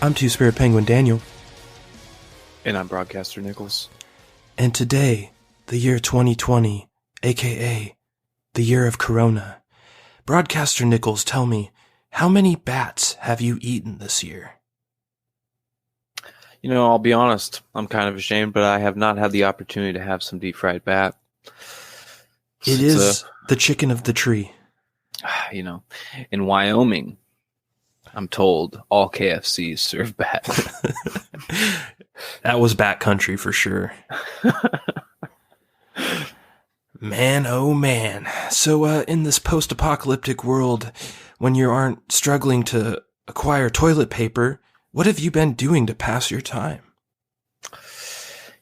I'm Two-Spirit Penguin Daniel. And I'm Broadcaster Nickels. And today, the year 2020, aka the year of Corona. Broadcaster Nickels, tell me, how many bats have you eaten this year? You know, I'll be honest, I'm kind of ashamed, but I have not had the opportunity to have some deep fried bat. It is the chicken of the tree. You know, in Wyoming, I'm told all KFCs serve bat. That was bat country for sure. Man, oh man. So in this post-apocalyptic world, when you aren't struggling to acquire toilet paper, what have you been doing to pass your time?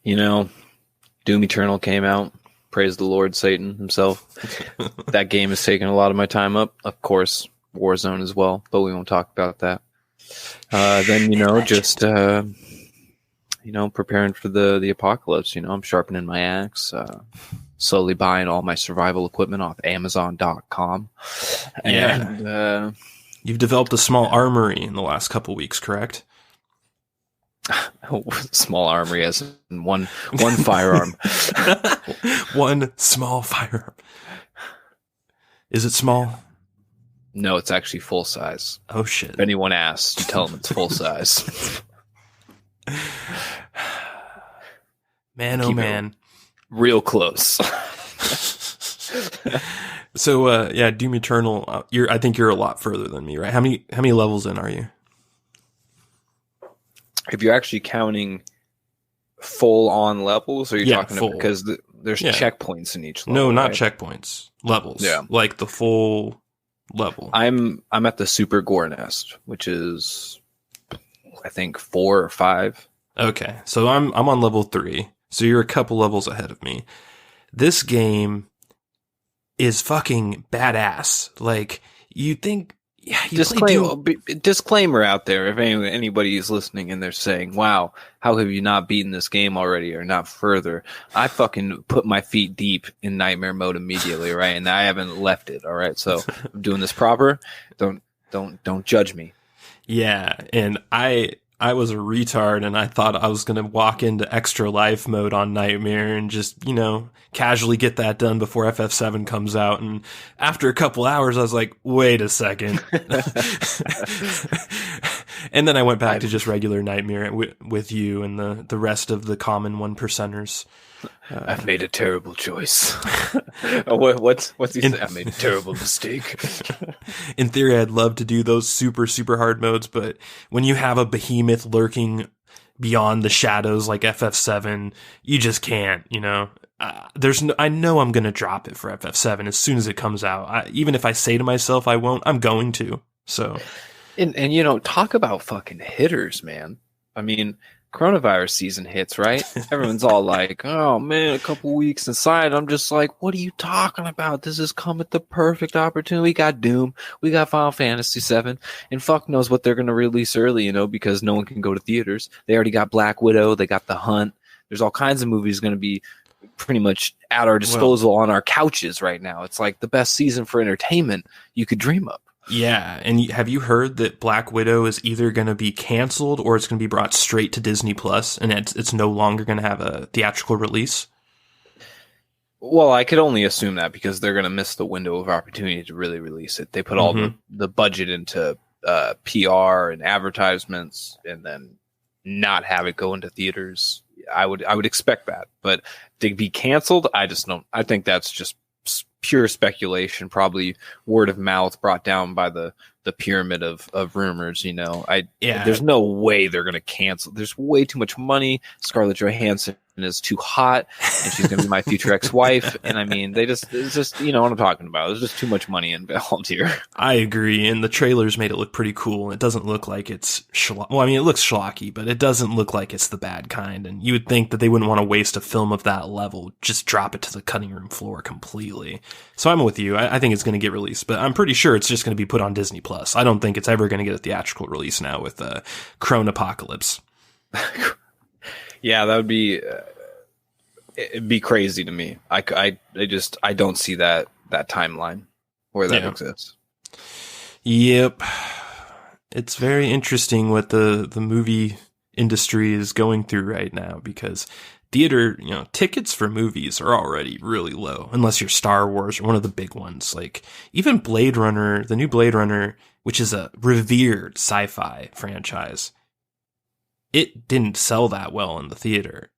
You know, Doom Eternal came out. Praise the Lord, Satan himself. That game has taken a lot of my time up. Of course, Warzone as well, but we won't talk about that. Then, you know, just, preparing for the apocalypse. You know, I'm sharpening my axe, slowly buying all my survival equipment off Amazon.com. Yeah. And, you've developed a small armory in the last couple weeks, correct? Small armory as in one firearm. One small firearm. Is it small? No, it's actually full size. Oh shit. If anyone asks, you tell them it's full size. Man, oh man. Real close. So Doom Eternal, I think you're a lot further than me, right? How many levels in are you? If you're actually counting full on levels, or you're talking full. About, because there's checkpoints in each level. No, not right? checkpoints. Levels. Yeah. Like the full level. I'm at the Super Gore Nest, which is I think 4 or 5. Okay. So I'm on level 3. So you're a couple levels ahead of me. This game is fucking badass. Like, you think disclaimer out there, if anybody is listening and they're saying, wow, how have you not beaten this game already or not further? I fucking put my feet deep in nightmare mode immediately, right? And I haven't left it, all right? So I'm doing this proper. Don't judge me. Yeah, and I was a retard, and I thought I was going to walk into extra life mode on Nightmare and just, casually get that done before FF7 comes out. And after a couple hours, I was like, wait a second. And then I went back to just regular Nightmare with you and the rest of the common 1%ers. I've made a terrible choice. What's he say? I made a terrible mistake. In theory, I'd love to do those super, super hard modes, but when you have a behemoth lurking beyond the shadows like FF7, you just can't, I know I'm going to drop it for FF7 as soon as it comes out. Even if I say to myself I won't, I'm going to. So, and talk about fucking hitters, man. I mean, coronavirus season hits, right? Everyone's all like, oh man, a couple weeks inside. I'm just like, what are you talking about? This has come at the perfect opportunity. We got Doom, we got Final Fantasy VII, and fuck knows what they're going to release early, because no one can go to theaters. They already got Black Widow, they got The Hunt. There's all kinds of movies going to be pretty much at our disposal on our couches right now. It's like the best season for entertainment you could dream of. Yeah, and have you heard that Black Widow is either going to be canceled or it's going to be brought straight to Disney Plus, and it's no longer going to have a theatrical release? Well, I could only assume that because they're going to miss the window of opportunity to really release it. They put all the budget into PR and advertisements, and then not have it go into theaters. I would expect that, but to be canceled, I just don't. I think that's just pure speculation, probably word of mouth brought down by the pyramid of rumors. There's no way they're going to cancel. There's way too much money. Scarlett Johansson is too hot, and she's going to be my future ex-wife. And I mean, it's just, you know what I'm talking about. There's just too much money involved here. I agree. And the trailers made it look pretty cool. It doesn't look like it's it looks schlocky, but it doesn't look like it's the bad kind. And you would think that they wouldn't want to waste a film of that level. Just drop it to the cutting room floor completely. So I'm with you. I think it's going to get released, but I'm pretty sure it's just going to be put on Disney Plus. I don't think it's ever going to get a theatrical release now with Crone Apocalypse. Yeah, that would be it'd be crazy to me. I don't see that timeline where that exists. Yep. It's very interesting what the movie industry is going through right now, because theater, tickets for movies are already really low, unless you're Star Wars or one of the big ones. Like even Blade Runner, the new Blade Runner, which is a revered sci-fi franchise, it didn't sell that well in the theater.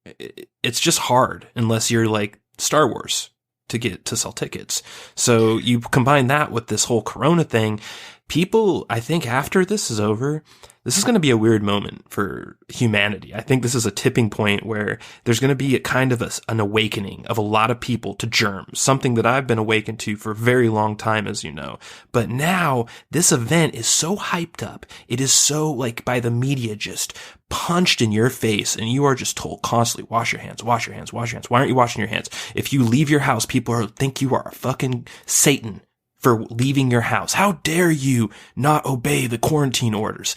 It's just hard unless you're like Star Wars to sell tickets. So you combine that with this whole Corona thing. People, I think after this is over, this is going to be a weird moment for humanity. I think this is a tipping point where there's going to be a kind of an awakening of a lot of people to germs, something that I've been awakened to for a very long time, as you know. But now this event is so hyped up. It is so by the media just punched in your face, and you are just told constantly, wash your hands, wash your hands, wash your hands. Why aren't you washing your hands? If you leave your house, people think you are a fucking Satan for leaving your house. How dare you not obey the quarantine orders?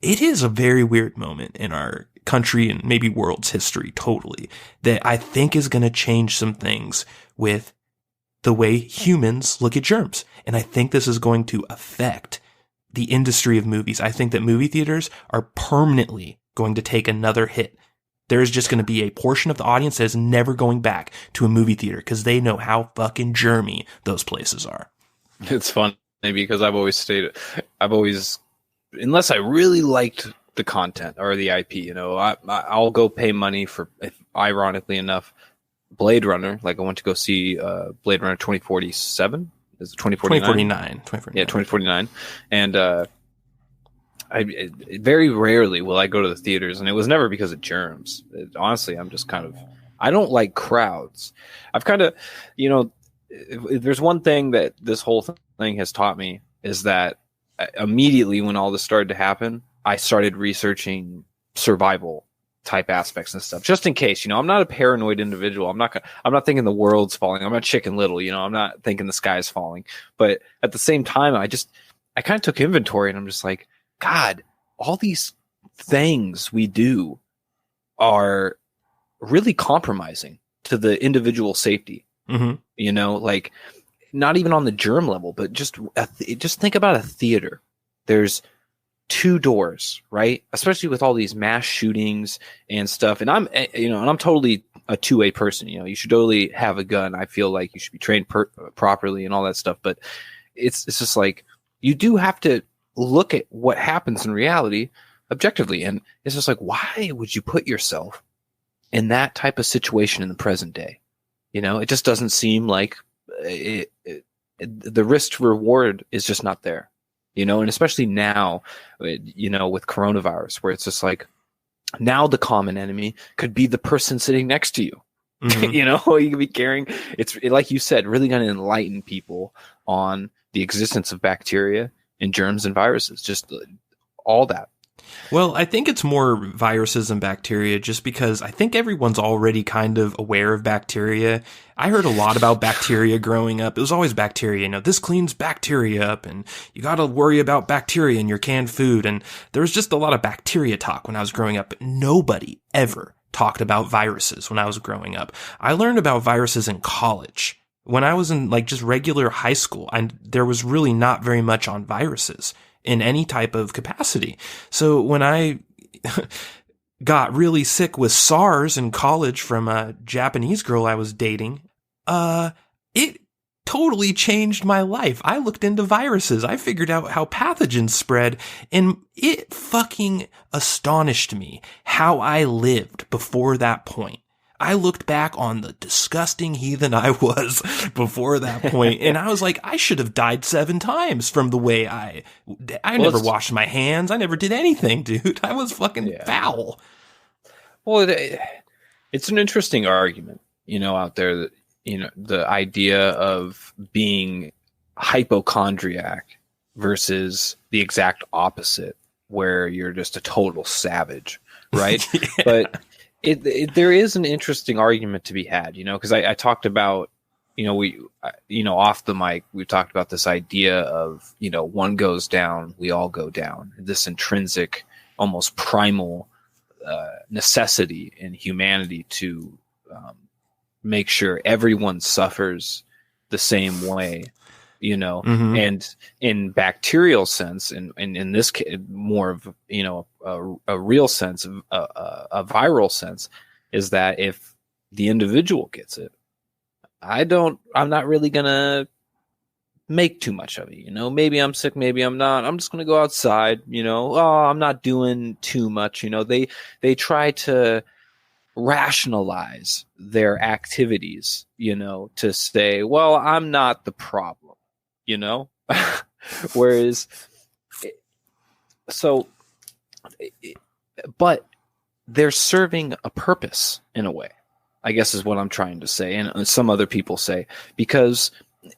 It is a very weird moment in our country and maybe world's history totally that I think is going to change some things with the way humans look at germs. And I think this is going to affect the industry of movies. I think that movie theaters are permanently going to take another hit. There's just going to be a portion of the audience that is never going back to a movie theater because they know how fucking germy those places are. It's funny because I've always, unless I really liked the content or the IP, I'll go pay money for, ironically enough, Blade Runner. Like I went to go see Blade Runner 2047. Is it 2049? 2049. Yeah, 2049. And I very rarely will I go to the theaters, and it was never because of germs. Honestly, I'm just I don't like crowds. I've if there's one thing that this whole thing has taught me is that immediately when all this started to happen, I started researching survival type aspects and stuff, just in case. I'm not a paranoid individual. I'm not thinking the world's falling. I'm not Chicken Little. I'm not thinking the sky's falling. But at the same time, I kind of took inventory, and I'm just like, God, all these things we do are really compromising to the individual safety. Mm-hmm. Not even on the germ level, but just think about a theater. There's 2 doors, right? Especially with all these mass shootings and stuff. And I'm totally a 2A person. You should totally have a gun. I feel like you should be trained properly and all that stuff. But it's just like, you do have to look at what happens in reality objectively. And it's just like, why would you put yourself in that type of situation in the present day? It just doesn't seem like the risk to reward is just not there, and especially now, with coronavirus, where it's just like, now the common enemy could be the person sitting next to you. Mm-hmm. You could be carrying, like you said, really going to enlighten people on the existence of bacteria and germs and viruses, just all that. Well, I think it's more viruses and bacteria just because I think everyone's already kind of aware of bacteria. I heard a lot about bacteria growing up. It was always bacteria. This cleans bacteria up, and you got to worry about bacteria in your canned food. And there was just a lot of bacteria talk when I was growing up, but nobody ever talked about viruses when I was growing up. I learned about viruses in college. When I was in just regular high school, there was really not very much on viruses in any type of capacity. So when I got really sick with SARS in college from a Japanese girl I was dating, it totally changed my life. I looked into viruses. I figured out how pathogens spread, and it fucking astonished me how I lived before that point. I looked back on the disgusting heathen I was before that point, and I was like, I should have died 7 times from the way I never washed my hands. I never did anything, dude. I was fucking foul. Well, it's an interesting argument, out there that, the idea of being hypochondriac versus the exact opposite, where you're just a total savage, right? Yeah. But there is an interesting argument to be had, because I talked about, off the mic, we talked about this idea of, one goes down, we all go down. This intrinsic, almost primal necessity in humanity to make sure everyone suffers the same way, mm-hmm. And in bacterial sense, and in this case, more of, a real sense, a viral sense, is that if the individual gets it, I'm not really going to make too much of it. Maybe I'm sick, maybe I'm not. I'm just going to go outside, I'm not doing too much. They try to rationalize their activities, to say, well, I'm not the problem, whereas, but they're serving a purpose in a way, I guess is what I'm trying to say. And some other people say, because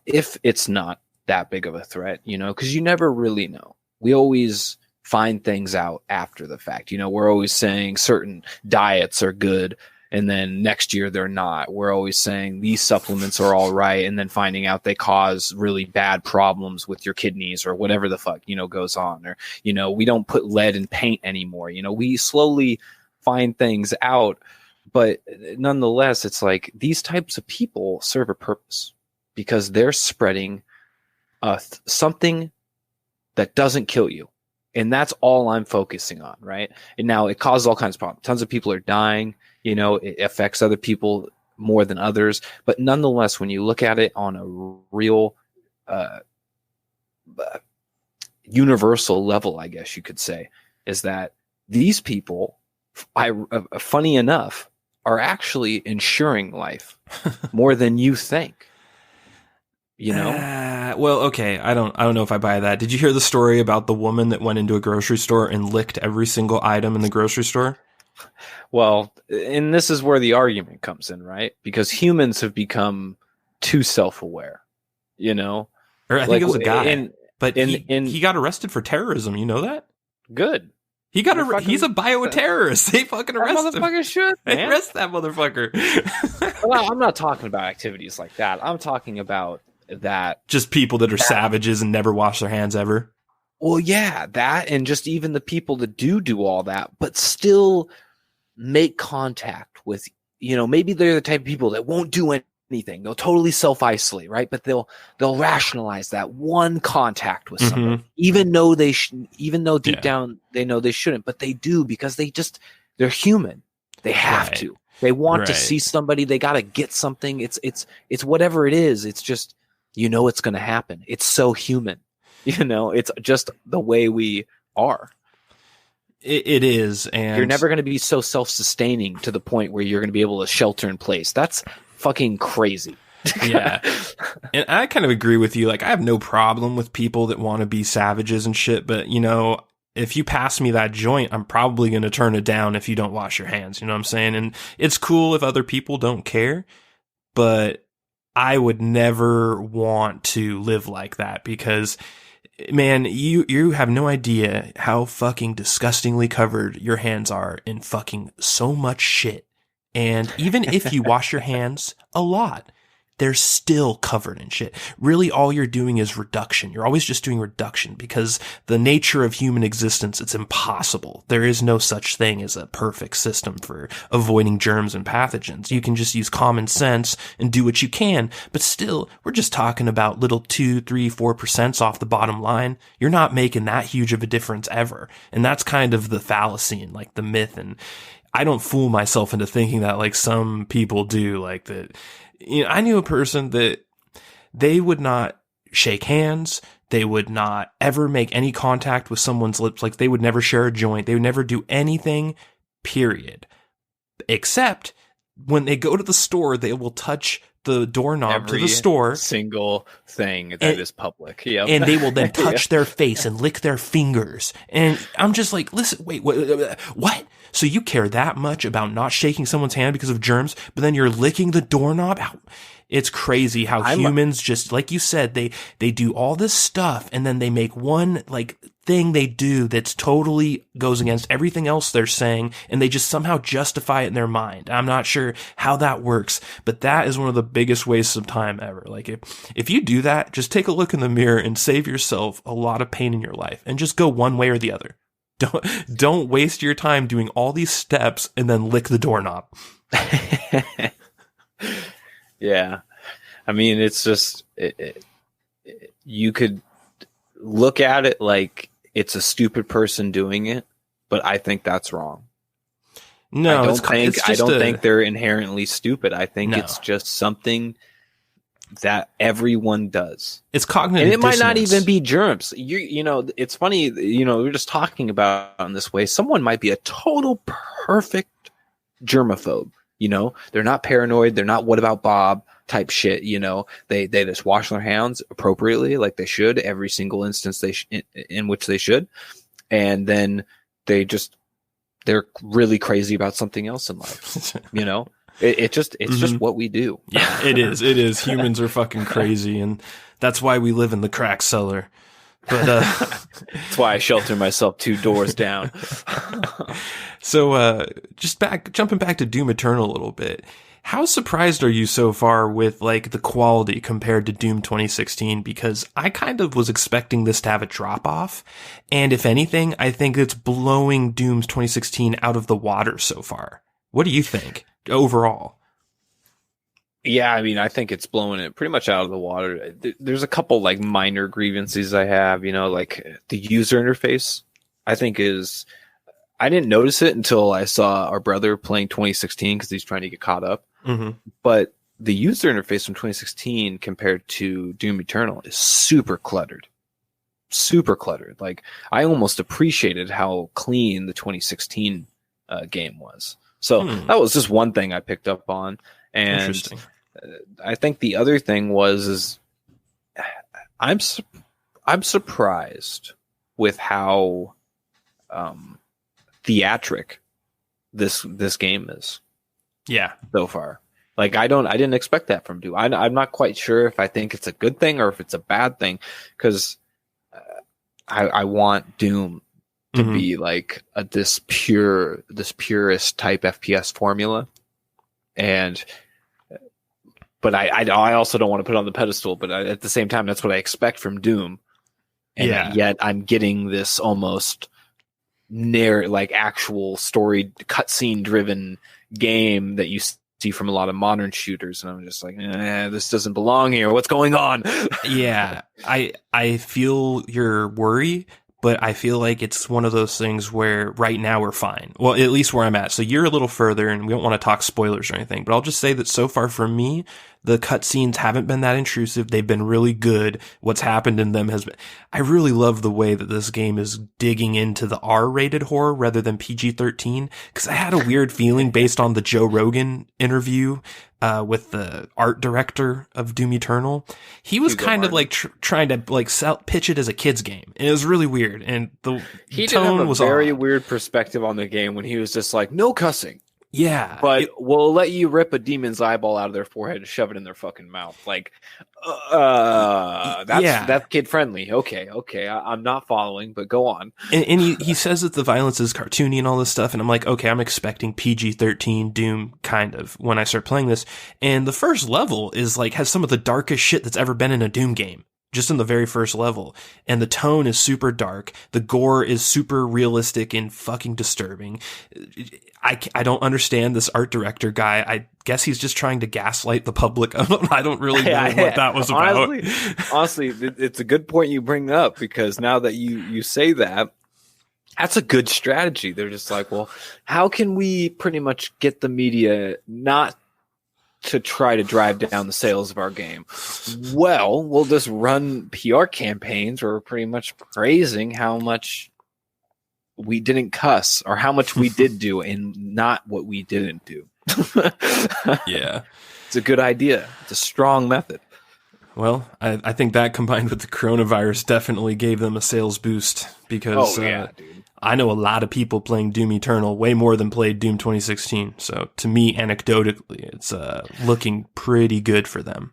if it's not that big of a threat, because you never really know. We always find things out after the fact. We're always saying certain diets are good, and then next year they're not. We're always saying these supplements are all right, and then finding out they cause really bad problems with your kidneys or whatever the fuck, goes on. Or, we don't put lead in paint anymore. We slowly find things out. But nonetheless, it's like these types of people serve a purpose because they're spreading something that doesn't kill you. And that's all I'm focusing on, right? And now it causes all kinds of problems. Tons of people are dying. It affects other people more than others. But nonetheless, when you look at it on a real universal level, I guess you could say, is that these people, funny enough, are actually ensuring life more than you think. Well, okay. I don't know if I buy that. Did you hear the story about the woman that went into a grocery store and licked every single item in the grocery store? Well, and this is where the argument comes in, right? Because humans have become too self-aware, Or I think it was a guy, but he got arrested for terrorism. You know that? Good. He's a bioterrorist. They fucking arrest him. Motherfucker should. They arrest that motherfucker. Well, I'm not talking about activities like that. I'm talking about that. Just people that are savages and never wash their hands ever. Well, yeah, that, and just even the people that do all that, but still make contact with, maybe they're the type of people that won't do anything. They'll totally self-isolate, right? But they'll rationalize that one contact with someone, even though deep down they know they shouldn't, but they do because they're human. They have to. They want to see somebody. They got to get something. It's whatever it is. It's just, it's going to happen. It's so human. It's just the way we are. It is. And you're never going to be so self-sustaining to the point where you're going to be able to shelter in place. That's fucking crazy. Yeah. And I kind of agree with you. Like, I have no problem with people that want to be savages and shit. But, if you pass me that joint, I'm probably going to turn it down if you don't wash your hands. You know what I'm saying? And it's cool if other people don't care. But I would never want to live like that because, man, you have no idea how fucking disgustingly covered your hands are in fucking so much shit. And even if you wash your hands a lot, they're still covered in shit. Really, all you're doing is reduction. You're always just doing reduction because the nature of human existence, it's impossible. There is no such thing as a perfect system for avoiding germs and pathogens. You can just use common sense and do what you can, but still, we're just talking about little 2, 3, 4% off the bottom line. You're not making that huge of a difference ever. And that's kind of the fallacy and like the myth. And I don't fool myself into thinking that like some people do, like that. I knew a person that they would not shake hands. They would not ever make any contact with someone's lips. Like they would never share a joint. They would never do anything, period. Except when they go to the store, they will touch the doorknob to the store. Single thing that is public. Yeah. And they will then touch their face and lick their fingers. And I'm just like, listen, wait, what? So you care that much about not shaking someone's hand because of germs, but then you're licking the doorknob? It's crazy how humans just, like you said, they do all this stuff and then they make one like thing they do that's totally goes against everything else they're saying, and they just somehow justify it in their mind. I'm not sure how that works, but that is one of the biggest wastes of time ever. Like if you do that, just take a look in the mirror and save yourself a lot of pain in your life and just go one way or the other. Don't waste your time doing all these steps and then lick the doorknob. Yeah. I mean, it's just, you could look at it like it's a stupid person doing it, but I think that's wrong. No, I don't think they're inherently stupid. I think it's just something that everyone does. It's cognitive and it dissonance. might not even be germs. You know, it's funny, we're just talking about it in this way. Someone might be a total perfect germaphobe. They're not paranoid. They're not what about Bob type shit. They just wash their hands appropriately, like they should, every single instance in which they should. And then they're really crazy about something else in life. It's just what we do. Yeah, it is. It is. Humans are fucking crazy. And that's why we live in the crack cellar. But that's why I shelter myself 2 doors down. So jumping back to Doom Eternal a little bit. How surprised are you so far with like the quality compared to Doom 2016? Because I kind of was expecting this to have a drop off. And if anything, I think it's blowing Doom's 2016 out of the water so far. What do you think overall? Yeah, I mean, I think it's blowing it pretty much out of the water. There's a couple like minor grievances I have, like the user interface, I think I didn't notice it until I saw our brother playing 2016 because he's trying to get caught up. Mm-hmm. But the user interface from 2016 compared to Doom Eternal is super cluttered. Super cluttered. Like, I almost appreciated how clean the 2016 game was. So that was just one thing I picked up on. And interesting. I think the other thing is I'm surprised with how theatric this game is. Yeah, so far. Like I didn't expect that from Doom. I'm not quite sure if I think it's a good thing or if it's a bad thing, because I want Doom to be like this purist type FPS formula, but I also don't want to put it on the pedestal. But at the same time, that's what I expect from Doom, and yet I'm getting this almost like actual story cutscene driven game that you see from a lot of modern shooters, and I'm just like, this doesn't belong here. What's going on? Yeah, I feel your worry, but I feel like it's one of those things where right now we're fine. Well, at least where I'm at. So you're a little further, and we don't want to talk spoilers or anything, but I'll just say that so far for me, the cutscenes haven't been that intrusive. They've been really good. What's happened in them has been... I really love the way that this game is digging into the R-rated horror rather than PG-13, because I had a weird feeling based on the Joe Rogan interview with the art director of Doom Eternal. He was kind of like trying to like pitch it as a kid's game, and it was really weird. And the tone was very weird perspective on the game when he was just like, no cussing. Yeah, but we'll let you rip a demon's eyeball out of their forehead and shove it in their fucking mouth. Like, that's kid friendly. Okay, I'm not following, but go on. And he says that the violence is cartoony and all this stuff, and I'm like, okay, I'm expecting PG-13 Doom kind of when I start playing this. And the first level is like has some of the darkest shit that's ever been in a Doom game. Just in the very first level. And the tone is super dark. The gore is super realistic and fucking disturbing. I don't understand this art director guy. I guess he's just trying to gaslight the public. I don't really know what that was about. Honestly, it's a good point you bring up, because now that you say that, that's a good strategy. They're just like, well, how can we pretty much get the media not to try to drive down the sales of our game? Well, we'll just run PR campaigns where we're pretty much praising how much we didn't cuss or how much we did do and not what we didn't do. Yeah. It's a good idea. It's a strong method. Well, I think that combined with the coronavirus definitely gave them a sales boost because dude. I know a lot of people playing Doom Eternal way more than played Doom 2016. So to me, anecdotally, it's looking pretty good for them.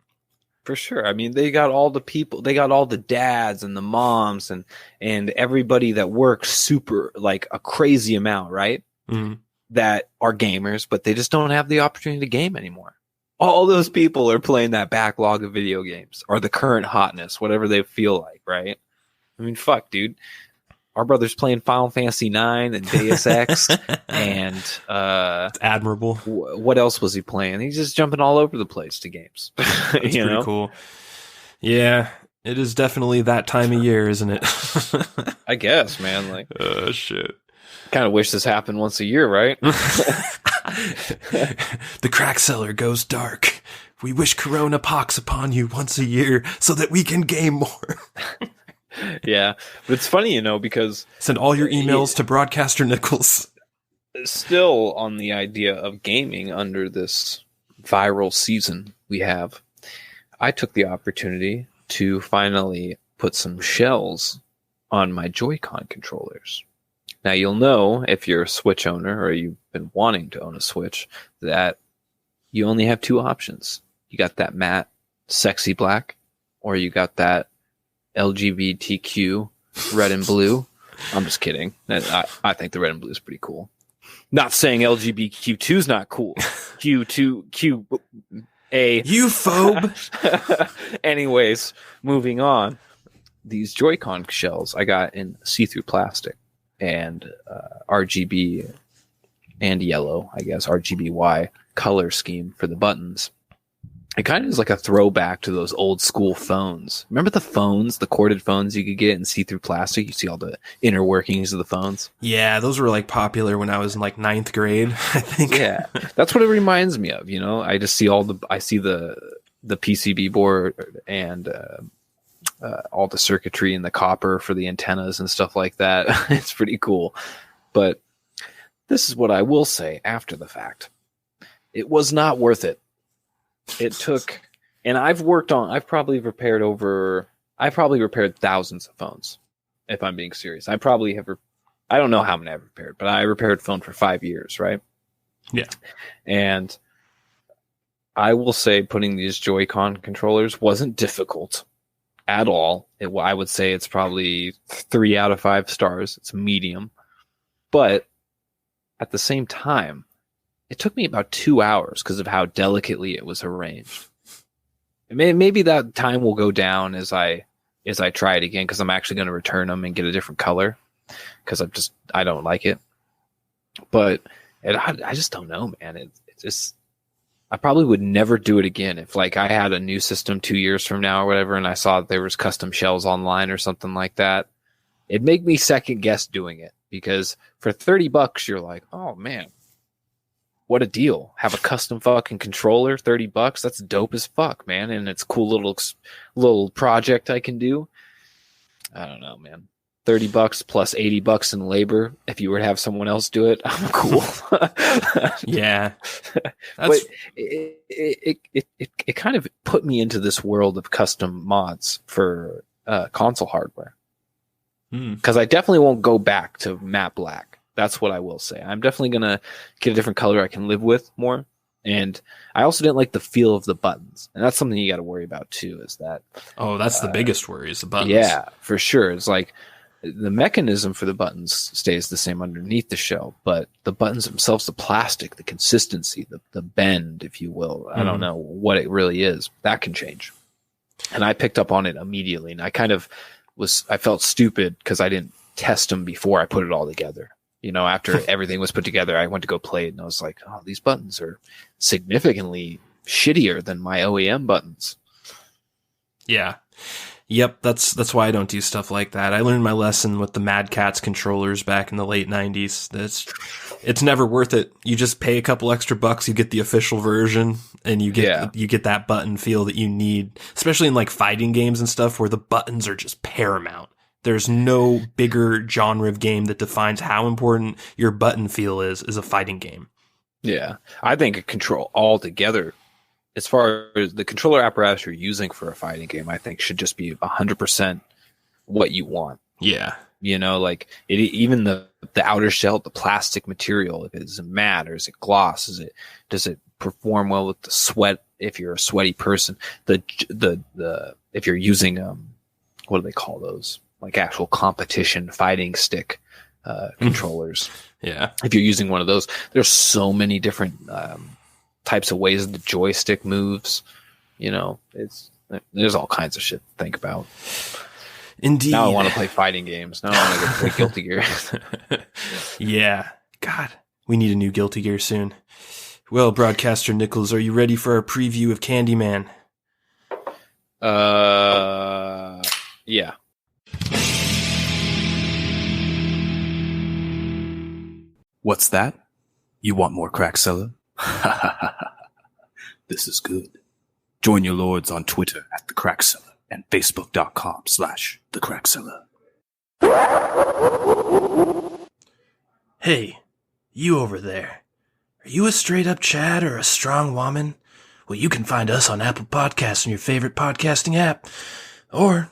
For sure. I mean, they got all the people, they got all the dads and the moms and everybody that works super, like a crazy amount, right? Mm. That are gamers, but they just don't have the opportunity to game anymore. All those people are playing that backlog of video games or the current hotness, whatever they feel like, right? I mean, fuck, dude. Our brother's playing Final Fantasy 9 and Deus Ex, and it's admirable. What else was he playing? He's just jumping all over the place to games. That's pretty cool. Yeah, it is definitely that time of year, isn't it? I guess, man. Like, oh shit. Kind of wish this happened once a year, right? The Crack Cellar goes dark. We wish Corona pox upon you once a year so that we can game more. Yeah, but it's funny, because send all your emails to Broadcaster Nickels. Still on the idea of gaming under this viral season we have, I took the opportunity to finally put some shells on my Joy-Con controllers. Now, you'll know if you're a Switch owner or you've been wanting to own a Switch that you only have two options. You got that matte, sexy black, or you got that LGBTQ red and blue. I'm just kidding. I think the red and blue is pretty cool. Not saying LGBTQ2 is not cool. Q2, you phobe. Anyways, moving on. These Joy-Con shells I got in see-through plastic and RGB and yellow, I guess, RGBY color scheme for the buttons. It kind of is like a throwback to those old school phones. Remember the phones, the corded phones you could get in see-through plastic? You see all the inner workings of the phones. Yeah, those were like popular when I was in like 9th grade, I think. Yeah, that's what it reminds me of. I just see the PCB board and all the circuitry and the copper for the antennas and stuff like that. It's pretty cool. But this is what I will say after the fact. It was not worth it. It took, and I've probably repaired thousands of phones, if I'm being serious. I don't know how many I've repaired, but I repaired phone for 5 years, right? Yeah. And I will say putting these Joy-Con controllers wasn't difficult at all. I would say it's probably 3 out of 5 stars. It's medium. But at the same time, it took me about 2 hours because of how delicately it was arranged. Maybe that time will go down as I try it again because I'm actually going to return them and get a different color because I don't like it. But I just don't know, man. I probably would never do it again if like I had a new system 2 years from now or whatever, and I saw that there was custom shells online or something like that. It'd make me second guess doing it because for $30, you're like, oh man, what a deal. Have a custom fucking controller, $30. That's dope as fuck, man. And it's a cool little project I can do. I don't know, man. $30 plus $80 in labor. If you were to have someone else do it, I'm cool. Yeah. But it kind of put me into this world of custom mods for console hardware. Because I definitely won't go back to matte black. That's what I will say. I'm definitely going to get a different color I can live with more. And I also didn't like the feel of the buttons. And that's something you got to worry about too, is that. Oh, that's the biggest worry is the buttons. Yeah, for sure. It's like the mechanism for the buttons stays the same underneath the shell, but the buttons themselves, the plastic, the consistency, the bend, if you will. I don't know what it really is. That can change. And I picked up on it immediately. And I I felt stupid because I didn't test them before I put it all together. After everything was put together, I went to go play it and I was like, oh, these buttons are significantly shittier than my OEM buttons. Yeah. Yep. That's why I don't do stuff like that. I learned my lesson with the Mad Catz controllers back in the late 90s. It's never worth it. You just pay a couple extra bucks, you get the official version, and you get that button feel that you need, especially in like fighting games and stuff where the buttons are just paramount. There's no bigger genre of game that defines how important your button feel is a fighting game. Yeah, I think a control altogether, as far as the controller apparatus you're using for a fighting game, I think should just be 100% what you want. Yeah. You know, like even the outer shell, the plastic material, if it's matte or is it gloss, does it perform well with the sweat? If you're a sweaty person, the if you're using what do they call those? Like actual competition fighting stick controllers. Yeah. If you're using one of those, there's so many different types of ways the joystick moves. You know, there's all kinds of shit to think about. Indeed. Now I want to play fighting games. Now I want to go play Guilty Gear. Yeah. God, we need a new Guilty Gear soon. Well, Broadcaster Nickels, are you ready for our preview of Candyman? Yeah. What's that? You want more Crack Cellar? This is good. Join your lords on Twitter at The Crack Cellar and Facebook.com/The Crack Cellar. Hey, you over there. Are you a straight-up Chad or a strong woman? Well, you can find us on Apple Podcasts and your favorite podcasting app. Or,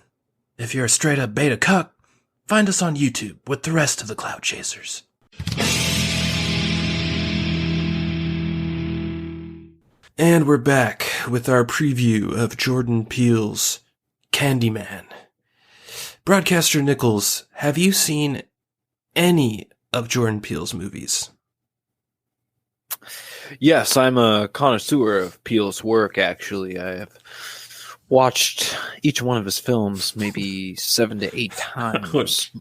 if you're a straight-up beta cuck, find us on YouTube with the rest of the Cloud Chasers. And we're back with our preview of Jordan Peele's Candyman. Broadcaster Nickels, have you seen any of Jordan Peele's movies? Yes, I'm a connoisseur of Peele's work, actually. I have watched each one of his films maybe 7 to 8 times.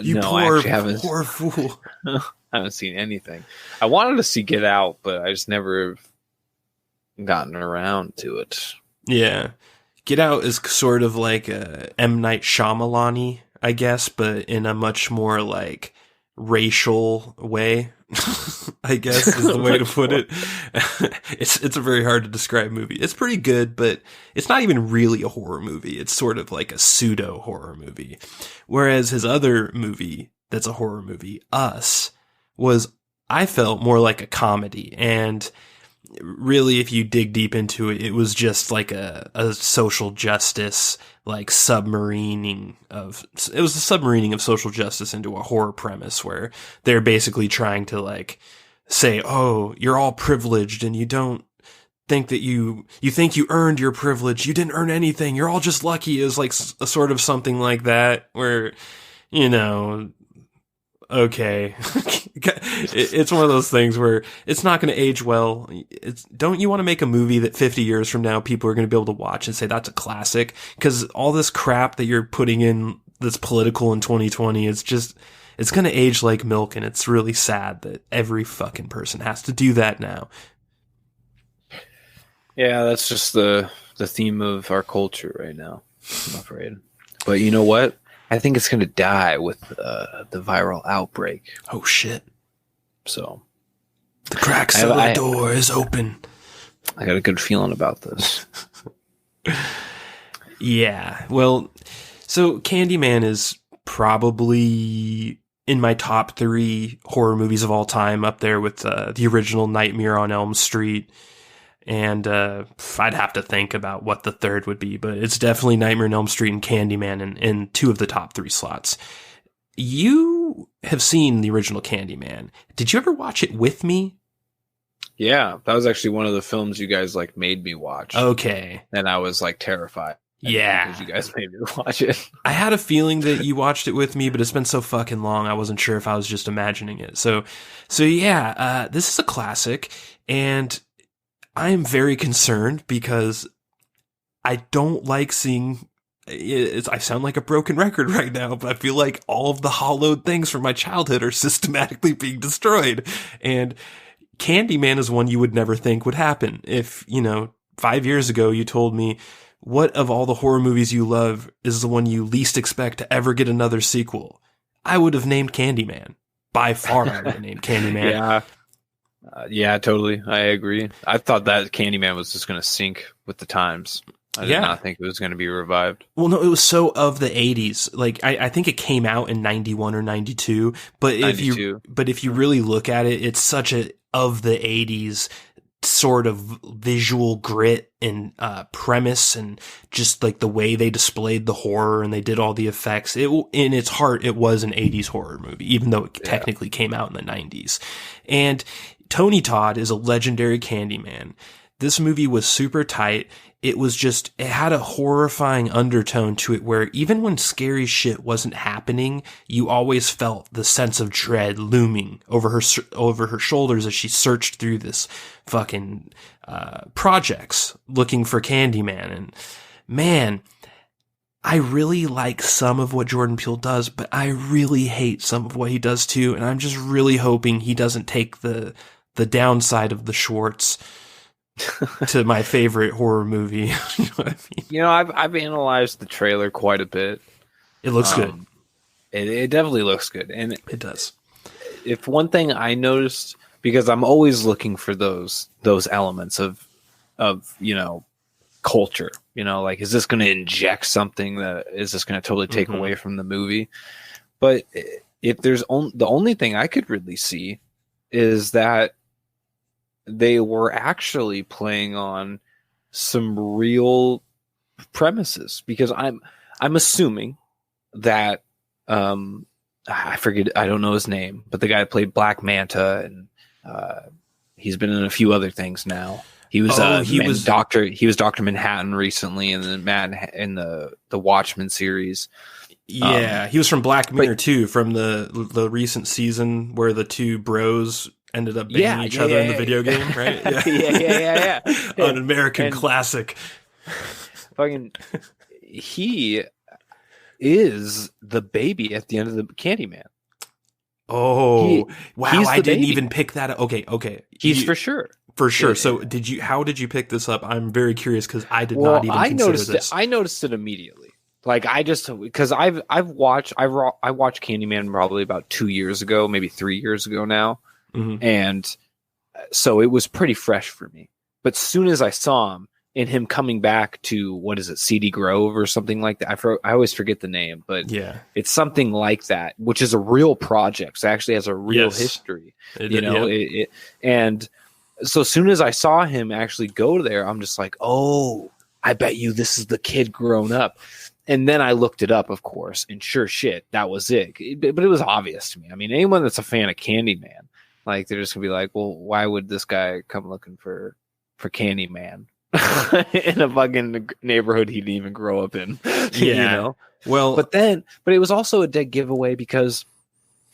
You no, poor, I actually haven't. poor fool. I haven't seen anything. I wanted to see Get Out, but I just never gotten around to it. Yeah. Get Out is sort of like a M. Night Shyamalan-y, I guess, but in a much more like racial way. I guess is the way to put it. It's a very hard to describe movie. It's pretty good, but it's not even really a horror movie. It's sort of like a pseudo horror movie. Whereas his other movie that's a horror movie, Us, was, I felt, more like a comedy. And really, if you dig deep into it, it was just like a social justice, like submarining of social justice into a horror premise where they're basically trying to like say, oh, you're all privileged and you don't think that you think you earned your privilege. You didn't earn anything. You're all just lucky. Is like a sort of something like that where, you know, okay. It's one of those things where it's not going to age well. Don't you want to make a movie that 50 years from now people are going to be able to watch and say that's a classic? Because all this crap that you're putting in that's political in 2020, it's going to age like milk, and it's really sad that every fucking person has to do that now. Yeah, that's just the theme of our culture right now, I'm afraid. But you know what? I think it's going to die with the viral outbreak. Oh, shit. So the Crack Cellar door is open. I got a good feeling about this. Yeah. Well, so Candyman is probably in my top 3 horror movies of all time, up there with the original Nightmare on Elm Street. And I'd have to think about what the third would be, but it's definitely Nightmare on Elm Street and Candyman in 2 of the top 3 slots. You have seen the original Candyman. Did you ever watch it with me? Yeah, that was actually one of the films you guys like made me watch. Okay. And I was like terrified. Yeah. Because you guys made me watch it. I had a feeling that you watched it with me, but it's been so fucking long, I wasn't sure if I was just imagining it. So yeah, this is a classic, and I am very concerned because I don't like seeing. I sound like a broken record right now, but I feel like all of the hollowed things from my childhood are systematically being destroyed. And Candyman is one you would never think would happen. If, 5 years ago you told me, what of all the horror movies you love is the one you least expect to ever get another sequel, I would have named Candyman. By far, I would have named Candyman. Yeah. Yeah, totally. I agree. I thought that Candyman was just going to sink with the times. I did not think it was going to be revived. Well, no, it was so of the 80s. Like, I think it came out in 91 or 92, but 92. if you really look at it, it's such a of the 80s sort of visual grit and premise, and just like the way they displayed the horror and they did all the effects. In its heart, it was an 80s horror movie, even though it technically came out in the 90s. And Tony Todd is a legendary Candyman. This movie was super tight. It had a horrifying undertone to it where even when scary shit wasn't happening, you always felt the sense of dread looming over her shoulders as she searched through this fucking projects looking for Candyman. And man, I really like some of what Jordan Peele does, but I really hate some of what he does too. And I'm just really hoping he doesn't take the downside of the Schwartz to my favorite horror movie. You know what I mean? You know, I've analyzed the trailer quite a bit. It looks good. It definitely looks good, and it does. If one thing I noticed, because I'm always looking for those elements of culture. You know, like, is this going to inject something is this going to totally take away from the movie? But if there's the only thing I could really see is that they were actually playing on some real premises, because I'm assuming that I forget, I don't know his name, but the guy that played Black Manta, and he's been in a few other things now. He was Dr. Manhattan recently, and then in the Watchmen series. Yeah, he was from Black Mirror too, from the recent season where the two bros ended up banging each other in the video game, right? Yeah. An American classic. Fucking, he is the baby at the end of the Candyman. Oh, wow! I didn't baby. even pick that up. Okay. He's for sure. For sure. So how did you pick this up? I'm very curious, because I did not even consider this. I noticed it immediately. Like, because I watched Candyman probably about 2 years ago, maybe 3 years ago now. Mm-hmm. And so it was pretty fresh for me. But soon as I saw him coming back to, what is it, CD Grove or something like that. I always forget the name, but yeah, it's something like that, which is a real project. So it actually has a real history, and so as soon as I saw him actually go there, I'm just like, oh, I bet you this is the kid grown up. And then I looked it up, of course, and sure shit, that was it. But it was obvious to me. I mean, anyone that's a fan of Candyman, like, they're just gonna be like, well, why would this guy come looking for Candyman in a fucking neighborhood he didn't even grow up in? You know? Well, but it was also a dead giveaway, because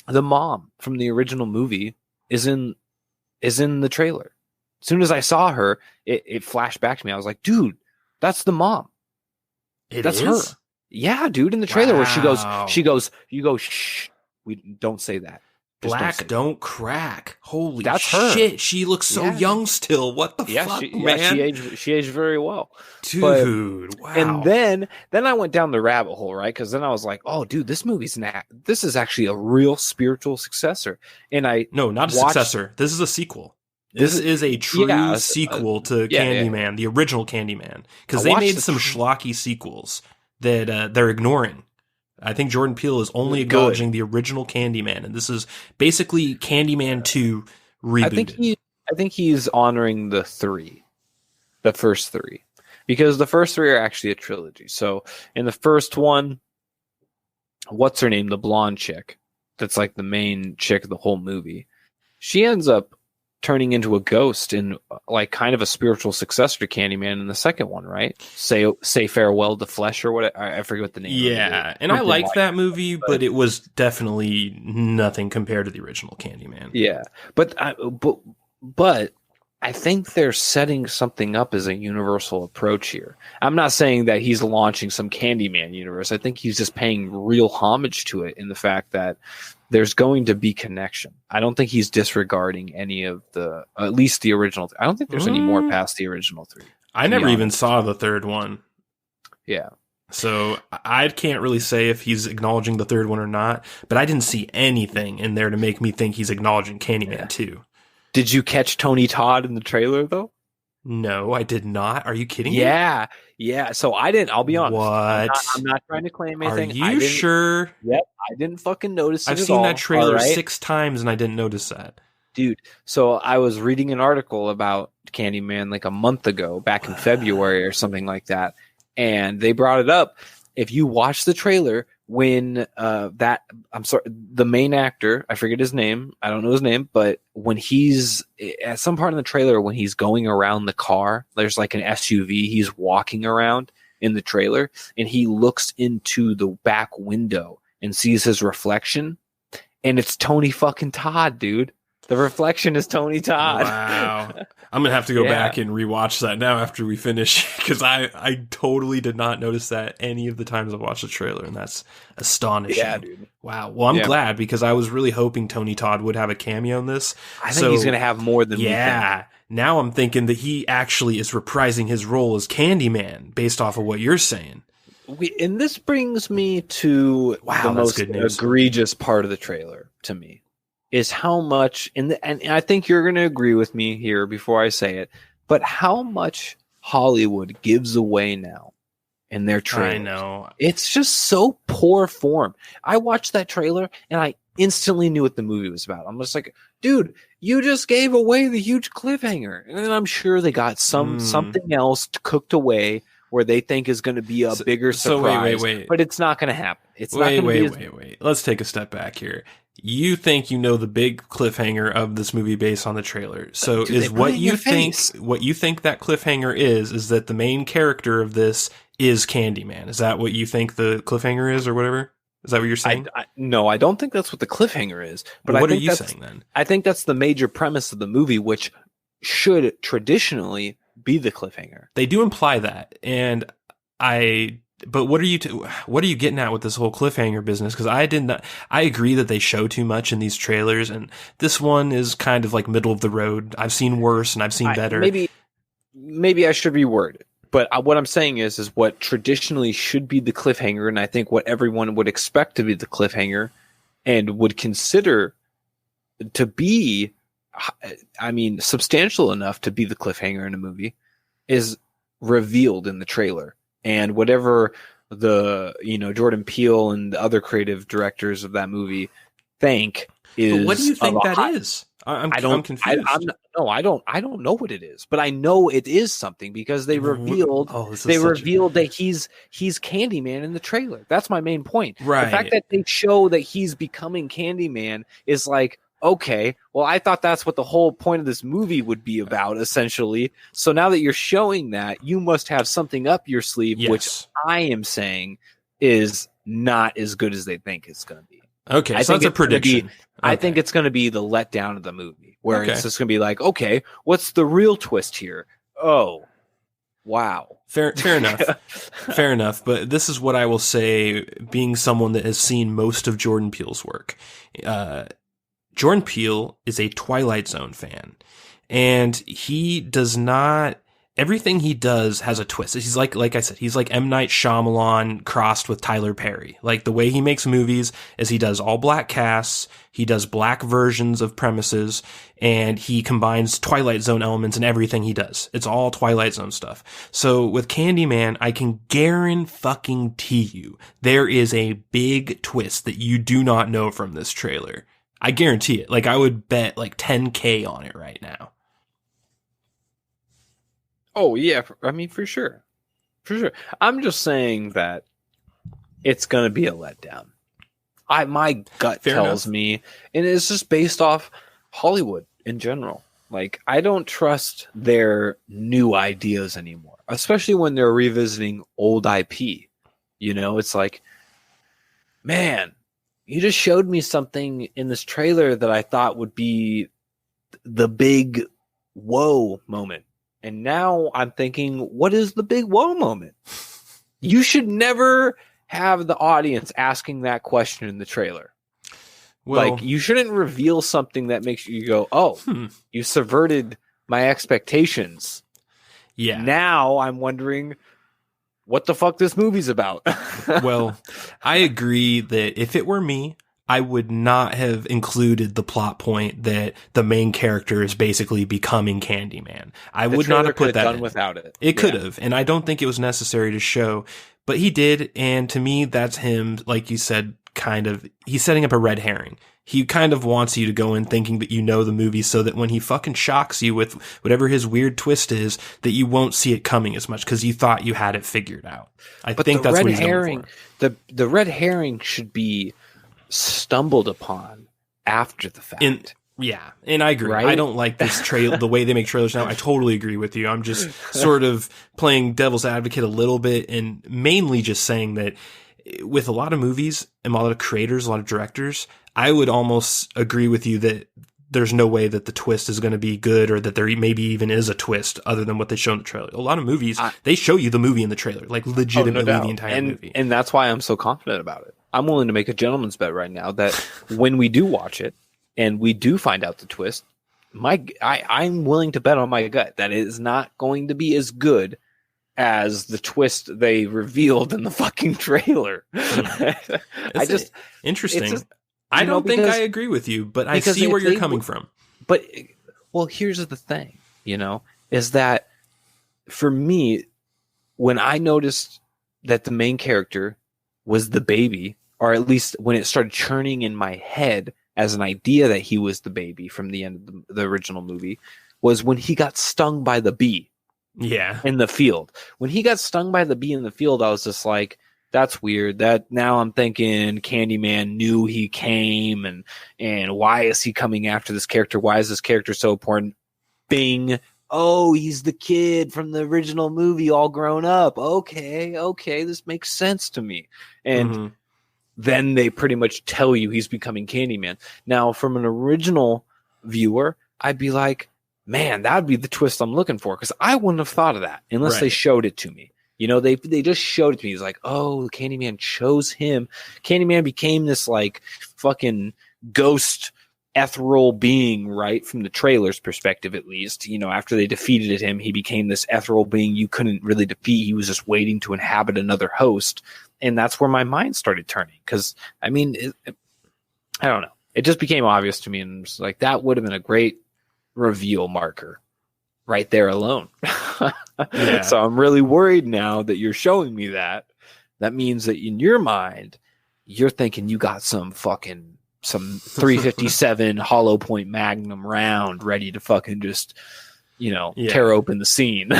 the mom from the original movie is in the trailer. As soon as I saw her, it flashed back to me. I was like, dude, that's the mom. That's her. Yeah, dude, in the trailer where she goes, you go, shh, we don't say that. Black don't crack. Holy That's shit. her. She looks so young still. What the fuck, man? She aged very well. Dude, wow. And then I went down the rabbit hole, right? Because then I was like, oh, dude, this is actually a real spiritual successor. And No, not a successor. This is a sequel. This is a true sequel to Candyman, the original Candyman. Because they made some schlocky sequels that they're ignoring. I think Jordan Peele is only acknowledging the original Candyman, and this is basically Candyman 2 rebooted. I think he's honoring the first three, because the first three are actually a trilogy. So in the first one, what's her name? The blonde chick, that's like the main chick of the whole movie. She ends up turning into a ghost in, like, kind of a spiritual successor to Candyman in the second one, right? Say farewell to flesh, or what? I forget what the name. Yeah, and I liked that movie, but it was definitely nothing compared to the original Candyman. Yeah, but I think they're setting something up as a universal approach here. I'm not saying that he's launching some Candyman universe. I think he's just paying real homage to it, in the fact that there's going to be connection. I don't think he's disregarding any of at least the original. I don't think there's any more past the original three. I never even saw the third one. Yeah. So I can't really say if he's acknowledging the third one or not, but I didn't see anything in there to make me think he's acknowledging Candyman 2. Did you catch Tony Todd in the trailer, though? No, I did not. Are you kidding me? Yeah. Yeah, so I didn't. I'll be honest. What? I'm not trying to claim Are anything. you sure? Yep, I didn't fucking notice it I've at seen all, that trailer all right? 6 times and I didn't notice that. Dude, so I was reading an article about Candyman like a month ago, back in February or something like that, and they brought it up. If you watch the trailer, when the main actor, I forget his name, I don't know his name, but when he's at some part in the trailer, when he's going around the car, there's like an SUV he's walking around in the trailer, and he looks into the back window and sees his reflection, and it's Tony fucking Todd, dude. The reflection is Tony Todd. Wow. I'm going to have to go back and rewatch that now after we finish, because I totally did not notice that any of the times I've watched the trailer, and that's astonishing. Yeah, dude. Wow. Well, I'm glad, because I was really hoping Tony Todd would have a cameo in this. I think he's going to have more than we think. Now I'm thinking that he actually is reprising his role as Candyman based off of what you're saying. And this brings me to the most egregious part of the trailer to me. Is how much, and I think you're going to agree with me here before I say it, but how much Hollywood gives away now in their trailers. I know. It's just so poor form. I watched that trailer and I instantly knew what the movie was about. I'm just like, dude, you just gave away the huge cliffhanger. And then I'm sure they got something else cooked away where they think is going to be a bigger surprise. Wait. But it's not going to happen. It's not going to be. Wait. Let's take a step back here. You think you know the big cliffhanger of this movie based on the trailer. So dude, is what you think that cliffhanger is that the main character of this is Candyman? Is that what you think the cliffhanger is, or whatever? Is that what you're saying? No, I don't think that's what the cliffhanger is. But what are you saying then? I think that's the major premise of the movie, which should traditionally be the cliffhanger. They do imply that, but what are you getting at with this whole cliffhanger business? Because I agree that they show too much in these trailers, and this one is kind of like middle of the road. I've seen worse and I've seen better. Maybe I should reword it. But what I'm saying is what traditionally should be the cliffhanger, and I think what everyone would expect to be the cliffhanger and would consider to be, substantial enough to be the cliffhanger in a movie, is revealed in the trailer. And whatever Jordan Peele and the other creative directors of that movie think is. But what do you think that is? I'm confused. I don't know what it is, but I know it is something because they revealed that he's Candyman in the trailer. That's my main point. Right. The fact that they show that he's becoming Candyman is like, okay, well, I thought that's what the whole point of this movie would be about, essentially. So now that you're showing that, you must have something up your sleeve, yes, which I am saying is not as good as they think it's going to be. Okay, so that's a prediction. I think it's going to be the letdown of the movie, where it's just going to be like, okay, what's the real twist here? Oh, wow. Fair enough. Fair enough. But this is what I will say, being someone that has seen most of Jordan Peele's work. Jordan Peele is a Twilight Zone fan, and he does not. Everything he does has a twist. He's like I said, he's like M. Night Shyamalan crossed with Tyler Perry. Like, the way he makes movies is he does all black casts, he does black versions of premises, and he combines Twilight Zone elements in everything he does. It's all Twilight Zone stuff. So with Candyman, I can guarantee you there is a big twist that you do not know from this trailer. I guarantee it. Like, I would bet like $10,000 on it right now. Oh, yeah. I mean, for sure. For sure. I'm just saying that it's going to be a letdown. My gut tells me, and it's just based off Hollywood in general. Like, I don't trust their new ideas anymore, especially when they're revisiting old IP. You know, it's like, man, you just showed me something in this trailer that I thought would be the big whoa moment. And now I'm thinking, what is the big whoa moment? You should never have the audience asking that question in the trailer. Well, like, you shouldn't reveal something that makes you go, oh, you subverted my expectations. Yeah. Now I'm wondering what the fuck this movie's about. Well, I agree that if it were me, I would not have included the plot point that the main character is basically becoming Candyman. I would not have put that done in. without it. It could have, and I don't think it was necessary to show, but he did, and to me, that's him, like you said, he's setting up a red herring. He kind of wants you to go in thinking that you know the movie so that when he fucking shocks you with whatever his weird twist is, that you won't see it coming as much because you thought you had it figured out. I think that's what he's going for. The red herring should be stumbled upon after the fact. And I agree. Right? I don't like this the way they make trailers now. I totally agree with you. I'm just sort of playing devil's advocate a little bit and mainly just saying that with a lot of movies and a lot of creators, a lot of directors, I would almost agree with you that there's no way that the twist is going to be good or that there maybe even is a twist other than what they show in the trailer. A lot of movies, they show you the movie in the trailer, like legitimately the entire movie. And that's why I'm so confident about it. I'm willing to make a gentleman's bet right now that when we do watch it and we do find out the twist, I'm willing to bet on my gut that it is not going to be as good as the twist they revealed in the fucking trailer. Interesting. I don't think I agree with you, but I see where you're coming from. But, well, here's the thing, is that for me, when I noticed that the main character was the baby, or at least when it started churning in my head as an idea that he was the baby from the end of the original movie, was when he got stung by the bee. Yeah. In the field. When he got stung by the bee in the field, I was just like, that's weird. That now I'm thinking Candyman knew he came and why is he coming after this character? Why is this character so important? Bing. Oh, he's the kid from the original movie all grown up. Okay, this makes sense to me. And then they pretty much tell you he's becoming Candyman. Now, from an original viewer, I'd be like, man, that would be the twist I'm looking for, because I wouldn't have thought of that unless they showed it to me. They just showed it to me. He's like, oh, Candyman chose him. Candyman became this like fucking ghost ethereal being, right? From the trailer's perspective, at least. After they defeated him, he became this ethereal being you couldn't really defeat. He was just waiting to inhabit another host. And that's where my mind started turning. Because, I mean, I don't know. It just became obvious to me. And it was like, that would have been a great reveal marker right there alone. Yeah. So I'm really worried now that you're showing me that. That means that in your mind, you're thinking you got some 357 hollow point magnum round ready to fucking just, tear open the scene.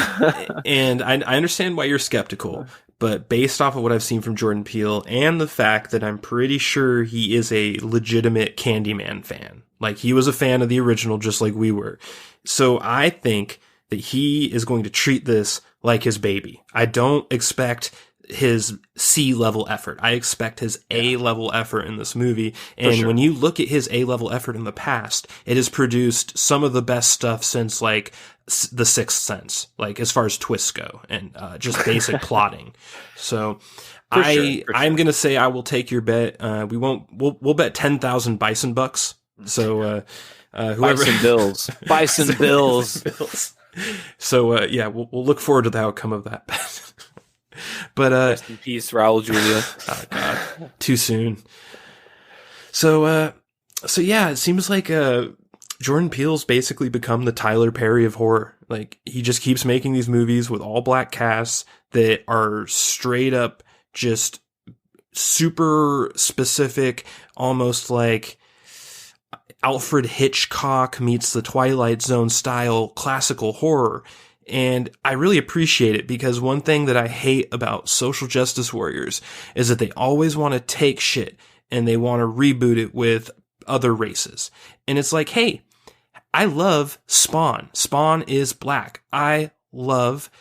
And I understand why you're skeptical, but based off of what I've seen from Jordan Peele and the fact that I'm pretty sure he is a legitimate Candyman fan, like he was a fan of the original just like we were. So I think that he is going to treat this like his baby. I don't expect his C-level effort. I expect his A-level effort in this movie. And when you look at his A-level effort in the past, it has produced some of the best stuff since like The Sixth Sense, like as far as twists go and just basic plotting. So I'm going to say I will take your bet. We'll bet 10,000 bison bucks. So whoever Bison Bills. So we'll look forward to the outcome of that bet. But rest in peace, Raul Julia. Oh God, too soon. So it seems like Jordan Peele's basically become the Tyler Perry of horror. Like he just keeps making these movies with all black casts that are straight up just super specific, almost like Alfred Hitchcock meets the Twilight Zone style classical horror. And I really appreciate it because one thing that I hate about social justice warriors is that they always want to take shit and they want to reboot it with other races. And it's like, hey, I love Spawn. Spawn is black. I love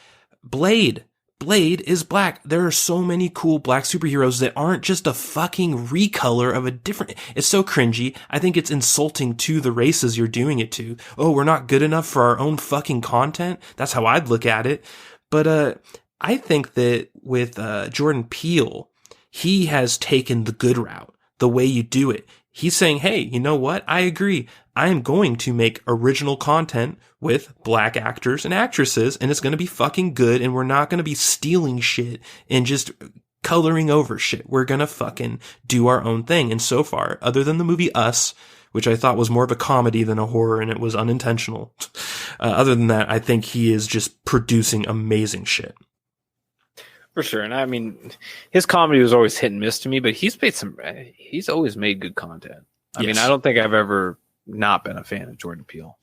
Blade. Blade is black. There are so many cool black superheroes that aren't just a fucking recolor of a different... It's so cringy. I think it's insulting to the races you're doing it to. Oh, we're not good enough for our own fucking content? That's how I'd look at it. But I think that with Jordan Peele, he has taken the good route, the way you do it. He's saying, hey, you know what? I agree. I am going to make original content with black actors and actresses, and it's going to be fucking good, and we're not going to be stealing shit and just coloring over shit. We're gonna fucking do our own thing. And so far, other than the movie Us, which I thought was more of a comedy than a horror, and it was unintentional. Other than that, I think he is just producing amazing shit. For sure. And I mean, his comedy was always hit and miss to me, but he's always made good content. I mean, I don't think I've ever not been a fan of Jordan Peele.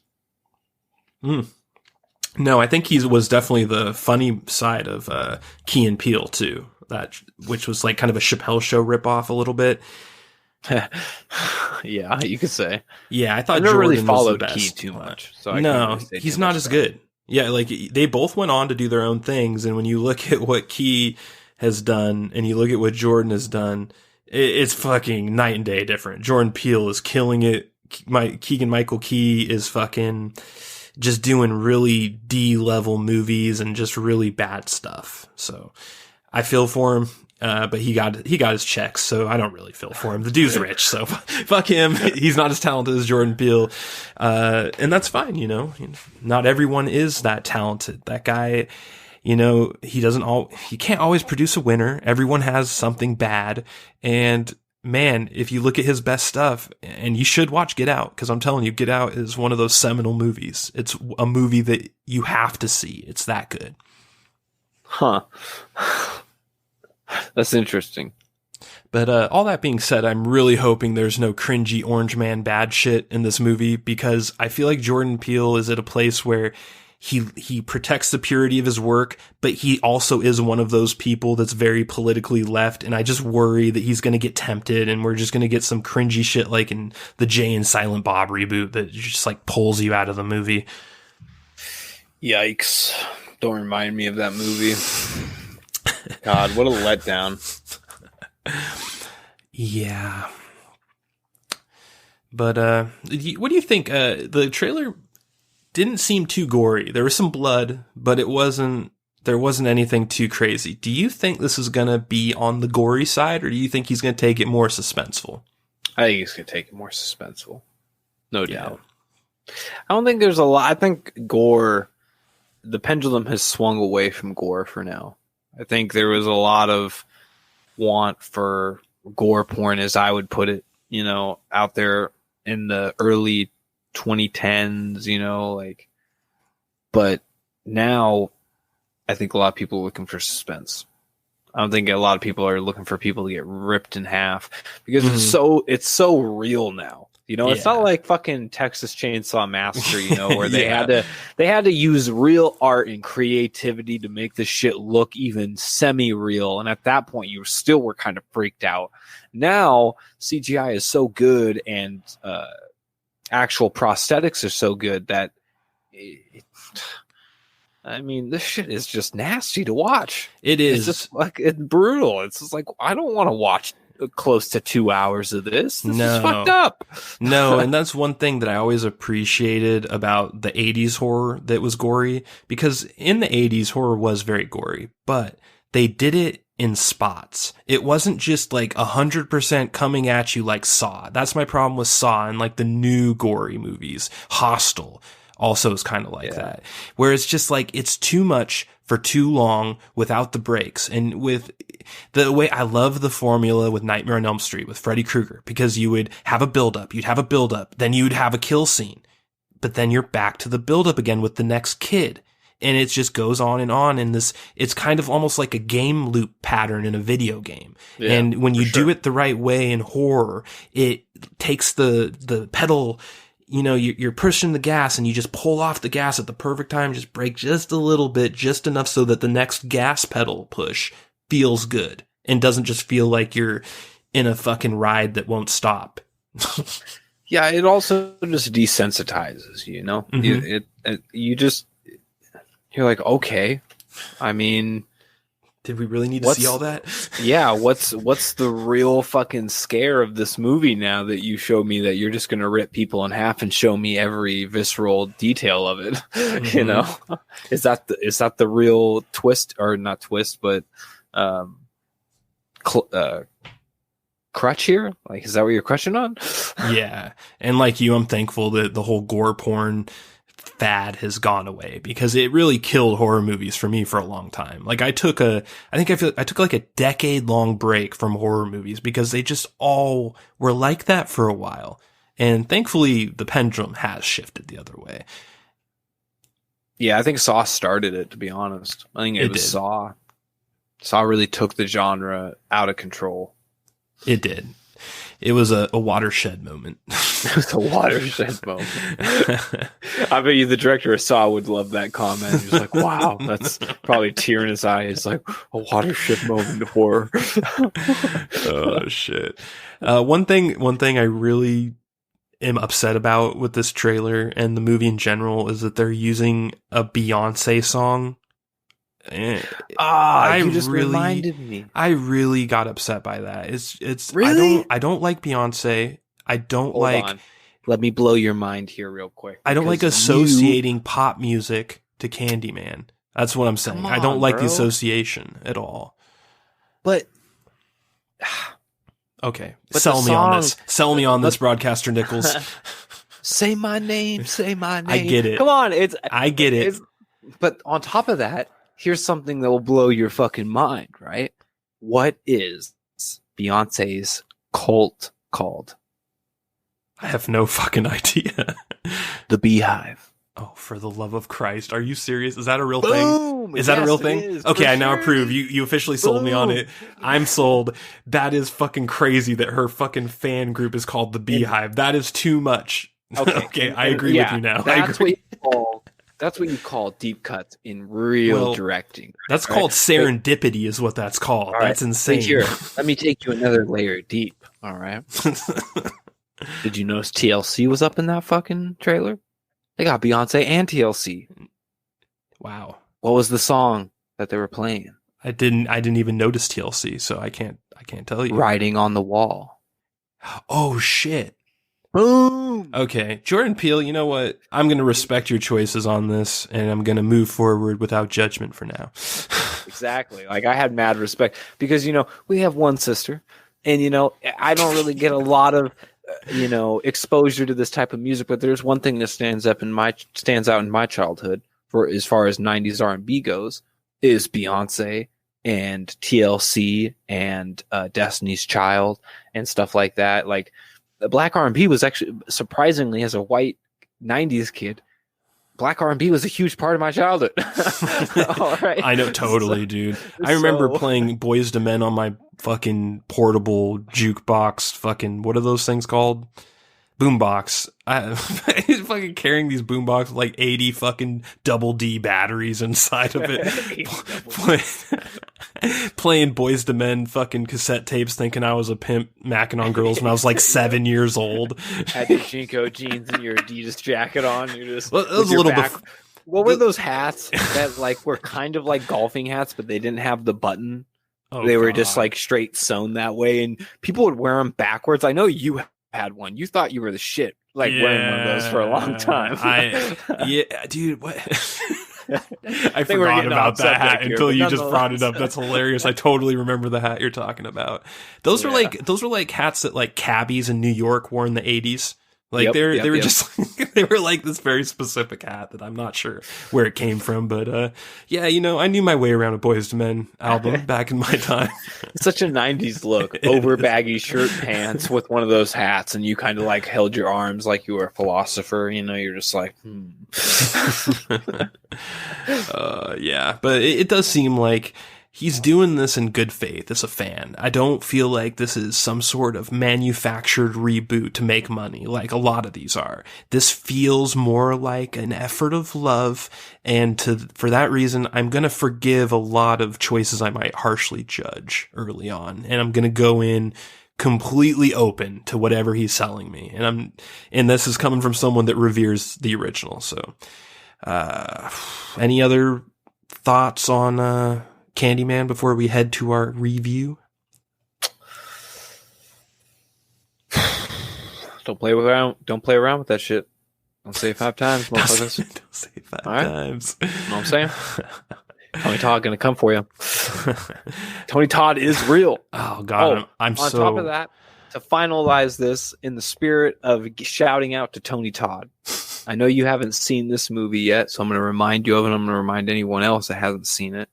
No, I think he was definitely the funny side of Key and Peele too. Which was like kind of a Chappelle Show ripoff a little bit. Yeah, you could say. Yeah, I thought never Jordan really followed was the best. Key too much. So no, he's not as good. Yeah, like they both went on to do their own things, and when you look at what Key has done and you look at what Jordan has done, it's fucking night and day different. Jordan Peele is killing it. Keegan-Michael Key is fucking just doing really D-level movies and just really bad stuff. So I feel for him. But he got his checks, so I don't really feel for him. The dude's rich, so fuck him. He's not as talented as Jordan Peele. And that's fine, you know. Not everyone is that talented. That guy, you know, he can't always produce a winner. Everyone has something bad. And man, if you look at his best stuff, and you should watch Get Out, because I'm telling you, Get Out is one of those seminal movies. It's a movie that you have to see. It's that good. Huh. That's interesting. But all that being said, I'm really hoping there's no cringy orange man bad shit in this movie, because I feel like Jordan Peele is at a place where he protects the purity of his work, but he also is one of those people that's very politically left, and I just worry that he's going to get tempted and we're just going to get some cringy shit like in the Jay and Silent Bob reboot that just like pulls you out of the movie. Yikes. Don't remind me of that movie. God, what a letdown. Yeah. But what do you think? The trailer didn't seem too gory. There was some blood, but there wasn't anything too crazy. Do you think this is going to be on the gory side, or do you think he's going to take it more suspenseful? I think he's going to take it more suspenseful. No doubt. I don't think there's a lot. I think gore, the pendulum has swung away from gore for now. I think there was a lot of want for gore porn, as I would put it, you know, out there in the early 2010s, you know, like, but now I think a lot of people are looking for suspense. I don't think a lot of people are looking for people to get ripped in half, because it's so real now. You know, it's not like fucking Texas Chainsaw Massacre, you know, where they had to use real art and creativity to make this shit look even semi-real. And at that point, you still were kind of freaked out. Now, CGI is so good and actual prosthetics are so good that, I mean, this shit is just nasty to watch. It is. It's just like, it's brutal. It's just like, I don't want to watch close to 2 hours of this. This is fucked up. No, and that's one thing that I always appreciated about the 80s horror that was gory, because in the 80s horror was very gory, but they did it in spots. It wasn't just like 100% coming at you like Saw. That's my problem with Saw and like the new gory movies. Hostel also is kind of like that, where it's just like, it's too much for too long without the breaks. And with the way I love the formula with Nightmare on Elm Street with Freddy Krueger, because you would have a buildup, then you'd have a kill scene, but then you're back to the buildup again with the next kid. And it just goes on, and this, it's kind of almost like a game loop pattern in a video game. Yeah, and when you do it the right way in horror, it takes the pedal, you know, you're pushing the gas and you just pull off the gas at the perfect time, just brake just a little bit, just enough so that the next gas pedal push feels good and doesn't just feel like you're in a fucking ride that won't stop. Yeah, it also just desensitizes, you know? Mm-hmm. You're like, okay, I mean, did we really need to see all that? Yeah, what's the real fucking scare of this movie now that you show me that you're just going to rip people in half and show me every visceral detail of it? Mm-hmm. You know, is that the real twist, or not twist, but crutch here? Like, is that what you're crushing on? Yeah, and like you, I'm thankful that the whole gore porn fad has gone away, because it really killed horror movies for me for a long time. Like I took like a decade long break from horror movies because they just all were like that for a while. And thankfully the pendulum has shifted the other way. Yeah, I think Saw started it, to be honest. I think it was Saw. Saw really took the genre out of control. It did. It was a watershed moment. It was a watershed moment. I bet you the director of Saw would love that comment. He's like, wow, that's probably a tear in his eye. It's like a watershed moment of horror. Oh, shit. One thing I really am upset about with this trailer and the movie in general is that they're using a Beyonce song. You just reminded me. I really got upset by that. It's really? I don't like Beyonce. I don't Hold on. Let me blow your mind here real quick. I don't like associating pop music to Candyman. That's what I'm saying. I don't like the association at all. But okay, sell me on this. Sell me on this, Broadcaster Nickels. Say my name. Say my name. I get it. Come on, I get it. But on top of that, here's something that will blow your fucking mind, right? What is Beyonce's cult called? I have no fucking idea. The Beehive. Oh, for the love of Christ. Are you serious? Is that a real Boom! thing? Is that a real thing? Is, okay, I now sure. approve. You officially sold me on it. I'm sold. That is fucking crazy that her fucking fan group is called The Beehive. That is too much. Okay, I agree with you now. That's what you call deep cuts in real directing. Right? That's called serendipity is what that's called. That's insane. Here, let me take you another layer deep. All right. Did you notice TLC was up in that fucking trailer? They got Beyonce and TLC. Wow. What was the song that they were playing? I didn't even notice TLC, so I can't tell you. Writing on the Wall. Oh shit. Boom. Okay, Jordan Peele, you know what? I'm going to respect your choices on this, and I'm going to move forward without judgment for now. Exactly. Like, I had mad respect because, we have one sister, and, I don't really get a lot of, exposure to this type of music, but there's one thing that stands out in my childhood for as far as 90s R&B goes is Beyonce and TLC and Destiny's Child and stuff like that. Like, Black R&B was actually, surprisingly, as a white 90s kid, Black R&B was a huge part of my childhood. All right. I know, totally, dude. I remember playing Boyz II Men on my fucking portable jukebox, fucking, what are those things called? Boombox. I fucking carrying these boombox with like 80 fucking double D batteries inside of it. Playing Boyz II Men fucking cassette tapes, thinking I was a pimp macking on girls when I was like 7 years old. Had your Jinko jeans and your Adidas jacket on. You're just well, it was a little bit. What were those hats that like were kind of like golfing hats, but they didn't have the button? They were just like straight sewn that way, and people would wear them backwards. I know you had one. You thought you were the shit, like wearing one of those for a long time. Dude, what? I forgot about that hat until you just brought it up. That's hilarious. I totally remember the hat you're talking about. Those were like hats that like cabbies in New York wore in the 80s. Like they were just they were like this very specific hat that I'm not sure where it came from, but I knew my way around a Boyz II Men album back in my time. Such a 90s look, over baggy shirt pants with one of those hats, and you kind of like held your arms like you were a philosopher. You're just like, but it does seem like he's doing this in good faith as a fan. I don't feel like this is some sort of manufactured reboot to make money like a lot of these are. This feels more like an effort of love, and for that reason, I'm going to forgive a lot of choices I might harshly judge early on, and I'm going to go in completely open to whatever he's selling me. And this is coming from someone that reveres the original. So, any other thoughts on Candyman before we head to our review? Don't play around with that shit. Don't say it 5 times, motherfuckers. Don't say it 5 times. You know what I'm saying? Tony Todd gonna come for you. Tony Todd is real. Oh God, I'm on top of that, to finalize this in the spirit of shouting out to Tony Todd, I know you haven't seen this movie yet, so I'm going to remind you of it. I'm going to remind anyone else that hasn't seen it.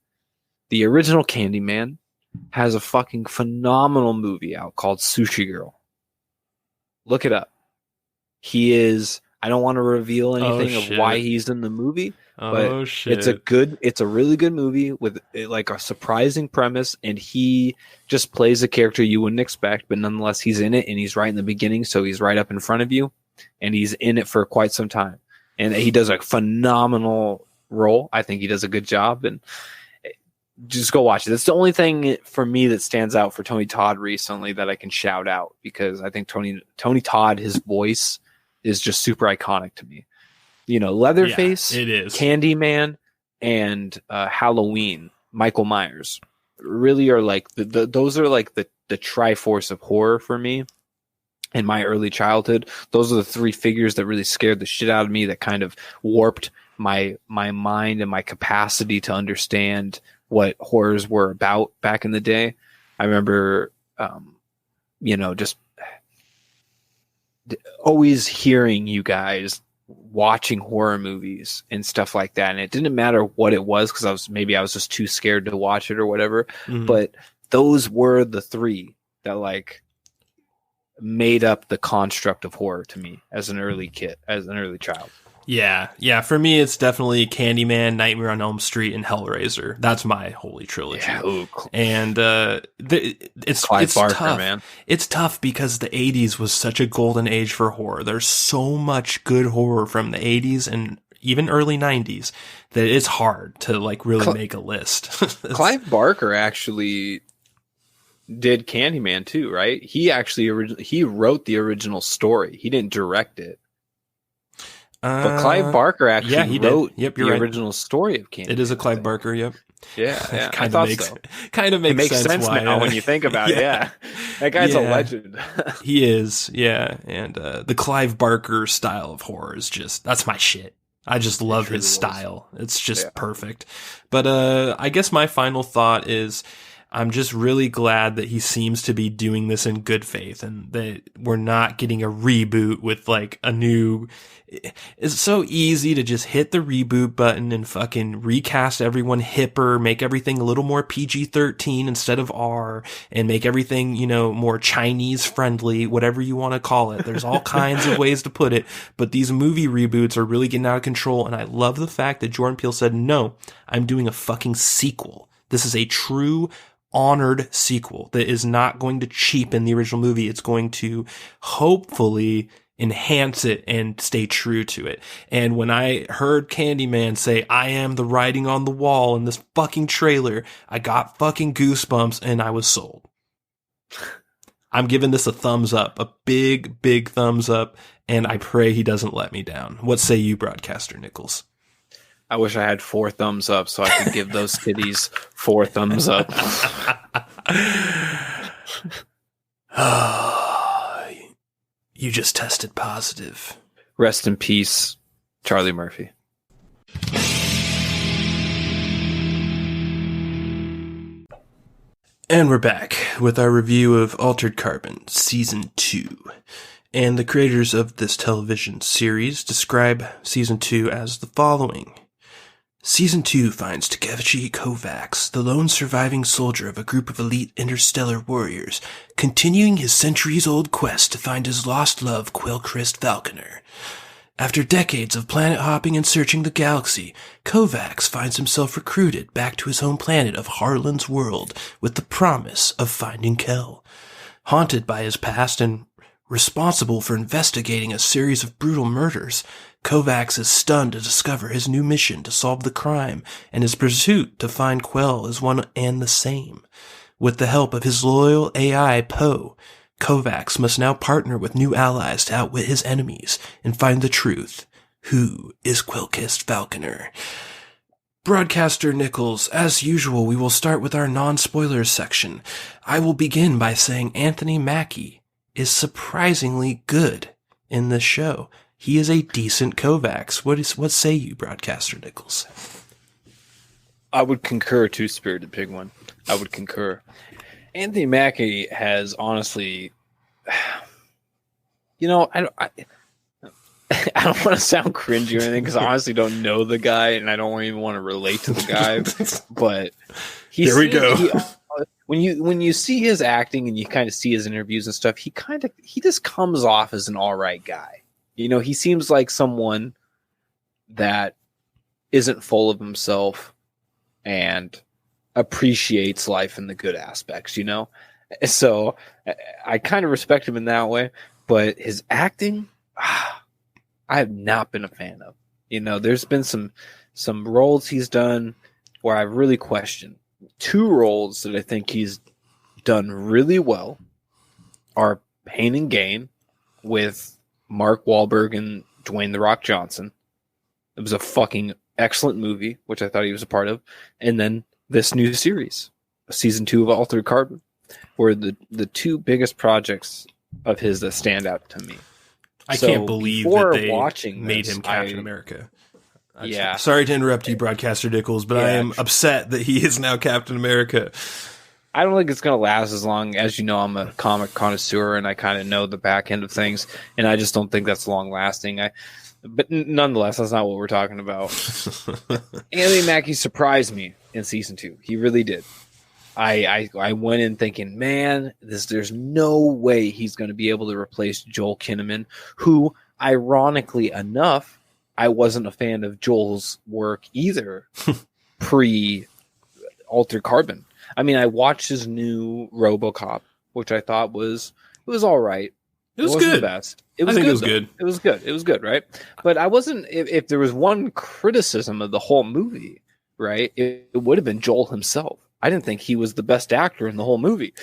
The original Candyman has a fucking phenomenal movie out called Sushi Girl. Look it up. He is... I don't want to reveal anything of why he's in the movie, but it's a really good movie with like a surprising premise, and he just plays a character you wouldn't expect, but nonetheless he's in it, and he's right in the beginning, so he's right up in front of you, and he's in it for quite some time, and he does a phenomenal role. I think he does a good job, and just go watch it. That's the only thing for me that stands out for Tony Todd recently that I can shout out, because I think Tony Todd, his voice is just super iconic to me. You know, Leatherface, it is. Candyman, and Halloween, Michael Myers really are like those are like the triforce of horror for me in my early childhood. Those are the three figures that really scared the shit out of me, that kind of warped my mind and my capacity to understand what horrors were about back in the day. I remember, just always hearing you guys watching horror movies and stuff like that, and it didn't matter what it was, because I was just too scared to watch it or whatever. But those were the three that like made up the construct of horror to me as an early child. Yeah. For me, it's definitely Candyman, Nightmare on Elm Street, and Hellraiser. That's my holy trilogy. Yeah, and it's Barker, tough, man. It's tough because the '80s was such a golden age for horror. There's so much good horror from the '80s and even early '90s that it's hard to like really make a list. Clive Barker actually did Candyman too, right? He actually he wrote the original story. He didn't direct it. But Clive Barker actually wrote the original story of Candyman. It is a Clive Barker, yep. Yeah. Kind of makes sense now when you think about it. Yeah, that guy's a legend. He is, yeah. And the Clive Barker style of horror is that's my shit. I just love his style. It's just perfect. But I guess my final thought is, I'm just really glad that he seems to be doing this in good faith, and that we're not getting a reboot with like a new... It's so easy to just hit the reboot button and fucking recast everyone hipper, make everything a little more PG-13 instead of R, and make everything, more Chinese friendly, whatever you want to call it. There's all kinds of ways to put it, but these movie reboots are really getting out of control, and I love the fact that Jordan Peele said, no, I'm doing a fucking sequel. This is a true honored sequel that is not going to cheapen the original movie. It's going to hopefully enhance it and stay true to it. And when I heard Candyman say, I am the writing on the wall in this fucking trailer, I got fucking goosebumps and I was sold. I'm giving this a thumbs up, a big, big thumbs up, and I pray he doesn't let me down. What say you, Broadcaster Nickels? I wish I had 4 thumbs up so I could give those titties 4 thumbs up. You just tested positive. Rest in peace, Charlie Murphy. And we're back with our review of Altered Carbon Season 2. And the creators of this television series describe Season 2 as the following. Season 2 finds Takeshi Kovacs, the lone surviving soldier of a group of elite interstellar warriors, continuing his centuries-old quest to find his lost love, Quellcrest Falconer. After decades of planet-hopping and searching the galaxy, Kovacs finds himself recruited back to his home planet of Harlan's world with the promise of finding Kell. Haunted by his past and responsible for investigating a series of brutal murders, Kovacs is stunned to discover his new mission to solve the crime, and his pursuit to find Quell is one and the same. With the help of his loyal AI, Poe, Kovacs must now partner with new allies to outwit his enemies and find the truth. Who is Quellcrest Falconer? Broadcaster Nickels, as usual, we will start with our non-spoilers section. I will begin by saying Anthony Mackie is surprisingly good in this show. He is a decent Kovacs. What say you, Broadcaster Nickels? I would concur too, Spirited Pig One. I would concur. Anthony Mackie has honestly, I don't want to sound cringy or anything because I honestly don't know the guy and I don't even want to relate to the guy. But there we go. When you see his acting and you kind of see his interviews and stuff, he just comes off as an all right guy. You know, he seems like someone that isn't full of himself and appreciates life in the good aspects, you know? So I kind of respect him in that way, but his acting, I have not been a fan of. You know, there's been some roles he's done where I've really questioned. 2 roles that I think he's done really well are Pain and Gain with Mark Wahlberg and Dwayne The Rock Johnson. It was a fucking excellent movie, which I thought he was a part of. And then this new series, season 2 of Altered Carbon, were the 2 biggest projects of his that stand out to me. I can't believe that they made him Captain America. Yeah. Sorry to interrupt you, Broadcaster Nickels, but I am upset that he is now Captain America. I don't think it's going to last as long as, you know, I'm a comic connoisseur and I kind of know the back end of things, and I just don't think that's long lasting. But nonetheless, that's not what we're talking about. Anthony Mackie surprised me in season 2. He really did. I went in thinking, man, there's no way he's going to be able to replace Joel Kinnaman, who, ironically enough, I wasn't a fan of Joel's work either pre-Altered Carbon. I mean, I watched his new RoboCop, which I thought was all right. It was good. The best. It was good. It was good, right? But I wasn't. If there was one criticism of the whole movie, right, it would have been Joel himself. I didn't think he was the best actor in the whole movie.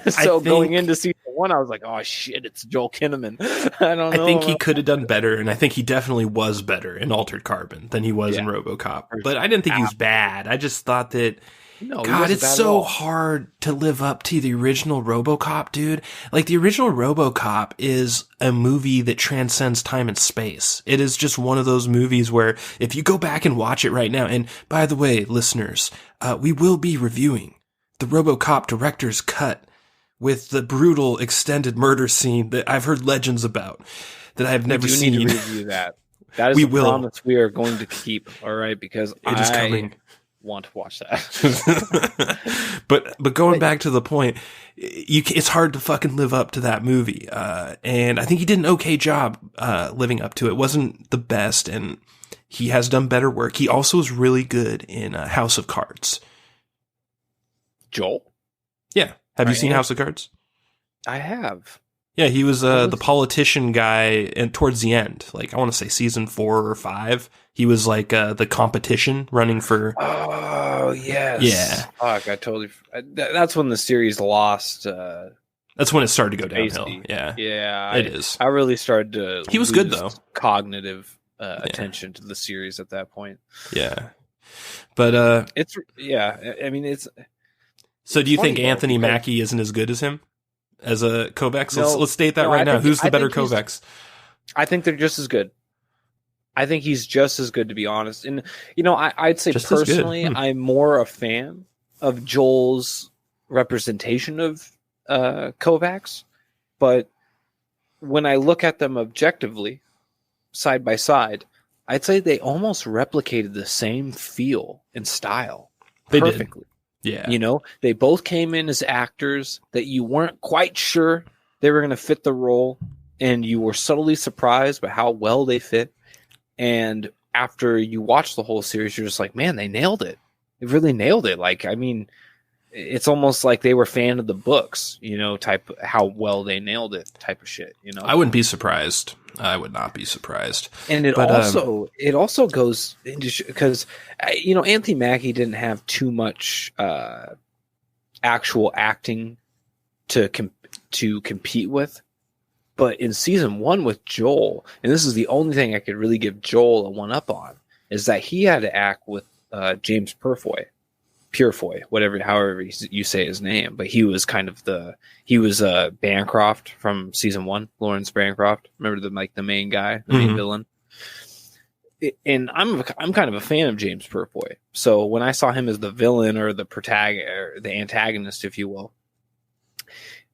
So going into season 1, I was like, oh shit, it's Joel Kinnaman. I think he could have done better, and I think he definitely was better in Altered Carbon than he was in RoboCop. But I didn't think he was bad. I just thought that, God, it's so hard to live up to the original RoboCop, dude. Like, the original RoboCop is a movie that transcends time and space. It is just one of those movies where if you go back and watch it right now, and by the way, listeners, we will be reviewing the RoboCop director's cut with the brutal extended murder scene that I've heard legends about that I have never seen. We need to review that. That is a promise we are going to keep, all right? Because it is coming. Want to watch that. but going back to the point, it's hard to fucking live up to that movie. And I think he did an okay job living up to it. It wasn't the best, and he has done better work. He also is really good in House of Cards. Joel? Yeah. Have you seen House of Cards? I have. Yeah, he was the politician guy, and towards the end, like I want to say season 4 or 5, he was like the competition running for. Oh yes, yeah. Fuck, I totally. That's when the series lost. That's when it started to go downhill. Yeah, it is. I really started to. He was good though. Cognitive attention to the series at that point. Yeah, but it's I mean it's. So do you think Anthony Mackie isn't as good as him? As a Kovacs? Let's state that right now. Who's the better Kovacs? I think they're just as good. I think he's just as good, to be honest. And, you know, I'd say just personally, I'm more a fan of Joel's representation of Kovacs. But when I look at them objectively, side by side, I'd say they almost replicated the same feel and style perfectly. Yeah. You know, they both came in as actors that you weren't quite sure they were going to fit the role, and you were subtly surprised by how well they fit. And after you watch the whole series, you're just like, man, they nailed it. They really nailed it. Like, I mean, it's almost like they were fan of the books, you know, type how well they nailed it type of shit, you know. I wouldn't be surprised. I would not be surprised. And it also goes into because you know, Anthony Mackie didn't have too much actual acting to compete with. But in season 1 with Joel, and this is the only thing I could really give Joel a one up on, is that he had to act with James Purefoy, however you say his name, but he was kind of Bancroft from season 1, Lawrence Bancroft. Remember the main guy, the main villain. And I'm kind of a fan of James Purefoy. So when I saw him as the villain or the protagonist, or the antagonist, if you will,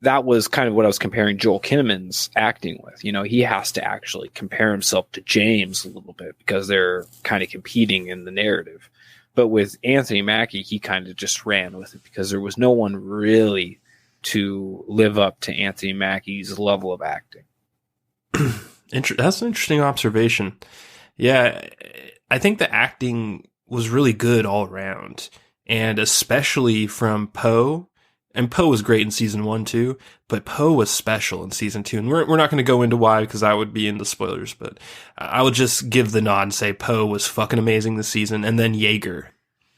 that was kind of what I was comparing Joel Kinnaman's acting with. You know, he has to actually compare himself to James a little bit because they're kind of competing in the narrative. But with Anthony Mackie, he kind of just ran with it because there was no one really to live up to Anthony Mackie's level of acting. That's an interesting observation. Yeah, I think the acting was really good all around, and especially from Poe. And Poe was great in season 1 too, but Poe was special in season 2. And we're not going to go into why because I would be into spoilers, but I would just give the nod and say Poe was fucking amazing this season. And then Yeager.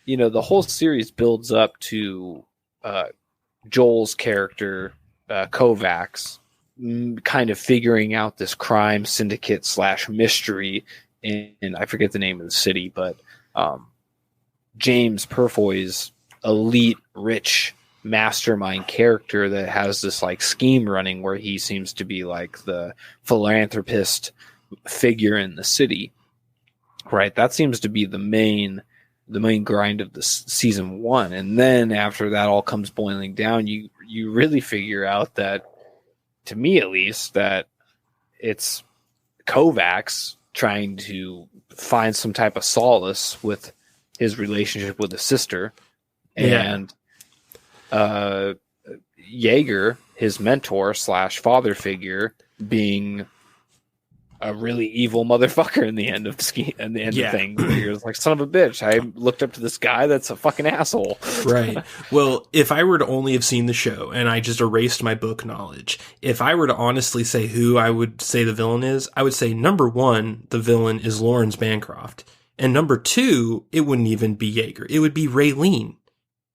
You know, the whole series builds up to Joel's character, Kovacs, kind of figuring out this crime syndicate / mystery in I forget the name of the city, but James Purfoy's elite, rich mastermind character that has this like scheme running where he seems to be like the philanthropist figure in the city, right? That seems to be the main grind of the season 1. And then after that all comes boiling down, you really figure out that, to me at least, that it's Kovacs trying to find some type of solace with his relationship with his sister, and Yeager, his mentor / father figure, being a really evil motherfucker in the end of the thing. You're like, son of a bitch, I looked up to this guy that's a fucking asshole. Right. Well, if I were to only have seen the show and I just erased my book knowledge, if I were to honestly say who I would say the villain is, I would say number 1, the villain is Lawrence Bancroft. And number 2, it wouldn't even be Yeager. It would be Raylene.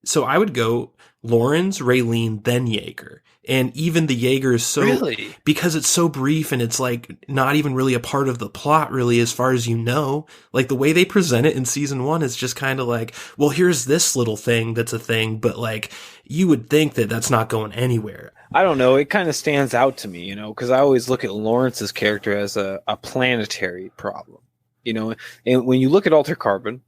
So I would go Lawrence, Raylene, then Yeager. And even the Yeager is so... Really? Because it's so brief and it's like not even really a part of the plot really as far as you know. Like the way they present it in season 1 is just kind of like, well, here's this little thing that's a thing, but like you would think that that's not going anywhere. I don't know. It kind of stands out to me, you know, because I always look at Lawrence's character as a planetary problem. You know, and when you look at Alter Carbon,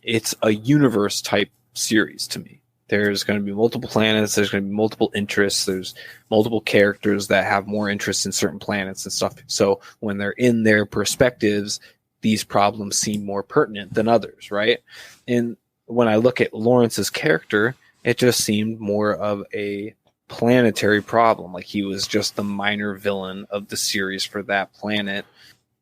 it's a universe type series to me. There's going to be multiple planets. There's going to be multiple interests. There's multiple characters that have more interest in certain planets and stuff. So when they're in their perspectives, these problems seem more pertinent than others, right? And when I look at Lawrence's character, it just seemed more of a planetary problem. Like he was just the minor villain of the series for that planet.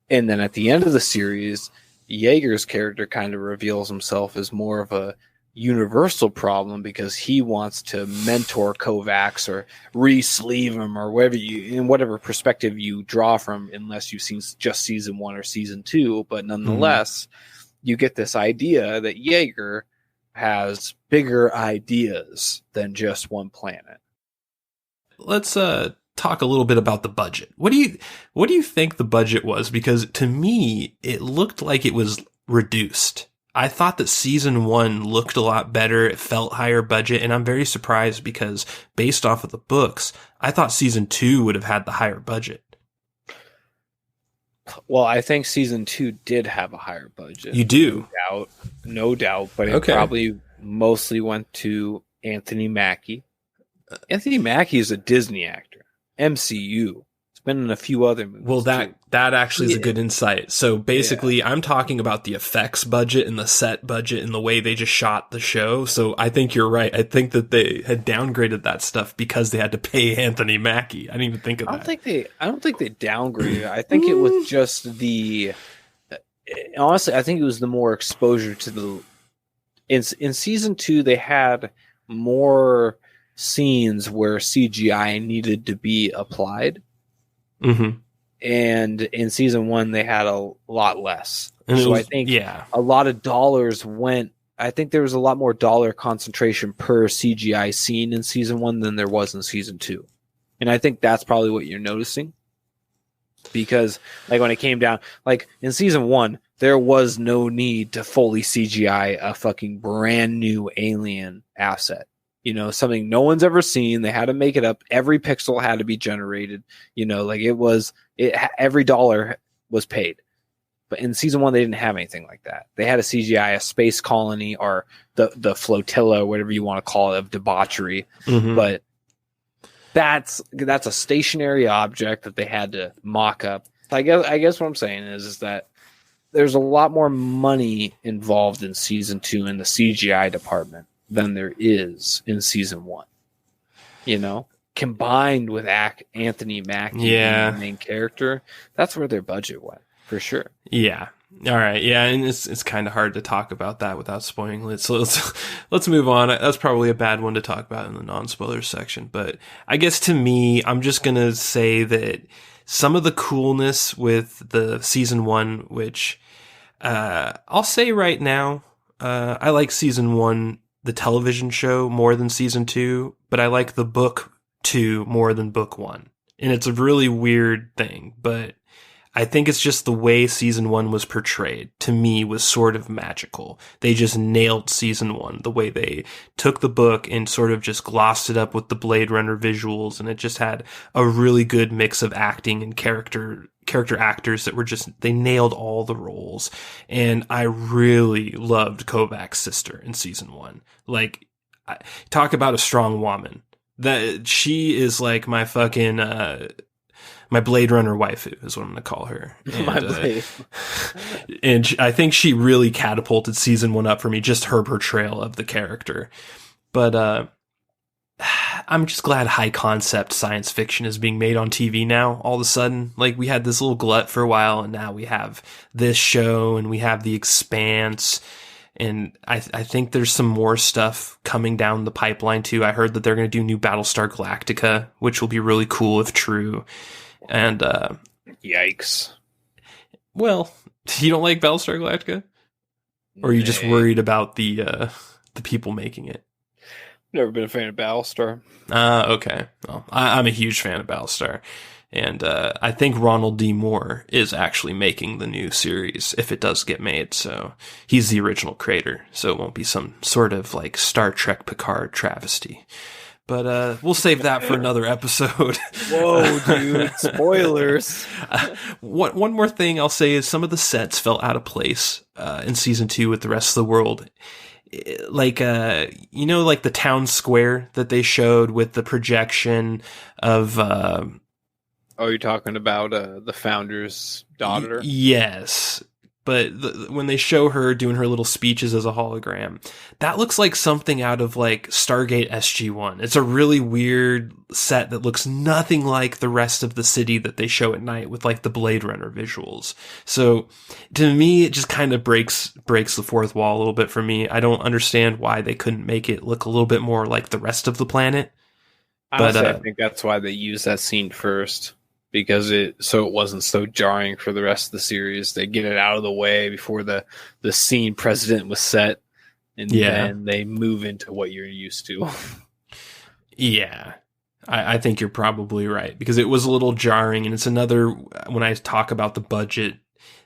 And then at the end of the series, Yeager's character kind of reveals himself as more of a universal problem because he wants to mentor Kovacs or re-sleeve him or whatever in whatever perspective you draw from, unless you've seen just season 1 or season 2. But nonetheless, you get this idea that Yeager has bigger ideas than just one planet. Let's talk a little bit about the budget. What do you think the budget was? Because to me, it looked like it was reduced. I thought that season 1 looked a lot better. It felt higher budget, and I'm very surprised because based off of the books, I thought season 2 would have had the higher budget. Well, I think season 2 did have a higher budget. You do? No doubt, but it probably mostly went to Anthony Mackie. Anthony Mackie is a Disney actor. MCU. It's been in a few other movies. Well, that actually is a good insight. So basically, I'm talking about the effects budget and the set budget and the way they just shot the show. So I think you're right. I think that they had downgraded that stuff because they had to pay Anthony Mackie. I didn't even think of that. I don't think they downgraded it. I think it was just honestly, I think it was the more exposure to the... In season 2, they had more scenes where CGI needed to be applied. Mm-hmm. And in season 1, they had a lot less. And so I think a lot of dollars went... I think there was a lot more dollar concentration per CGI scene in season 1 than there was in season 2. And I think that's probably what you're noticing. Because like when it came down... Like in season 1, there was no need to fully CGI a fucking brand new alien asset. You know, something no one's ever seen. They had to make it up. Every pixel had to be generated. You know, like every dollar was paid. But in season 1, they didn't have anything like that. They had a CGI, a space colony, or the flotilla, whatever you want to call it, of debauchery. Mm-hmm. But that's a stationary object that they had to mock up. I guess what I'm saying is that there's a lot more money involved in season 2 in the CGI department than there is in season 1. You know, combined with Anthony Mackie being the main character, that's where their budget went for sure. Yeah. All right. Yeah, and it's kind of hard to talk about that without spoiling it. So let's move on. That's probably a bad one to talk about in the non-spoilers section, but I guess to me, I'm just going to say that some of the coolness with the season 1, which I'll say right now, I like season 1, the television show, more than season 2, but I like the book 2 more than book 1. And it's a really weird thing, but I think it's just the way season 1 was portrayed, to me, was sort of magical. They just nailed season 1, the way they took the book and sort of just glossed it up with the Blade Runner visuals, and it just had a really good mix of acting and character actors that were just, they nailed all the roles. And I really loved Kovac's sister in season 1. Like, talk about a strong woman. That she is like my fucking, my Blade Runner waifu is what I'm going to call her. And, and I think she really catapulted season 1 up for me, just her portrayal of the character. But I'm just glad high concept science fiction is being made on TV now, all of a sudden. Like, we had this little glut for a while, and now we have this show, and we have The Expanse. And I think there's some more stuff coming down the pipeline, too. I heard that they're going to do new Battlestar Galactica, which will be really cool if true. And yikes. Well, you don't like Battlestar Galactica? Or are you just worried about the people making it? Never been a fan of Battlestar. Okay. Well, I'm a huge fan of Battlestar. And I think Ronald D. Moore is actually making the new series if it does get made. So he's the original creator. So it won't be some sort of like Star Trek Picard travesty. But we'll save that for another episode. Whoa, dude. Spoilers. One more thing I'll say is some of the sets felt out of place in season 2 with the rest of the world. Like, you know, like the town square that they showed with the projection of... Oh, you're talking about the founder's daughter? Yes. But when they show her doing her little speeches as a hologram, that looks like something out of like Stargate SG-1. It's a really weird set that looks nothing like the rest of the city that they show at night with like the Blade Runner visuals. So to me, it just kind of breaks the fourth wall a little bit for me. I don't understand why they couldn't make it look a little bit more like the rest of the planet. Honestly, I think that's why they used that scene first. Because it wasn't so jarring for the rest of the series. They get it out of the way before the scene precedent was set, and then they move into what you're used to. Yeah, I think you're probably right, because it was a little jarring, and it's another, when I talk about the budget,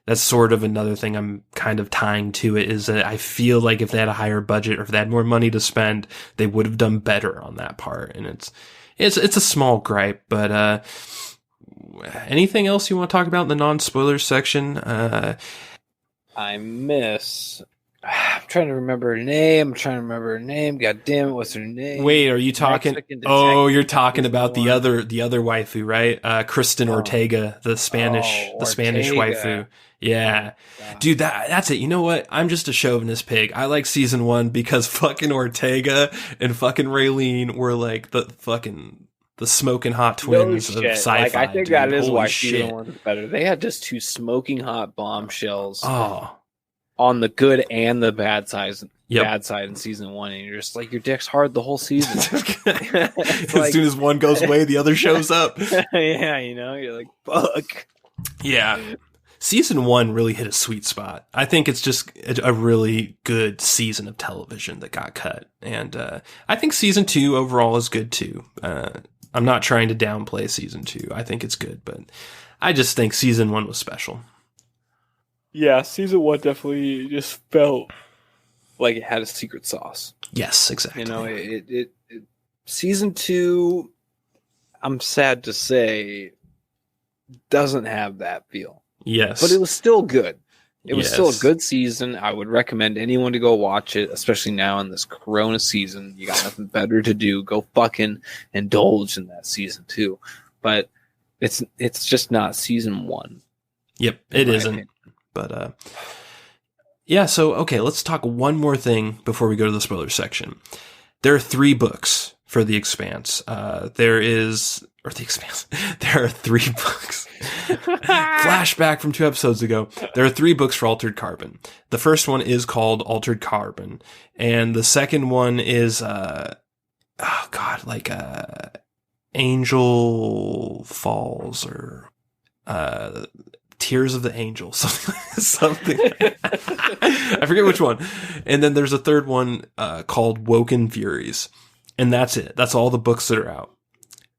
that's sort of another thing I'm kind of tying to it, is that I feel like if they had a higher budget or if they had more money to spend, they would have done better on that part. And it's a small gripe, but anything else you want to talk about in the non-spoilers section? I'm trying to remember her name. God damn it, what's her name? Wait, are you talking? Oh, you're talking about the other waifu, right? Kristen Ortega, the Spanish waifu. Yeah. Dude, that's it. You know what? I'm just a chauvinist pig. I like season 1 because fucking Ortega and fucking Raylene were like the smoking hot twins of sci-fi. Like, I think dude. that is Holy why shit. season 1 is better. They had just 2 smoking hot bombshells on the good and the bad side. Bad side in season 1, and you're just like, your dick's hard the whole season. As soon as one goes away, the other shows up. Yeah, you know, you're like, fuck. Yeah. Season 1 really hit a sweet spot. I think it's just a really good season of television that got cut. And I think season 2 overall is good too. I'm not trying to downplay season 2. I think it's good, but I just think season 1 was special. Yeah, season 1 definitely just felt like it had a secret sauce. Yes, exactly. You know, it season 2, I'm sad to say, doesn't have that feel. Yes. But it was still good. It was still a good season. I would recommend anyone to go watch it, especially now in this Corona season. You got nothing better to do. Go fucking indulge in that season too. But it's just not season 1. Yep, it isn't. Opinion. But yeah, so okay, let's talk one more thing before we go to the spoiler section. There are 3 books for The Expanse. There are 3 books. Flashback from 2 episodes ago. There are 3 books for Altered Carbon. The first one is called Altered Carbon, and the second one is Angel Falls or Tears of the Angel, something. I forget which one. And then there's a third one called Woken Furies, and that's it. That's all the books that are out.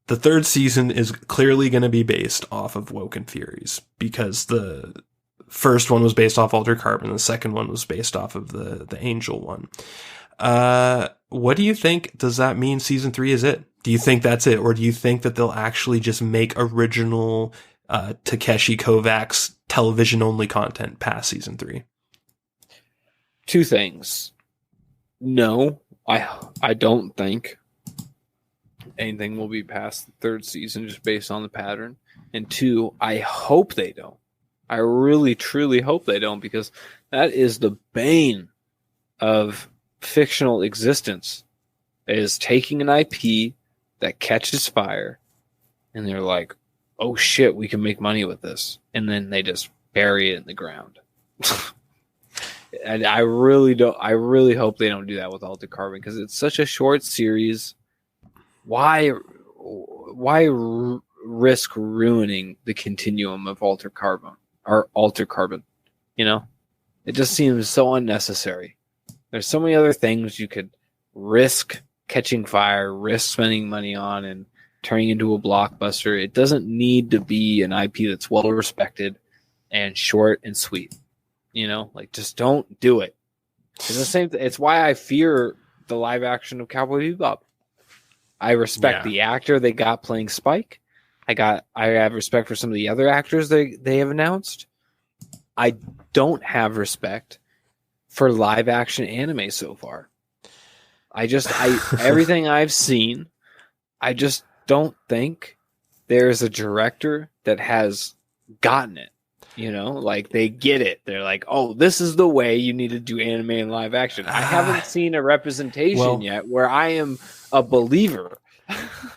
The 3rd season is clearly going to be based off of Woken Furies because the first one was based off Altered Carbon. The second one was based off of the Angel one. What do you think? Does that mean season 3 is it? Do you think that's it? Or do you think that they'll actually just make original Takeshi Kovacs television only content past season 3? 2 things. No, I don't think anything will be past the 3rd season just based on the pattern. And 2, I hope they don't. I really, truly hope they don't, because that is the bane of fictional existence, is taking an IP that catches fire and they're like, oh shit, we can make money with this. And then they just bury it in the ground. And I really hope they don't do that with Altered Carbon, because it's such a short series. Why risk ruining the continuum of Altered Carbon? You know, it just seems so unnecessary. There's so many other things you could risk catching fire, risk spending money on, and turning into a blockbuster. It doesn't need to be an IP that's well respected and short and sweet. You know, like, just don't do it. It's the same. It's why I fear the live action of Cowboy Bebop. I respect the actor they got playing Spike. I have respect for some of the other actors they have announced. I don't have respect for live action anime so far. Everything I've seen, I just don't think there's a director that has gotten it. You know, like, they get it. They're like, oh, this is the way you need to do anime and live action. I haven't seen a representation yet where I am a believer.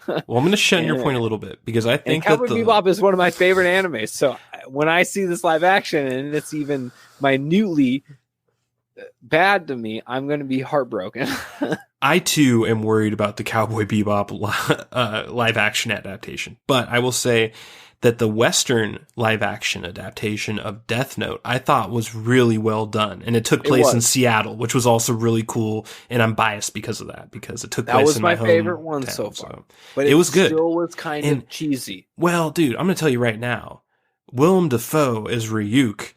Well, I'm going to shun your point a little bit, because I think Cowboy Bebop is one of my favorite animes. So when I see this live action and it's even minutely bad to me, I'm going to be heartbroken. I too am worried about the Cowboy Bebop live action adaptation, but I will say that the Western live action adaptation of Death Note, I thought, was really well done. And it took place in Seattle, which was also really cool. And I'm biased because of that, because it took place in my home. That was my favorite one so far. So. But it was good. Still was kind of cheesy. Well, dude, I'm going to tell you right now, Willem Dafoe as Ryuk,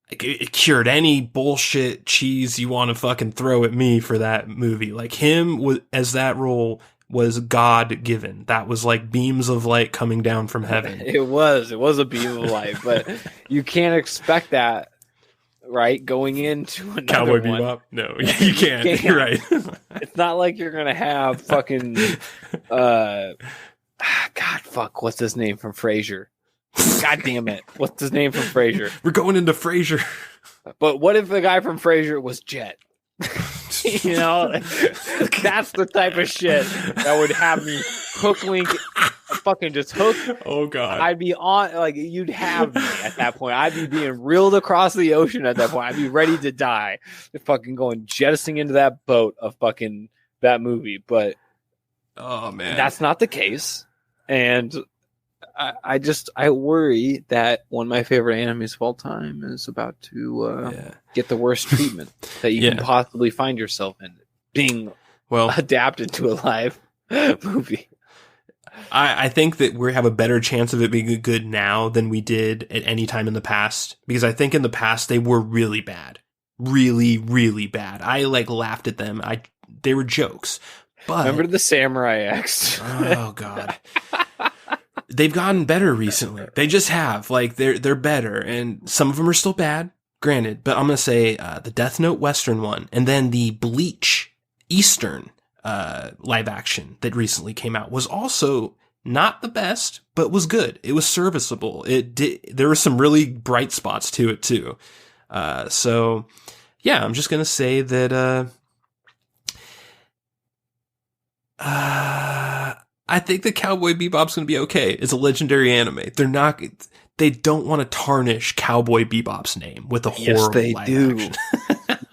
it cured any bullshit cheese you want to fucking throw at me for that movie. Like, him as that role was God-given. That was like beams of light coming down from heaven. It was a beam of light, but you can't expect that, right? Going into another Cowboy one. Bebop? No, you can't. You're right. It's not like you're gonna have fucking God, fuck, what's his name from Frasier? God damn it. What's his name from Frasier? We're going into Frasier. But what if the guy from Frasier was Jet? You know, that's the type of shit that would have me hook link, fucking just hook. Oh god, I'd be on, like, you'd have me at that point. I'd be being reeled across the ocean at that point. I'd be ready to die, fucking going jettisoning into that boat of fucking that movie. But oh man, that's not the case, and I worry that one of my favorite animes of all time is about to get the worst treatment that you can possibly find yourself in, being adapted to a live movie. I think that we have a better chance of it being good now than we did at any time in the past, because I think in the past they were really bad, really, really bad. I laughed at them. They were jokes. But remember the Samurai X? Oh god. They've gotten better recently. They just have. Like, they're better, and some of them are still bad, Granted, but I'm going to say the Death Note Western one, and then the Bleach Eastern live action that recently came out was also not the best, but was good. It was serviceable. There were some really bright spots to it too. So yeah, I'm just going to say that I think that Cowboy Bebop's going to be okay. It's a legendary anime. They don't want to tarnish Cowboy Bebop's name with a horrible live action.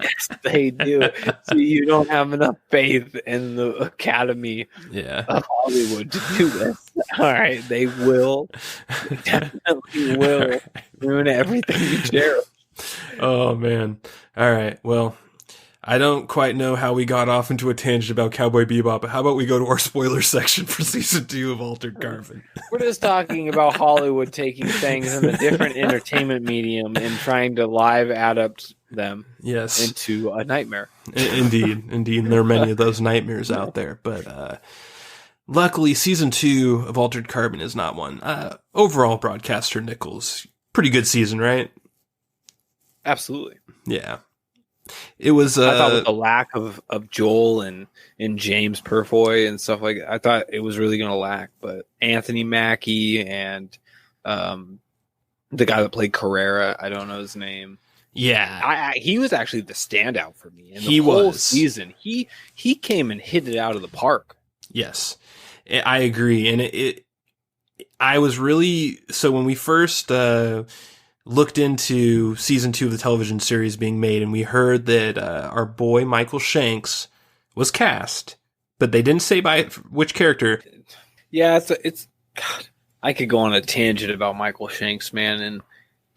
Yes, they do. So you don't have enough faith in the Academy of Hollywood to do this. All right, they will. They definitely will ruin everything you cherish. Oh, man. All right, well, I don't quite know how we got off into a tangent about Cowboy Bebop, but how about we go to our spoiler section for season 2 of Altered Carbon? We're just talking about Hollywood taking things in a different entertainment medium and trying to live adapt them into a nightmare. Indeed. And there are many of those nightmares out there. But luckily, season 2 of Altered Carbon is not one. Overall, Broadcaster Nickels, pretty good season, right? Absolutely. Yeah. It was. I thought with the lack of Joel and James Purfoy and stuff like that, I thought it was really going to lack. But Anthony Mackie and the guy that played Carrera, I don't know his name. Yeah, he was actually the standout for me in the whole season. He came and hit it out of the park. Yes, I agree, and I was really so when we first looked into season 2 of the television series being made, and we heard that our boy Michael Shanks was cast, but they didn't say by which character. Yeah, it's God, I could go on a tangent about Michael Shanks, man,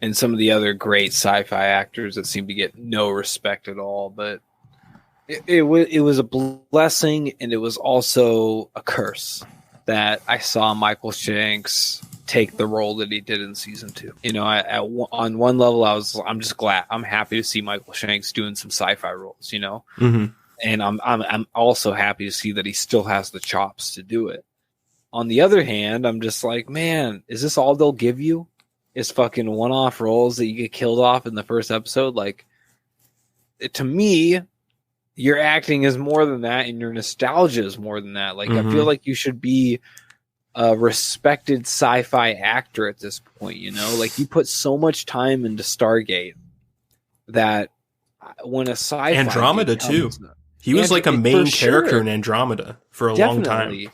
and some of the other great sci-fi actors that seem to get no respect at all. But it was a blessing, and it was also a curse that I saw Michael Shanks take the role that he did in season 2. You know, on one level, I'm just glad. I'm happy to see Michael Shanks doing some sci-fi roles. You know, and I'm also happy to see that he still has the chops to do it. On the other hand, I'm just like, man, is this all they'll give you? Is fucking one-off roles that you get killed off in the first episode? Like, to me, your acting is more than that, and your nostalgia is more than that. Like, I feel like you should be a respected sci-fi actor at this point, you know? Like, you put so much time into Stargate that when a sci-fi Andromeda too. He was like a main character in Andromeda for a long time.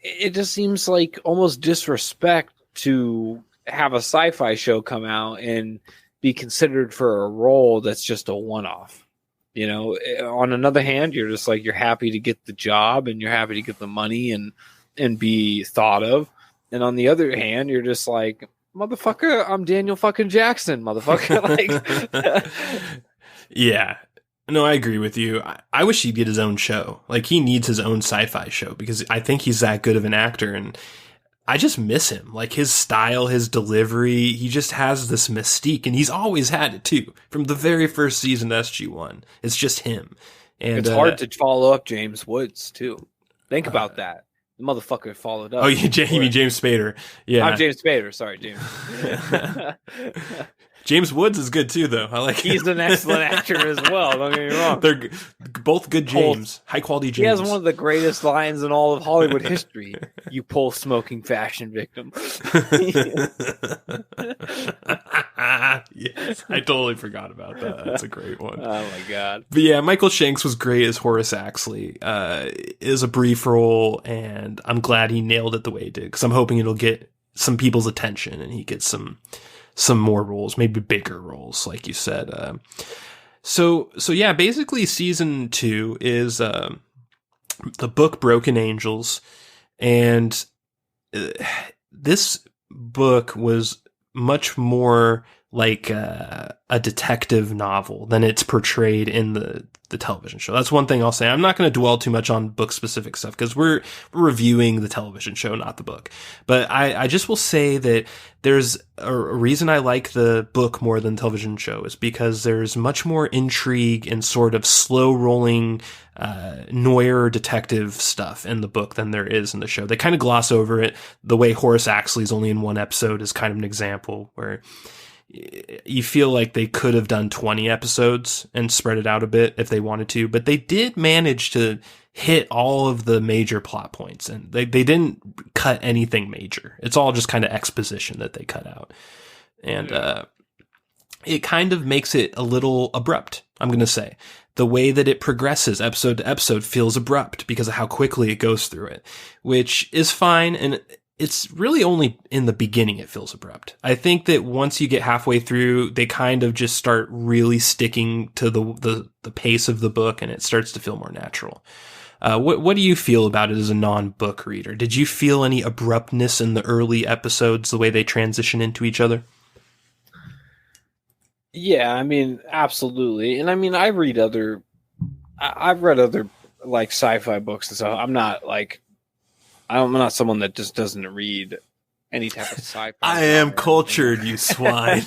It just seems like almost disrespect to have a sci-fi show come out and be considered for a role that's just a one-off. You know, on another hand, you're just like, you're happy to get the job and you're happy to get the money and be thought of. And on the other hand, you're just like, motherfucker, I'm Daniel fucking Jackson, motherfucker. Like, yeah. No, I agree with you. I wish he'd get his own show. Like, he needs his own sci-fi show because I think he's that good of an actor, and I just miss him. Like, his style, his delivery, he just has this mystique, and he's always had it too. From the very first season of SG-1, it's just him. And it's hard to follow up James Woods too. Think about that. The motherfucker followed up. Oh, you mean James Spader? Yeah, I'm James Spader. Sorry, James. James Woods is good too, though. I like. He's an excellent actor as well. Don't get me wrong. They're both good James, high quality James. He has one of the greatest lines in all of Hollywood history. You pole smoking fashion victim. Yes, I totally forgot about that. That's a great one. Oh my god. But yeah, Michael Shanks was great as Horace Axley. It is a brief role, and I'm glad he nailed it the way he did, because I'm hoping it'll get some people's attention and he gets some more roles, maybe bigger roles, like you said. So yeah, basically season 2 is the book Broken Angels, and this book was much more like a detective novel than it's portrayed in the television show. That's one thing I'll say. I'm not going to dwell too much on book specific stuff because we're reviewing the television show, not the book. But I just will say that there's a reason I like the book more than the television show is because there's much more intrigue and sort of slow rolling noir detective stuff in the book than there is in the show. They kind of gloss over it. The way Horace Axley's only in one episode is kind of an example where you feel like they could have done 20 episodes and spread it out a bit if they wanted to, but they did manage to hit all of the major plot points, and they didn't cut anything major. It's all just kind of exposition that they cut out. And it kind of makes it a little abrupt, I'm going to say. The way that it progresses episode to episode feels abrupt because of how quickly it goes through it, which is fine. And it's really only in the beginning it feels abrupt. I think that once you get halfway through, they kind of just start really sticking to the pace of the book, and it starts to feel more natural. What do you feel about it as a non-book reader? Did you feel any abruptness in the early episodes, the way they transition into each other? Yeah, I mean, absolutely. And I mean, I've read other like sci-fi books and stuff. I'm not someone that just doesn't read any type of sci-fi. I am cultured, you swine.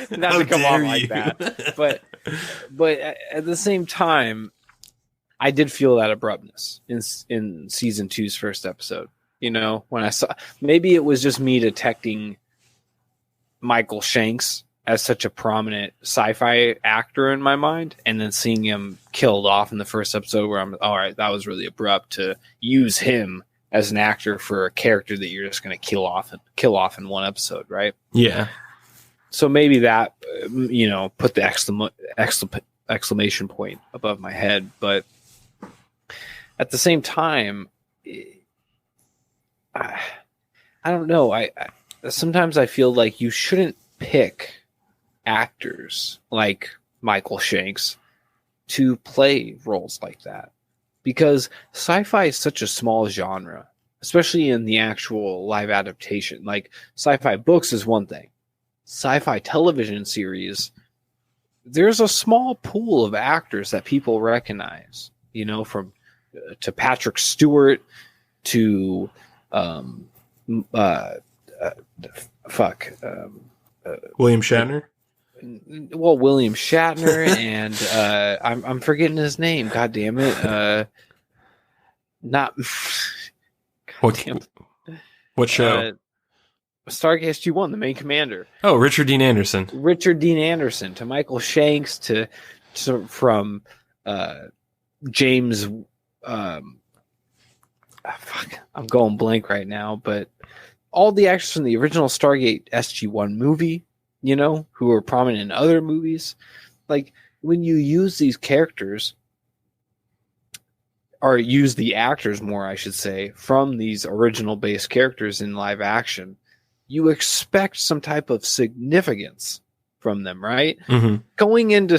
Not to come off like that. But at the same time, I did feel that abruptness in season 2's first episode. You know, when I saw, maybe it was just me detecting Michael Shanks as such a prominent sci-fi actor in my mind, and then seeing him killed off in the first episode where I'm, all right, that was really abrupt to use him as an actor for a character that you're just going to kill off in one episode, right? Yeah. So maybe that, you know, put the exclamation point above my head, but at the same time, I don't know. I sometimes I feel like you shouldn't pick actors like Michael Shanks to play roles like that, because sci-fi is such a small genre, especially in the actual live adaptation. Like, sci-fi books is one thing. Sci-fi television series, there's a small pool of actors that people recognize, you know, from to Patrick Stewart to William Shatner. Well, William Shatner and I'm forgetting his name. God damn it! Not What show? Stargate SG-1, the main commander. Oh, Richard Dean Anderson. Richard Dean Anderson to Michael Shanks to from James. I'm going blank right now, but all the actors from the original Stargate SG-1 movie, you know, who were prominent in other movies. Like, when you use these characters, or use the actors more, I should say, from these original base characters in live action, you expect some type of significance from them, right? Mm-hmm. Going into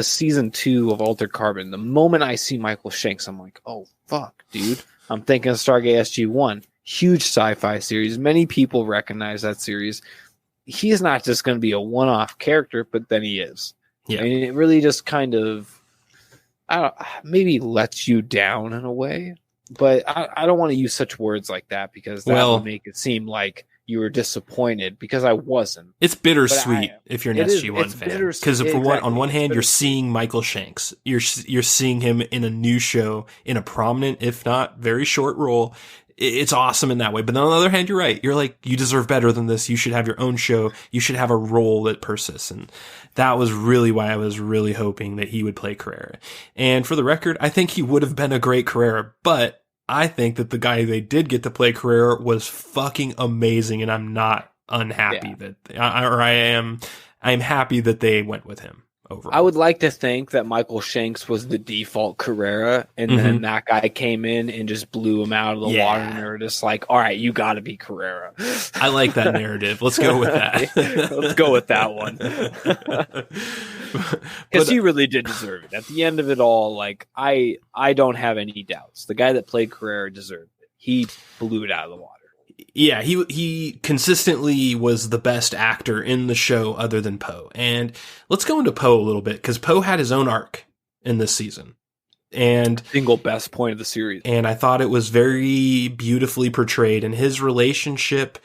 season 2 of Altered Carbon, the moment I see Michael Shanks, I'm like, oh, fuck, dude. I'm thinking of Stargate SG-1. Huge sci-fi series. Many people recognize that series. He is not just going to be a one-off character, but then he is. Yeah. And it really just kind of, maybe lets you down in a way. But I don't want to use such words like that, because that would make it seem like you were disappointed, because I wasn't. It's bittersweet if you're an SG-1 fan, because on one hand you're seeing Michael Shanks, you're seeing him in a new show in a prominent, if not very short role. It's awesome in that way. But then on the other hand, you're right. You're like, you deserve better than this. You should have your own show. You should have a role that persists. And that was really why I was really hoping that he would play Carrera. And for the record, I think he would have been a great Carrera, but I think that the guy they did get to play Carrera was fucking amazing. And I'm not unhappy I'm happy that they went with him. Overall. I would like to think that Michael Shanks was the default Carrera, and then that guy came in and just blew him out of the water, and they were just like, all right, you got to be Carrera. I like that narrative. Let's go with that. Let's go with that one. Because he really did deserve it. At the end of it all, like, I don't have any doubts. The guy that played Carrera deserved it. He blew it out of the water. Yeah, he consistently was the best actor in the show other than Poe. And let's go into Poe a little bit, because Poe had his own arc in this season. And single best point of the series. And I thought it was very beautifully portrayed. And his relationship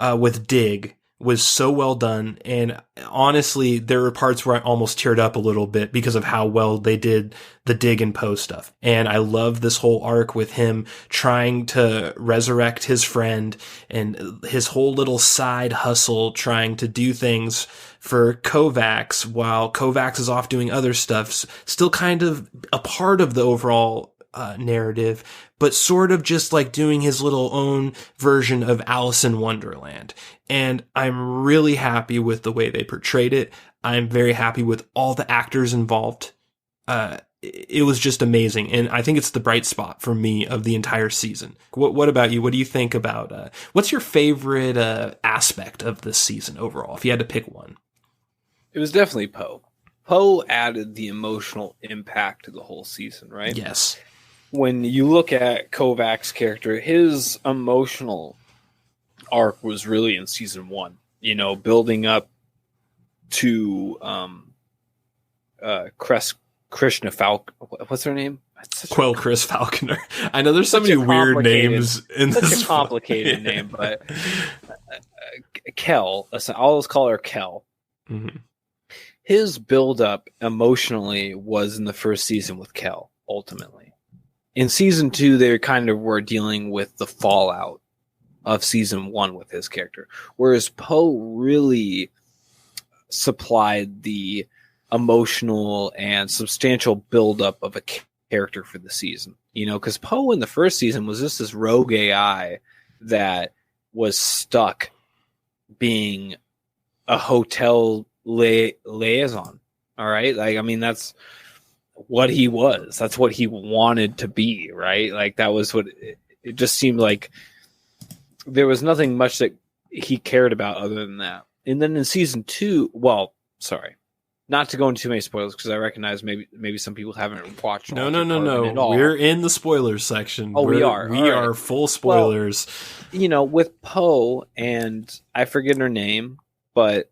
with Dig was so well done. And honestly, there were parts where I almost teared up a little bit because of how well they did the Dig and Poe stuff. And I love this whole arc with him trying to resurrect his friend and his whole little side hustle trying to do things for Kovacs while Kovacs is off doing other stuff, still kind of a part of the overall narrative, but sort of just like doing his little own version of Alice in Wonderland. And I'm really happy with the way they portrayed it. I'm very happy with all the actors involved. It was just amazing. And I think it's the bright spot for me of the entire season. What about you? What do you think about, what's your favorite aspect of this season overall, if you had to pick one? It was definitely Poe. Poe added the emotional impact to the whole season, right? Yes. When you look at Kovac's character, his emotional arc was really in season 1, building up to Krishna Falk. What's her name? Quell Chris Falconer. I know there's so many weird names in this. Such a complicated name, but Kel. I'll just call her Kel. Mm-hmm. His build-up emotionally was in the first season with Kel, ultimately. In season 2, they kind of were dealing with the fallout of season 1 with his character. Whereas Poe really supplied the emotional and substantial buildup of a character for the season. Because Poe in the first season was just this rogue AI that was stuck being a hotel liaison. All right. That's what he was. That's what he wanted to be. Right. Like that was what it just seemed like there was nothing much that he cared about other than that. And then in season 2, not to go into too many spoilers because I recognize maybe some people haven't watched. No. We're in the spoilers section. We are. We are full spoilers. Well, with Poe, and I forget her name, but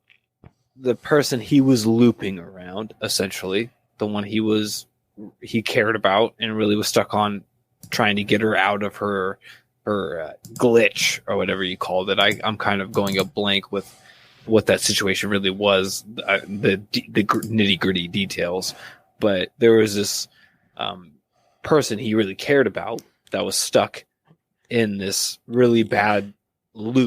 the person he was looping around, essentially, the one he cared about and really was stuck on trying to get her out of her glitch or whatever you called it. I'm kind of going a blank with what that situation really was, the nitty gritty details, but there was this person he really cared about that was stuck in this really bad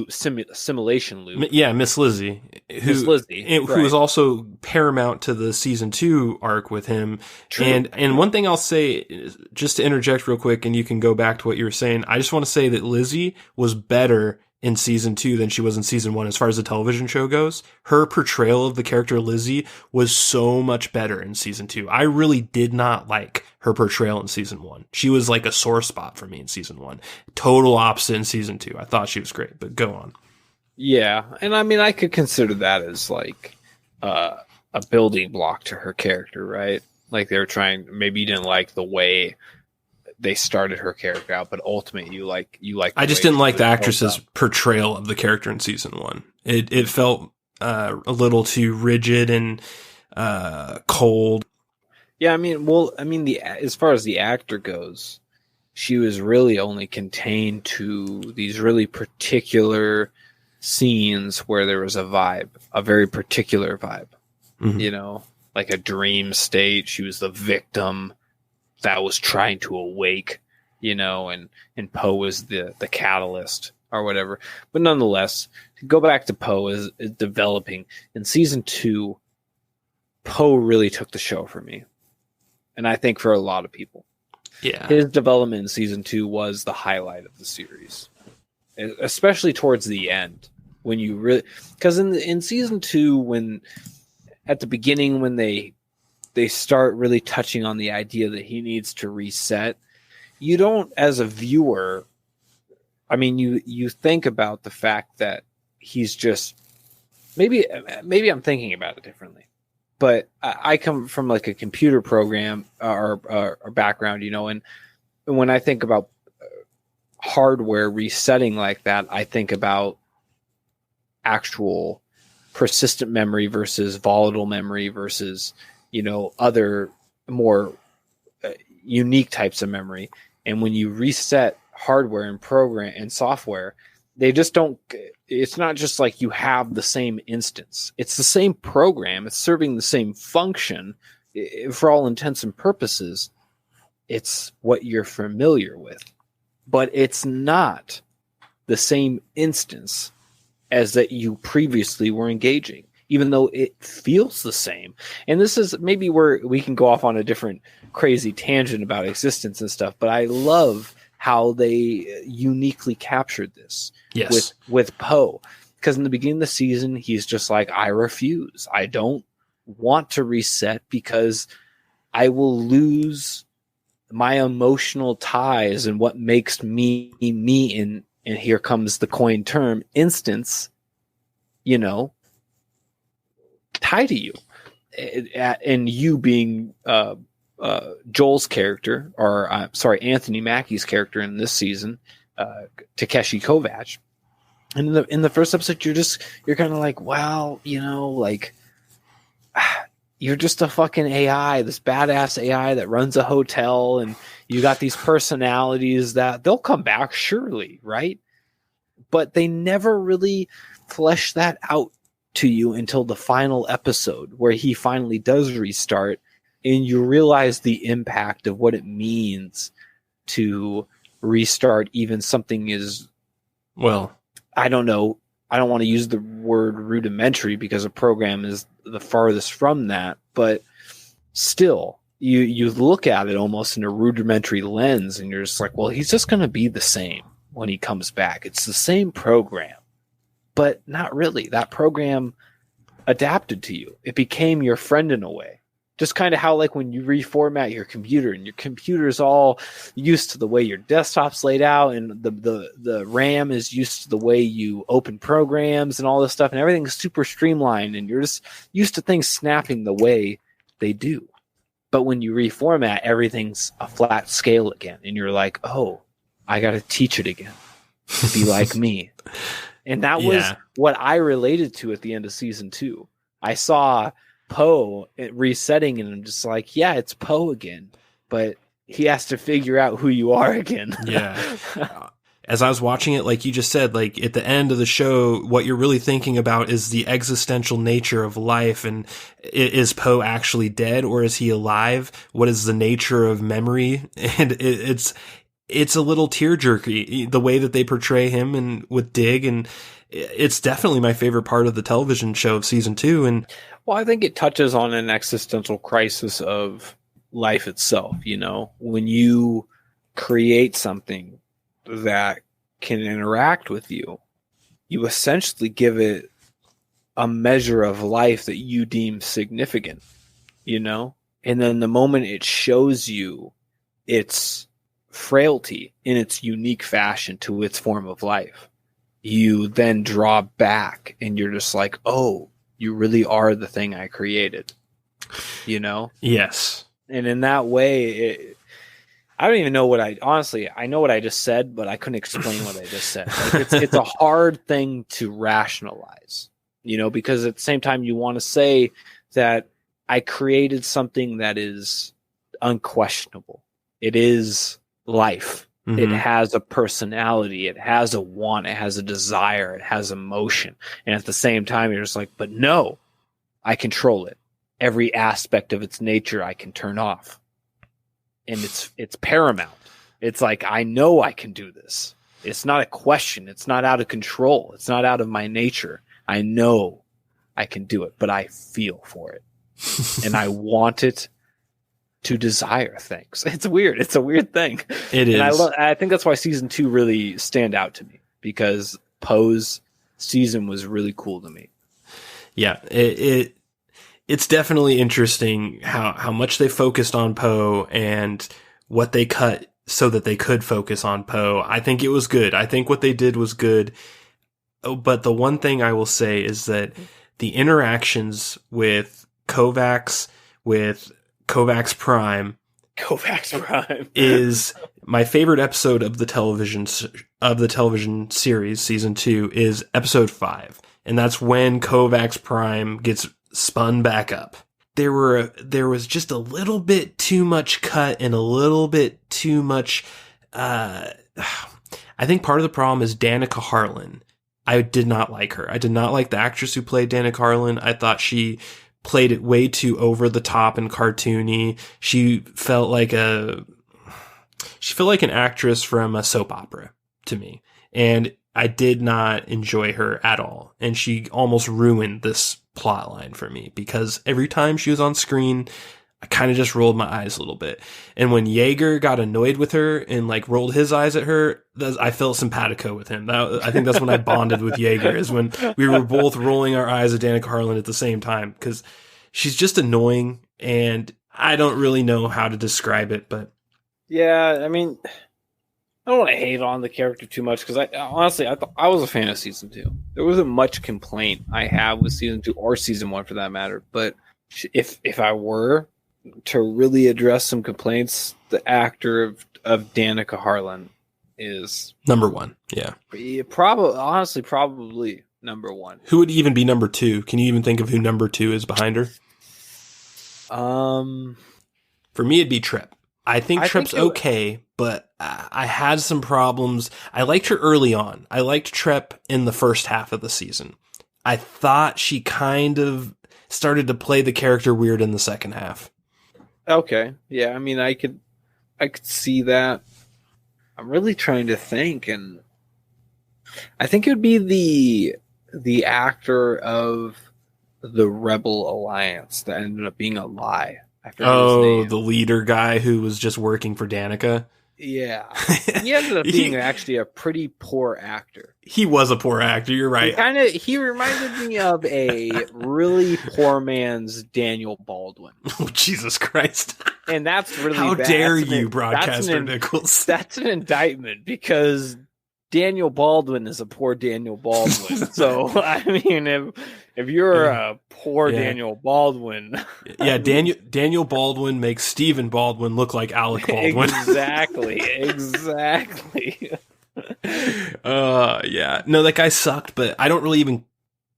simulation loop. Yeah, Miss Lizzie, who was also paramount to the season 2 arc with him. True. And one thing I'll say, just to interject real quick, and you can go back to what you were saying. I just want to say that Lizzie was better in season 2 than she was in season 1 as far as the television show goes. Her portrayal of the character Lizzie was so much better in season 2. I really did not like her portrayal in season 1. She was like a sore spot for me in season 1. Total opposite in season 2. I thought she was great, but go on. Yeah, and I could consider that as like a building block to her character, right? Like they were trying, maybe you didn't like the way they started her character out, but ultimately you like. I just didn't like the actress's portrayal of the character in season 1. It felt a little too rigid and cold. Yeah, as far as the actor goes, she was really only contained to these really particular scenes where there was a very particular vibe. Mm-hmm. Like a dream state. She was the victim that was trying to awake, and Poe was the catalyst or whatever. But nonetheless, to go back to Poe is developing. In season 2, Poe really took the show for me. And I think for a lot of people. Yeah. His development in season 2 was the highlight of the series. Especially towards the end. When you really... Because in season 2, when... At the beginning, when they start really touching on the idea that he needs to reset, you don't, as a viewer, you think about the fact that he's just, maybe I'm thinking about it differently, but I come from like a computer program or background, and when I think about hardware resetting like that, I think about actual persistent memory versus volatile memory versus other more unique types of memory. And when you reset hardware and program and software, they just don't. It's not just like you have the same instance. It's the same program. It's serving the same function. For all intents and purposes, it's what you're familiar with. But it's not the same instance as that you previously were engaging, even though it feels the same. And this is maybe where we can go off on a different crazy tangent about existence and stuff, but I love how they uniquely captured this with Poe. Because in the beginning of the season, he's just like, I refuse. I don't want to reset because I will lose my emotional ties and what makes me and here comes the coined term, instance, tie to you. And you being Joel's character, or Anthony Mackie's character in this season, Takeshi Kovacs. And in the first episode, you're kind of like, well, you're just a fucking AI, this badass AI that runs a hotel, and you got these personalities that they'll come back, surely, right? But they never really flesh that out to you until the final episode, where he finally does restart, and you realize the impact of what it means to restart even something is, well, I don't know. I don't want to use the word rudimentary because a program is the farthest from that, but still, you look at it almost in a rudimentary lens, and you're just like, well, he's just going to be the same when he comes back. It's the same program, but not really. That program adapted to you. It became your friend in a way. Just kind of how, like, when you reformat your computer and your computer's all used to the way your desktop's laid out, and the RAM is used to the way you open programs and all this stuff, and everything's super streamlined, and you're just used to things snapping the way they do. But when you reformat, everything's a flat scale again, and you're like, oh, I got to teach it again to be like me. And that was what I related to at the end of season 2. I saw Poe resetting, and I'm just like, yeah, it's Poe again, but he has to figure out who you are again. Yeah. As I was watching it, like you just said, like at the end of the show, what you're really thinking about is the existential nature of life. And is Poe actually dead, or is he alive? What is the nature of memory? And it's a little tearjerky, the way that they portray him and with Dig. And it's definitely my favorite part of the television show of season 2. And well, I think it touches on an existential crisis of life itself. When you create something that can interact with you, you essentially give it a measure of life that you deem significant, and then the moment it shows you its frailty in its unique fashion to its form of life, you then draw back, and you're just like, oh, you really are the thing I created, Yes. And in that way, I don't even know I know what I just said, but I couldn't explain what I just said. Like, it's a hard thing to rationalize, because at the same time you want to say that I created something that is unquestionable. It is life. Mm-hmm. It has a personality. It has a want. It has a desire. It has emotion. And at the same time, you're just like, but no, I control it. Every aspect of its nature I can turn off. And it's paramount. It's like, I know I can do this. It's not a question. It's not out of control. It's not out of my nature. I know I can do it, but I feel for it. And I want it to desire things. It's weird. It's a weird thing. It is. And I think that's why season 2 really stand out to me, because Poe's season was really cool to me. Yeah, it's definitely interesting how much they focused on Poe and what they cut so that they could focus on Poe. I think it was good. I think what they did was good. But the one thing I will say is that the interactions with Kovacs Prime is my favorite episode of the television series. Season 2 is episode 5, and that's when Kovacs Prime gets spun back up. There was just a little bit too much cut and a little bit too much. I think part of the problem is Danica Harlan. I did not like her. I did not like the actress who played Danica Harlan. I thought she played it way too over the top and cartoony. She felt like an actress from a soap opera to me. And I did not enjoy her at all. And she almost ruined this plot line for me because every time she was on screen, I kind of just rolled my eyes a little bit. And when Yeager got annoyed with her and like rolled his eyes at her, I felt simpatico with him. I think that's when I bonded with Yeager, is when we were both rolling our eyes at Danica Harlan at the same time, because she's just annoying and I don't really know how to describe it, but yeah, I mean, I don't want to hate on the character too much because honestly, I was a fan of season 2. There wasn't much complaint I have with season 2 or season 1 for that matter. But if I were to really address some complaints, the actor of Danica Harlan is number 1. Yeah, probably number 1. Who would even be number 2? Can you even think of who number 2 is behind her? For me, it'd be Tripp. I think Tripp's okay, but I had some problems. I liked her early on. I liked Tripp in the first half of the season. I thought she kind of started to play the character weird in the second half. Okay. Yeah, I mean, I could see that. I'm really trying to think, and I think it would be the actor of the Rebel Alliance that ended up being a lie. I forget his name. The leader guy who was just working for Danica. Yeah. He ended up being actually a pretty poor actor. He was a poor actor, you're right. He reminded me of a really poor man's Daniel Baldwin. Oh, Jesus Christ. And that's really How bad. dare you, Broadcaster Nickels. That's an indictment because Daniel Baldwin is a poor Daniel Baldwin. So, I mean, if you're a poor Daniel Baldwin. Yeah, Daniel Baldwin makes Stephen Baldwin look like Alec Baldwin. Exactly. Yeah. No, that guy sucked, but I don't really even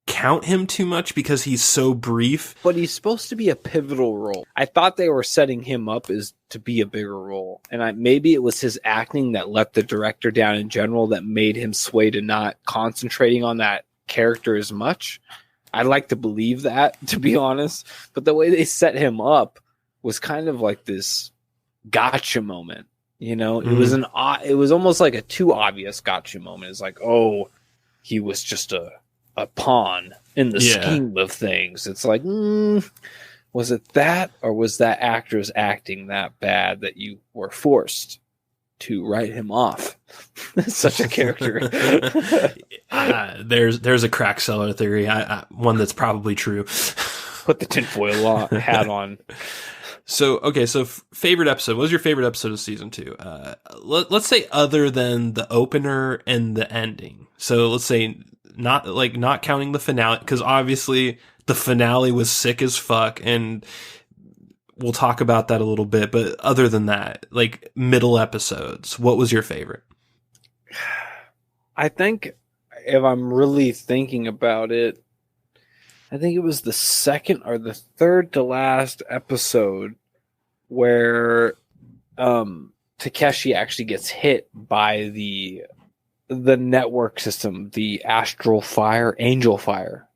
count him too much because he's so brief. But he's supposed to be a pivotal role. I thought they were setting him up as to be a bigger role. And maybe it was his acting that let the director down in general that made him sway to not concentrating on that character as much. I'd like to believe that, to be honest. But the way they set him up was kind of like this gotcha moment. You know, it was it was almost like a too obvious gotcha moment. It's like, oh, he was just a pawn in the scheme of things. It's like, was it that, or was that actor's acting that bad that you were forced to write him off? Such a character. There's a crack cellar theory, one that's probably true. Put the tinfoil hat on. So favorite episode. What was your favorite episode of season 2? Let's say other than the opener and the ending. So let's say not counting the finale, because obviously the finale was sick as fuck, and we'll talk about that a little bit. But other than that, like middle episodes, what was your favorite? I think if I'm really thinking about it, I think it was the second or the third to last episode where Takeshi actually gets hit by the network system, the Angel Fire,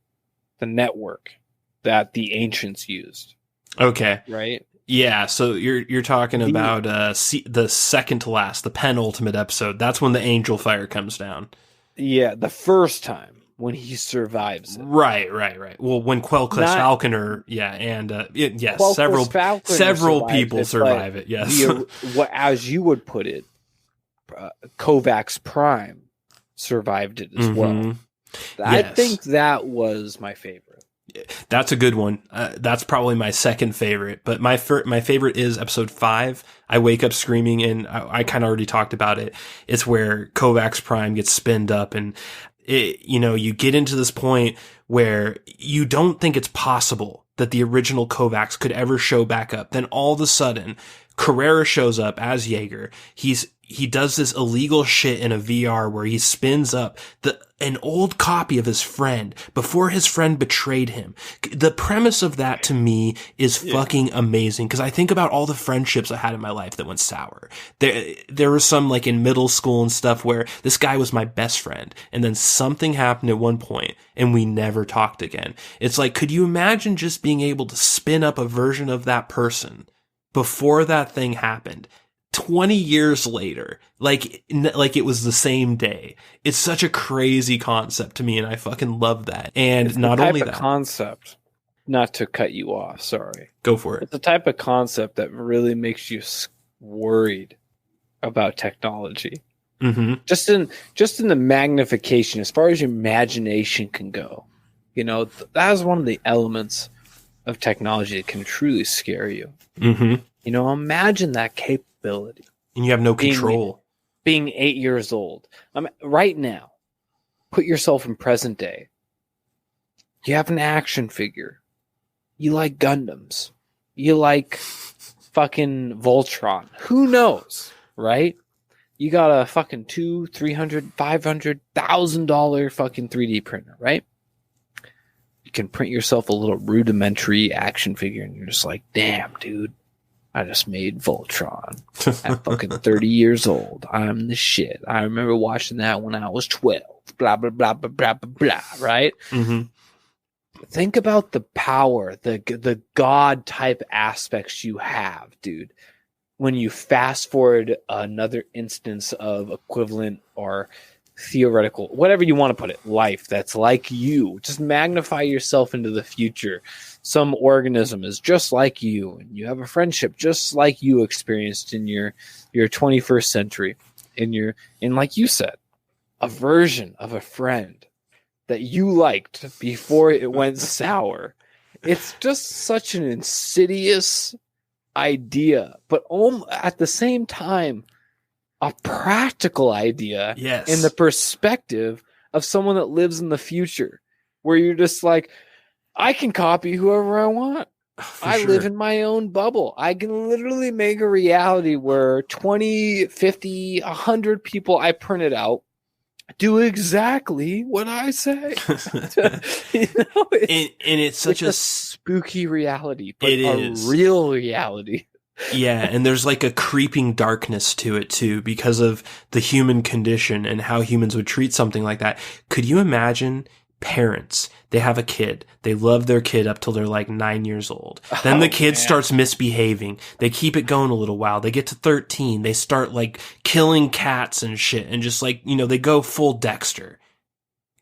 the network that the ancients used. Okay. Right? Yeah, so you're talking about the second to last, the penultimate episode. That's when the Angel Fire comes down. Yeah, the first time when he survives it. Right. Well, when Quel'Quest Falconer, yes, several people survive it. Yes, as you would put it, Kovacs Prime survived it as well. I think that was my favorite. That's a good one. That's probably my second favorite, but my favorite is episode 5. I wake up screaming, and I kind of already talked about it. It's where Kovacs Prime gets spinned up, and you get into this point where you don't think it's possible that the original Kovacs could ever show back up. Then all of a sudden, Carrera shows up as Jaeger. He does this illegal shit in a VR where he spins up an old copy of his friend before his friend betrayed him. The premise of that to me is fucking amazing, because I think about all the friendships I had in my life that went sour. There was some like in middle school and stuff where this guy was my best friend, and then something happened at one point and we never talked again. It's like, could you imagine just being able to spin up a version of that person before that thing happened? 20 years later, like it was the same day. It's such a crazy concept to me, and I fucking love that. And it's not the type only of that, concept, not to cut you off, sorry. Go for it. It's the type of concept that really makes you worried about technology. Mm-hmm. Just in the magnification, as far as your imagination can go. You know, that is one of the elements of technology that can truly scare you. Mm-hmm. You know, imagine that capability. And you have no control. Being 8 years old. Right now, put yourself in present day. You have an action figure. You like Gundams. You like fucking Voltron. Who knows, right? You got a fucking $200,000, $300,000, $500,000 fucking 3D printer, right? You can print yourself a little rudimentary action figure, and you're just like, damn, dude. I just made Voltron at fucking 30 years old. I'm the shit. I remember watching that when I was 12. Blah, blah, blah, blah, blah, blah, blah, right? Mm-hmm. Think about the power, the God type aspects you have, dude. When you fast forward another instance of equivalent or theoretical, whatever you want to put it, life that's like you. Just magnify yourself into the future. Some organism is just like you, and you have a friendship just like you experienced in your 21st century. In like you said, a version of a friend that you liked before it went sour. It's just such an insidious idea, but at the same time, a practical idea. Yes. In the perspective of someone that lives in the future, where you're just like, I can copy whoever I want. I live in my own bubble. I can literally make a reality where 20, 50, 100 people I printed out do exactly what I say. You know, it's such a spooky reality, but a is. real reality. Yeah, and there's like a creeping darkness to it too, because of the human condition and how humans would treat something like that. Could you imagine parents? They have a kid. They love their kid up till they're like 9 years old. Then the kid starts misbehaving. They keep it going a little while. They get to 13. They start like killing cats and shit, and just like, you know, they go full Dexter.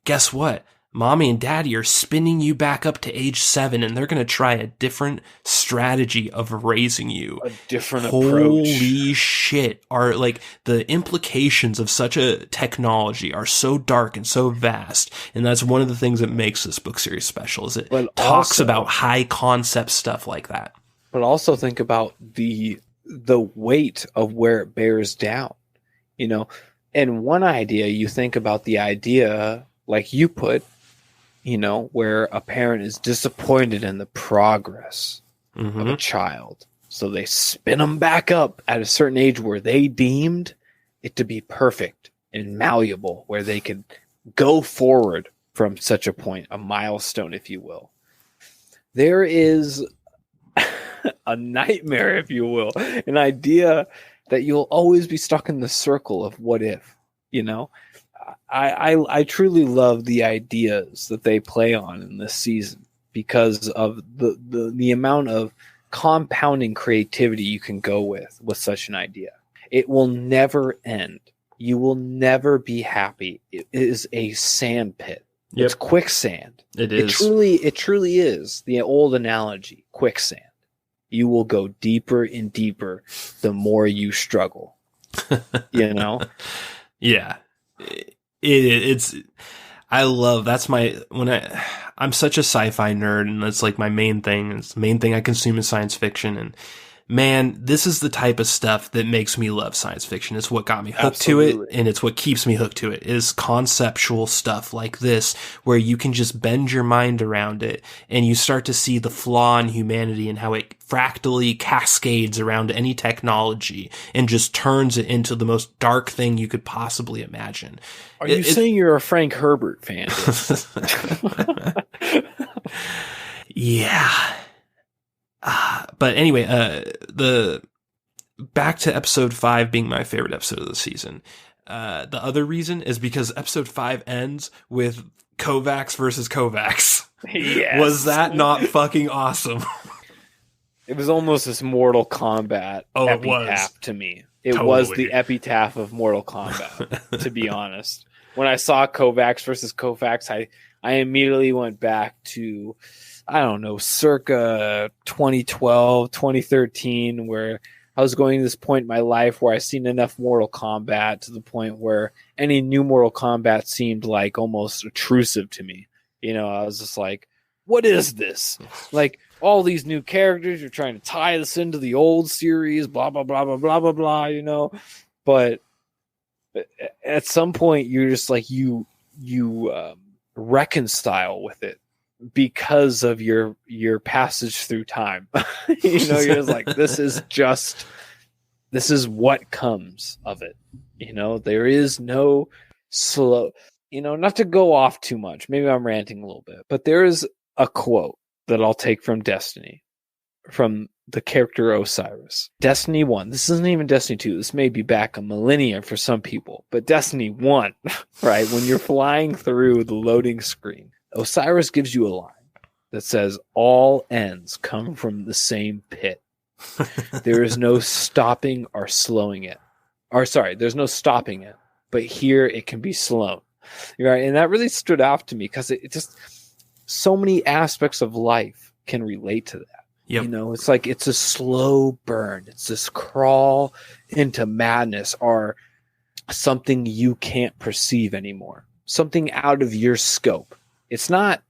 Guess what? Mommy and daddy are spinning you back up to age 7, and they're going to try a different strategy of raising you. A different approach. Holy shit. Are like the implications of such a technology are so dark and so vast. And that's one of the things that makes this book series special, is it talks about high concept stuff like that. But also think about the weight of where it bears down. You know, and one idea, you think about the idea, like you put, you know, where a parent is disappointed in the progress of a child. So they spin them back up at a certain age where they deemed it to be perfect and malleable, where they could go forward from such a point, a milestone, if you will. There is a nightmare, if you will, an idea that you'll always be stuck in the circle of what if, you know? I truly love the ideas that they play on in this season, because of the amount of compounding creativity you can go with such an idea. It will never end. You will never be happy. It is a sand pit. Yep. It's quicksand. It is. It truly is the old analogy, quicksand. You will go deeper and deeper the more you struggle. You know? Yeah. It's I love, that's I'm such a sci-fi nerd, and that's like my main thing. It's the main thing I consume is science fiction, and man, this is the type of stuff that makes me love science fiction. It's what got me hooked to it, and it's what keeps me hooked to it, is conceptual stuff like this, where you can just bend your mind around it, and you start to see the flaw in humanity and how it fractally cascades around any technology and just turns it into the most dark thing you could possibly imagine. Are you saying you're a Frank Herbert fan? Yeah. But anyway, the back to episode 5 being my favorite episode of the season. The other reason is because episode 5 ends with Kovacs versus Kovacs. Yes. Was that not fucking awesome? It was almost this Mortal Kombat epitaph to me. It was the epitaph of Mortal Kombat, to be honest. When I saw Kovacs versus Kovacs, I immediately went back to, I don't know, circa 2012, 2013, where I was going to this point in my life where I've seen enough Mortal Kombat to the point where any new Mortal Kombat seemed like almost intrusive to me. You know, I was just like, what is this? Like, all these new characters, you're trying to tie this into the old series, blah, blah, blah, blah, blah, blah, blah, you know? But at some point, you're just like, you reconcile with it because of your passage through time. You know, you're just like, this is what comes of it. You know, there is no slow, you know, not to go off too much. Maybe I'm ranting a little bit, but there is a quote that I'll take from Destiny, from the character Osiris. Destiny 1. This isn't even Destiny 2. This may be back a millennia for some people, but Destiny 1, right? When you're flying through the loading screen, Osiris gives you a line that says, all ends come from the same pit. There is no stopping or slowing it. Or sorry, there's no stopping it, but here it can be slowed. Right? And that really stood out to me because it just, so many aspects of life can relate to that. Yep. You know, it's like, it's a slow burn. It's this crawl into madness or something you can't perceive anymore. Something out of your scope. It's not,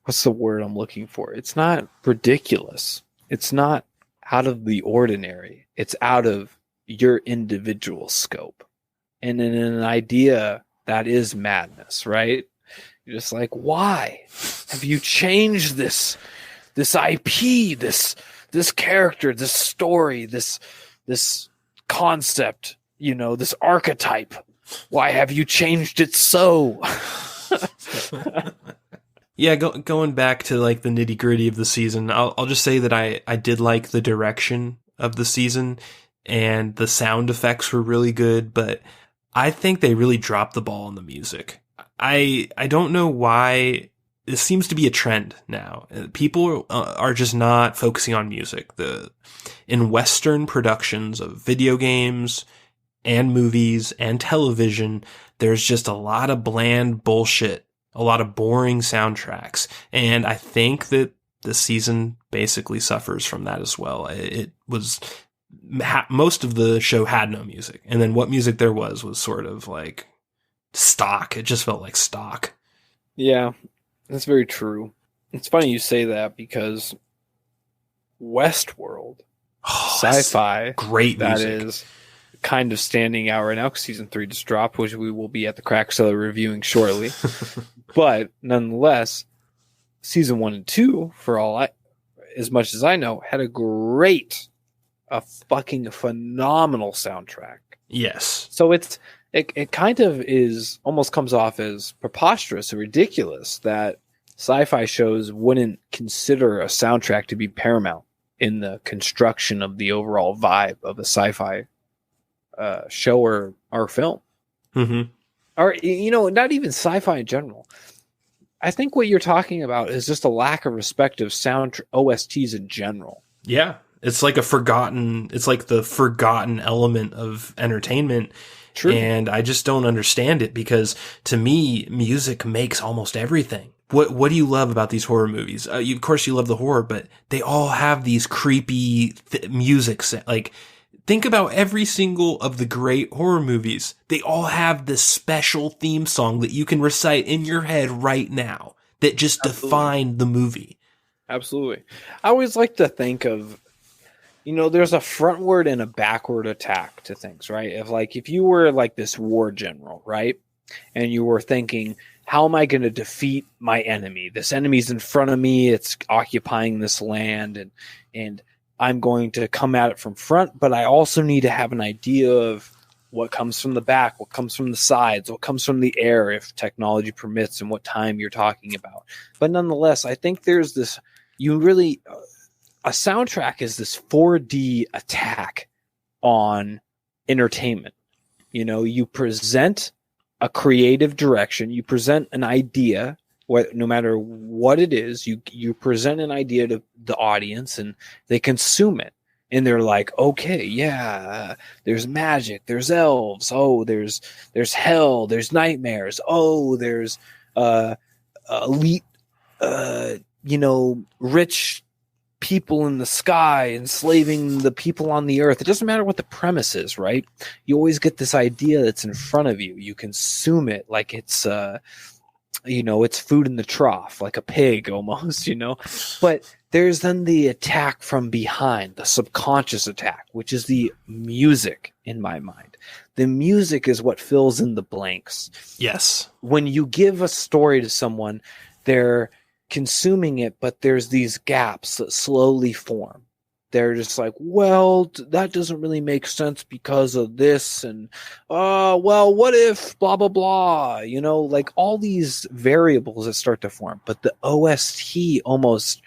what's the word I'm looking for? It's not ridiculous. It's not out of the ordinary. It's out of your individual scope. And in an idea that is madness, right? You're just like, why have you changed this IP, this character, this story, this concept, you know, this archetype? Why have you changed it so? Yeah, going back to like the nitty gritty of the season, I'll just say that I did like the direction of the season, and the sound effects were really good, but I think they really dropped the ball on the music. I don't know why. This seems to be a trend now. People are just not focusing on music. In Western productions of video games and movies and television, there's just a lot of bland bullshit, a lot of boring soundtracks. And I think that the season basically suffers from that as well. It was, most of the show had no music. And then what music there was sort of like stock. It just felt like stock. Yeah, that's very true. It's funny you say that because Westworld, sci-fi, great that music. is kind of standing out right now because season 3 just dropped, which we will be at the Crack Cellar reviewing shortly. But nonetheless, season 1 and 2, as much as I know, had a fucking phenomenal soundtrack. Yes. So it kind of almost comes off as preposterous or ridiculous that sci-fi shows wouldn't consider a soundtrack to be paramount in the construction of the overall vibe of a sci-fi show or film. Mm-hmm. Or, you know, not even sci-fi in general. I think what you're talking about is just a lack of respect of OSTs in general. Yeah. It's like the forgotten element of entertainment. True. And I just don't understand it because to me, music makes almost everything. What do you love about these horror movies? Of course you love the horror, but they all have these creepy music. Like, think about every single of the great horror movies. They all have this special theme song that you can recite in your head right now that just define the movie. Absolutely. I always like to think of there's a frontward and a backward attack to things, right? If you were like this war general, right? And you were thinking, how am I going to defeat my enemy? This enemy's in front of me. It's occupying this land, and I'm going to come at it from front, but I also need to have an idea of what comes from the back, what comes from the sides, what comes from the air, if technology permits, and what time you're talking about. But nonetheless, I think there's this, a soundtrack is this 4D attack on entertainment. You present a creative direction, you present an idea, no matter what it is, you present an idea to the audience and they consume it. And they're like, okay, yeah, there's magic, there's elves, oh, there's hell, there's nightmares, oh, there's elite, rich people in the sky enslaving the people on the earth. It doesn't matter what the premise is, right? You always get this idea that's in front of you. You consume it like it's it's food in the trough, like a pig almost, But there's then the attack from behind, the subconscious attack, which is the music in my mind. The music is what fills in the blanks. Yes. When you give a story to someone, they're consuming it, but there's these gaps that slowly form. They're just like, well, that doesn't really make sense because of this. And, well, what if blah, blah, blah, like all these variables that start to form. But the OST almost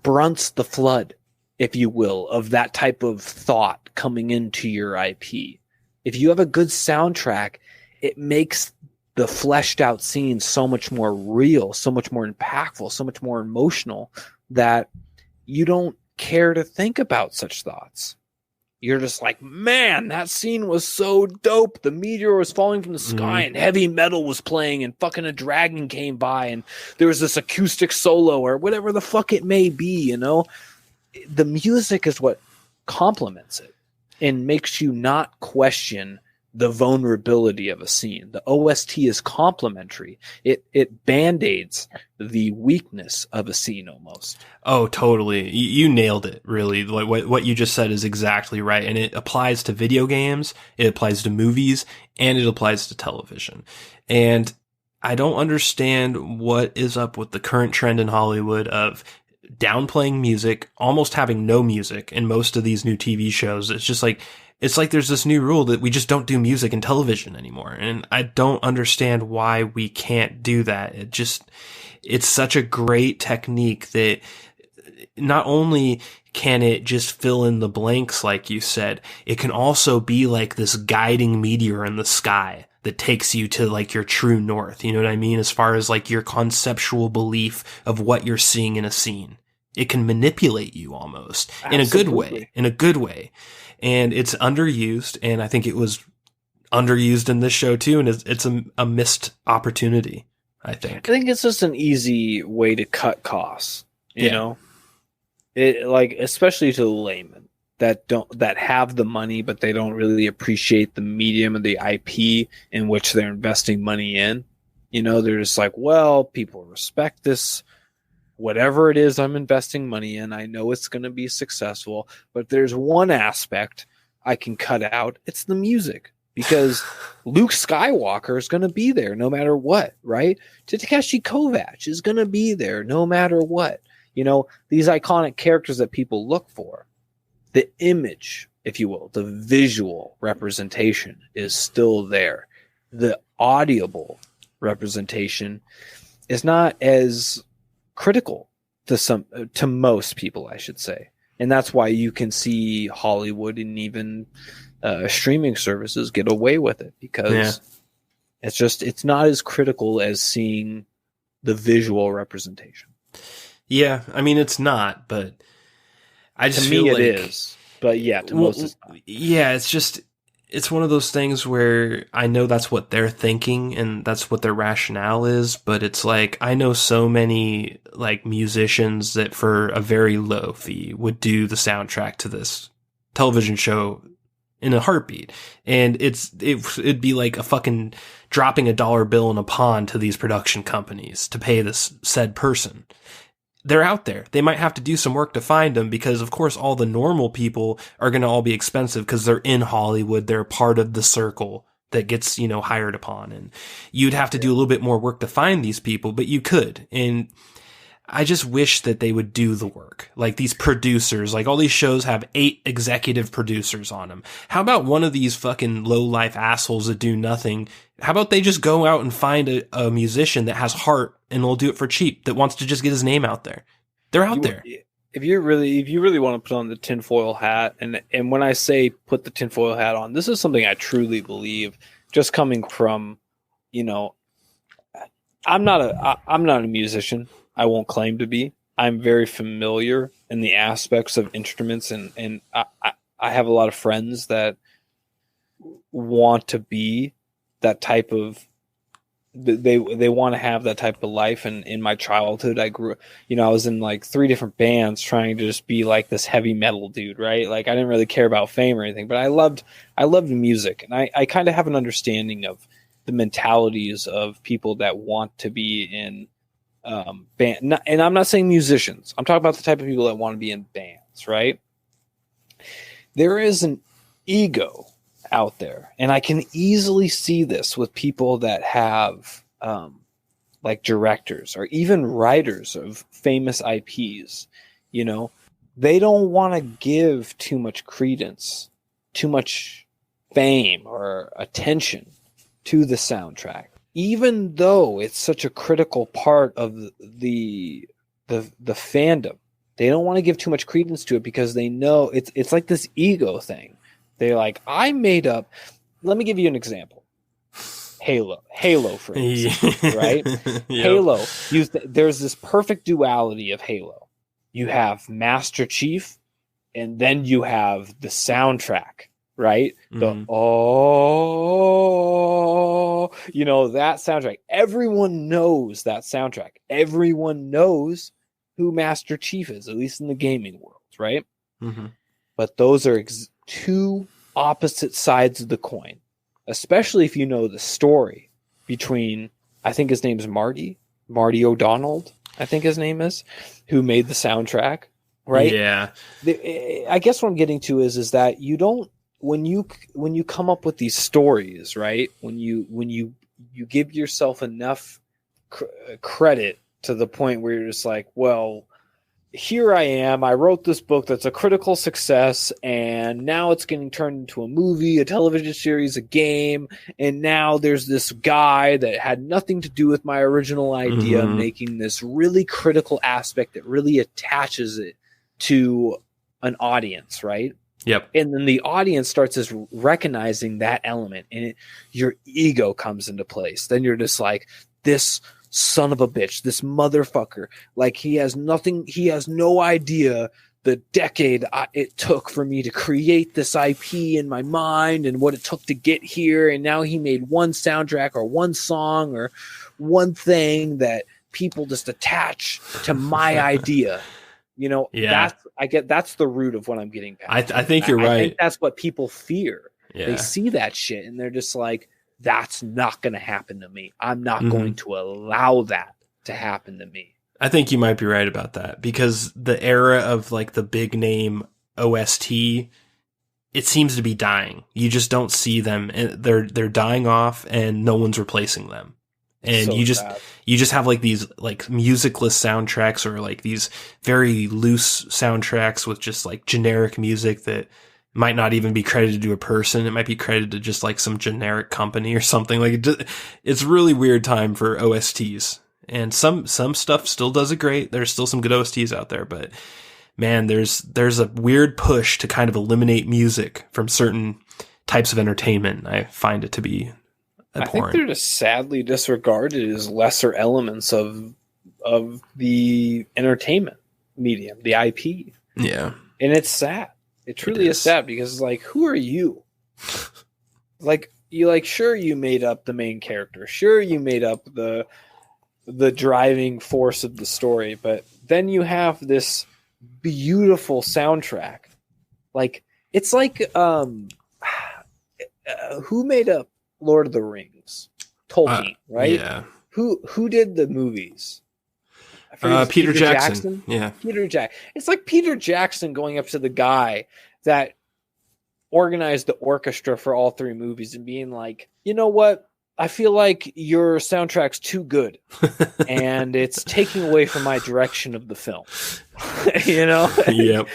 brunts the flood, if you will, of that type of thought coming into your IP. If you have a good soundtrack, it makes the fleshed out scene so much more real, so much more impactful, so much more emotional that you don't care to think about such thoughts. You're just like, man, that scene was so dope. The meteor was falling from the sky and heavy metal was playing and fucking a dragon came by and there was this acoustic solo or whatever the fuck it may be, The music is what complements it and makes you not question the vulnerability of a scene. The OST is complementary. It band-aids the weakness of a scene almost. Oh, totally. You nailed it, really. What you just said is exactly right. And it applies to video games, it applies to movies, and it applies to television. And I don't understand what is up with the current trend in Hollywood of downplaying music, almost having no music in most of these new TV shows. It's like there's this new rule that we just don't do music in television anymore. And I don't understand why we can't do that. It's such a great technique that not only can it just fill in the blanks, like you said, it can also be like this guiding meteor in the sky that takes you to like your true north. You know what I mean? As far as like your conceptual belief of what you're seeing in a scene. It can manipulate you almost in a good way. And it's underused, and I think it was underused in this show too, and it's a missed opportunity, I think. I think it's just an easy way to cut costs, you know? It especially to the layman that have the money, but they don't really appreciate the medium of the IP in which they're investing money in. They're just like, well, people respect this. Whatever it is I'm investing money in, I know it's going to be successful, but there's one aspect I can cut out. It's the music, because Luke Skywalker is going to be there no matter what, right? Takeshi Kovacs is going to be there no matter what. These iconic characters that people look for, the image, if you will, the visual representation is still there. The audible representation is not as critical to most people, I should say. And that's why you can see Hollywood and even streaming services get away with it, because it's not as critical as seeing the visual representation. Yeah, I mean, it's not, but I just feel like it is. But yeah, to most it's not. Yeah, it's one of those things where I know that's what they're thinking and that's what their rationale is, but it's like, I know so many like musicians that for a very low fee would do the soundtrack to this television show in a heartbeat. And it'd be like a fucking dropping $1 bill in a pond to these production companies to pay this said person. they're out there. They might have to do some work to find them because, of course, all the normal people are going to all be expensive because they're in Hollywood. They're part of the circle that gets, hired upon. And you'd have to do a little bit more work to find these people, but you could. And I just wish that they would do the work. Like these producers, like all these shows have 8 executive producers on them. How about one of these fucking low life assholes that do nothing? How about they just go out and find a musician that has heart and will do it for cheap, that wants to just get his name out there? They're out there. If you really want to put on the tinfoil hat, and when I say put the tinfoil hat on, this is something I truly believe, just coming from, I'm not a musician. I won't claim to be. I'm very familiar in the aspects of instruments, and I have a lot of friends that want to be that type of. They want to have that type of life. And in my childhood, I grew, I was in like 3 different bands trying to just be like this heavy metal dude, right? Like I didn't really care about fame or anything, but I loved music, and I kind of have an understanding of the mentalities of people that want to be in band. And I'm not saying musicians. I'm talking about the type of people that want to be in bands, right? There is an ego out there, and I can easily see this with people that have like directors or even writers of famous IPs. They don't want to give too much credence, too much fame or attention to the soundtrack, even though it's such a critical part of the fandom. They don't want to give too much credence to it because they know it's like this ego thing. They're like, I made up. Let me give you an example. Halo, for instance, right? Yep. Halo. There's this perfect duality of Halo. You have Master Chief, and then you have the soundtrack, right? Mm-hmm. That soundtrack. Everyone knows that soundtrack. Everyone knows who Master Chief is, at least in the gaming world, right? Mm-hmm. But those are 2 opposite sides of the coin, especially if you know the story between, I think his name's Marty O'Donnell, I think his name is, who made the soundtrack, right? Yeah. I guess what I'm getting to is that you don't, when you come up with these stories, right? When you give yourself enough credit to the point where you're just like, well, here I am. I wrote this book that's a critical success, and now it's getting turned into a movie, a television series, a game, and now there's this guy that had nothing to do with my original idea making this really critical aspect that really attaches it to an audience, right? Yep. And then the audience starts as recognizing that element, and your ego comes into place. Then you're just like, this son of a bitch, this motherfucker, like he has no idea the decade it took for me to create this IP in my mind and what it took to get here. And now he made one soundtrack or one song or one thing that people just attach to my idea. Yeah. That's the root of what I'm getting past. I think you're right. I think that's what people fear. Yeah. They see that shit and they're just like, that's not going to happen to me. I'm not going to allow that to happen to me. I think you might be right about that, because the era of like the big name OST, it seems to be dying. You just don't see them, and they're dying off, and no one's replacing them. And so you just have like these like musicless soundtracks, or like these very loose soundtracks with just like generic music that might not even be credited to a person. It might be credited to just like some generic company or something. Like it's a really weird time for OSTs, and some stuff still does it great. There's still some good OSTs out there, but man, there's a weird push to kind of eliminate music from certain types of entertainment. I find it to be abhorrent. I think they're just sadly disregarded as lesser elements of the entertainment medium, the IP. Yeah. And it's sad. It truly is sad, because like, who are you? Like, sure, you made up the main character. Sure, you made up the driving force of the story, but then you have this beautiful soundtrack. Like, it's like, who made up Lord of the Rings? Tolkien, right? Yeah. Who did the movies? I forget, it's Peter Jackson. Yeah. Peter Jack. It's like Peter Jackson going up to the guy that organized the orchestra for all three movies and being like, you know what? I feel like your soundtrack's too good and it's taking away from my direction of the film. You know? Yep.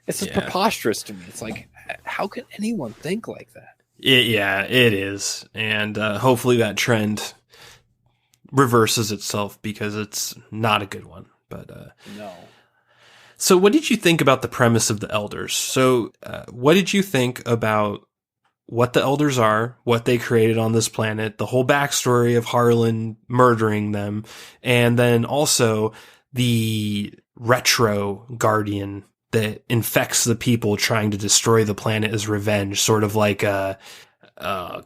It's just preposterous to me. It's like, how can anyone think like that? It is. And hopefully that trend reverses itself because it's not a good one. But no. So what did you think about the premise of the Elders? So what did you think about what the Elders are, what they created on this planet, the whole backstory of Harlan murdering them, and then also the retro guardian that infects the people trying to destroy the planet as revenge, sort of like oh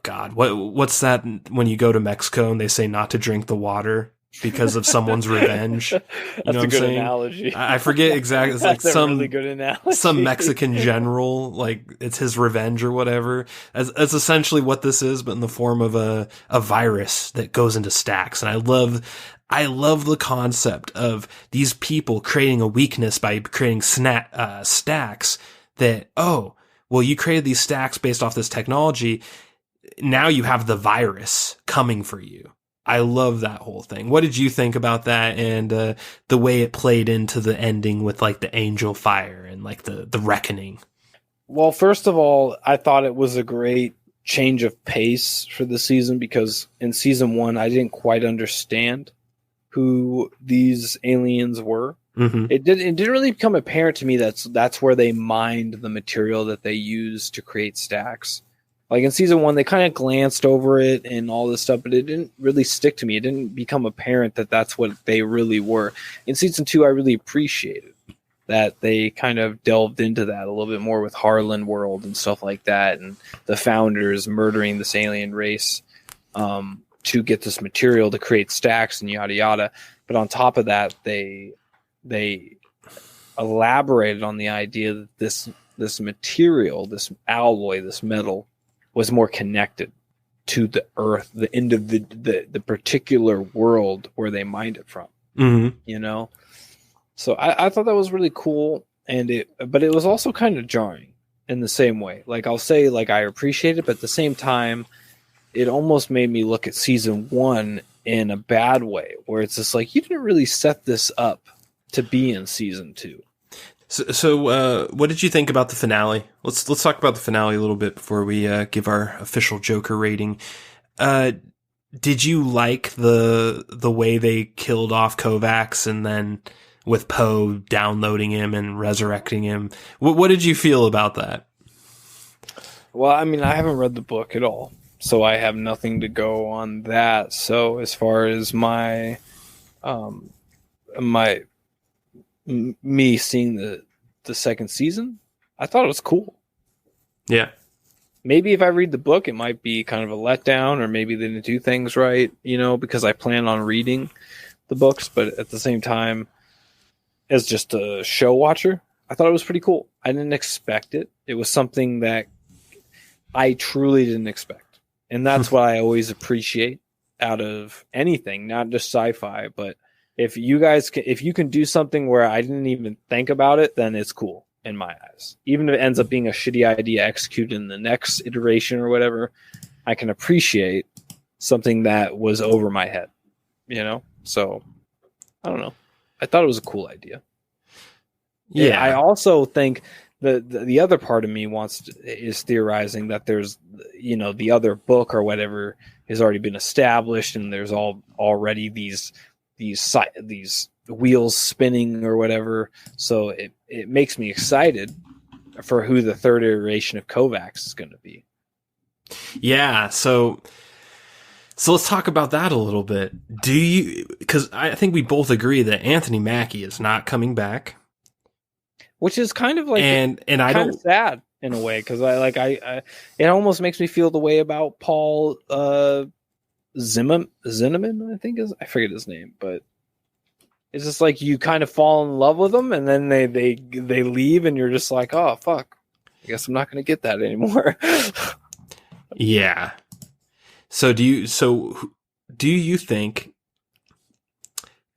God, what's that when you go to Mexico and they say not to drink the water because of someone's revenge? You That's a good analogy. I forget exactly. It's like some really good analogy. Some Mexican general, like it's his revenge or whatever. That's essentially what this is, but in the form of a virus that goes into stacks. And I love the concept of these people creating a weakness by creating stacks that, oh, well, you created these stacks based off this technology. Now you have the virus coming for you. I love that whole thing. What did you think about that and the way it played into the ending with like the angel fire and like the reckoning? Well, first of all, I thought it was a great change of pace for the season because in season 1, I didn't quite understand who these aliens were. Mm-hmm. It didn't really become apparent to me that's where they mined the material that they used to create stacks. Like in season 1, they kind of glanced over it and all this stuff, but it didn't really stick to me. It didn't become apparent that that's what they really were. In season 2, I really appreciated that they kind of delved into that a little bit more with Harlan World and stuff like that, and the founders murdering this alien race to get this material to create stacks and yada yada. But on top of that, they elaborated on the idea that this material, this alloy, this metal, was more connected to the Earth, the end of the particular world where they mined it from. Mm-hmm. You know, so I thought that was really cool, but it was also kind of jarring in the same way. Like I'll say, like I appreciate it, but at the same time, it almost made me look at season 1 in a bad way, where it's just like you didn't really set this up to be in season 2. So what did you think about the finale? Let's talk about the finale a little bit before we give our official Joker rating. Did you like the way they killed off Kovacs and then with Poe downloading him and resurrecting him? What did you feel about that? Well, I mean, I haven't read the book at all, so I have nothing to go on that. So as far as me seeing the second season, I thought it was cool. Yeah. Maybe if I read the book, it might be kind of a letdown, or maybe they didn't do things right, you know, because I plan on reading the books. But at the same time, as just a show watcher, I thought it was pretty cool. I didn't expect it. It was something that I truly didn't expect. And that's what I always appreciate out of anything, not just sci-fi, but if you can do something where I didn't even think about it, then it's cool in my eyes. Even if it ends up being a shitty idea executed in the next iteration or whatever, I can appreciate something that was over my head, you know? So, I don't know. I thought it was a cool idea. Yeah. I also think the other part of me is theorizing that there's, you know, the other book or whatever has already been established, and there's already these wheels spinning or whatever. So it makes me excited for who the third iteration of Kovacs is going to be. Yeah. So let's talk about that a little bit. Because I think we both agree that Anthony Mackie is not coming back. Which is kind of like, and I don't sad in a way. Cause I it almost makes me feel the way about Paul, Zinnemann, I think I forget his name, but it's just like you kind of fall in love with them, and then they leave, and you're just like, oh fuck, I guess I'm not going to get that anymore. Yeah. So do you think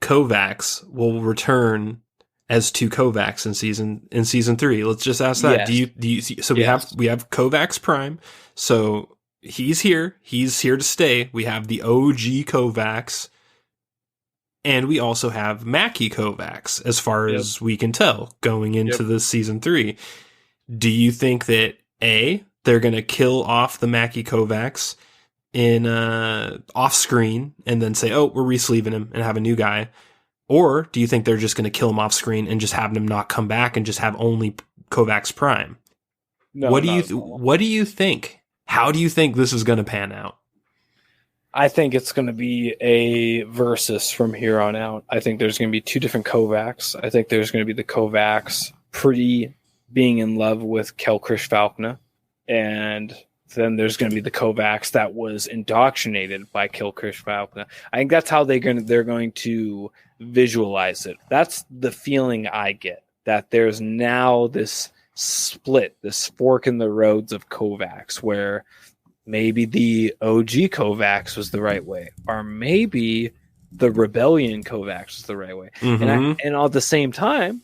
Kovacs will return as 2 Kovacs in season 3? Let's just ask that. Yes. Do you see? So we have Kovacs Prime. So he's here. He's here to stay. We have the OG Kovacs. And we also have Mackie Kovacs, as far as we can tell, going into the season 3. Do you think that A, they're going to kill off the Mackie Kovacs in off screen and then say, oh, we're resleeving him and have a new guy? Or do you think they're just going to kill him off screen and just have him not come back and just have only Kovacs Prime? No, what do you think? How do you think this is going to pan out? I think it's going to be a versus from here on out. I think there's going to be 2 different Kovacs. I think there's going to be the Kovacs being in love with Kelkrish Falkner, and then there's going to be the Kovacs that was indoctrinated by Kelkrish Falkner. I think that's how they're going to visualize it. That's the feeling I get, that there's now this split, this fork in the roads of Kovacs, where maybe the OG Kovacs was the right way, or maybe the Rebellion Kovacs was the right way. Mm-hmm. And at the same time,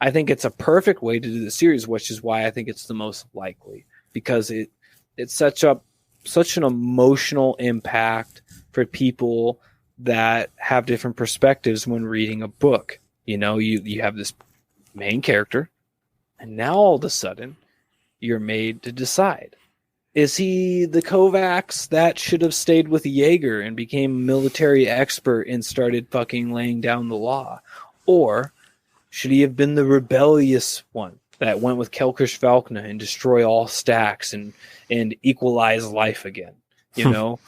I think it's a perfect way to do the series, which is why I think it's the most likely, because it's such an emotional impact for people that have different perspectives when reading a book. You know, you have this main character, and now all of a sudden you're made to decide. Is he the Kovacs that should have stayed with Jaeger and became a military expert and started fucking laying down the law? Or should he have been the rebellious one that went with Kelkrish Falkner and destroy all stacks and equalize life again? You know?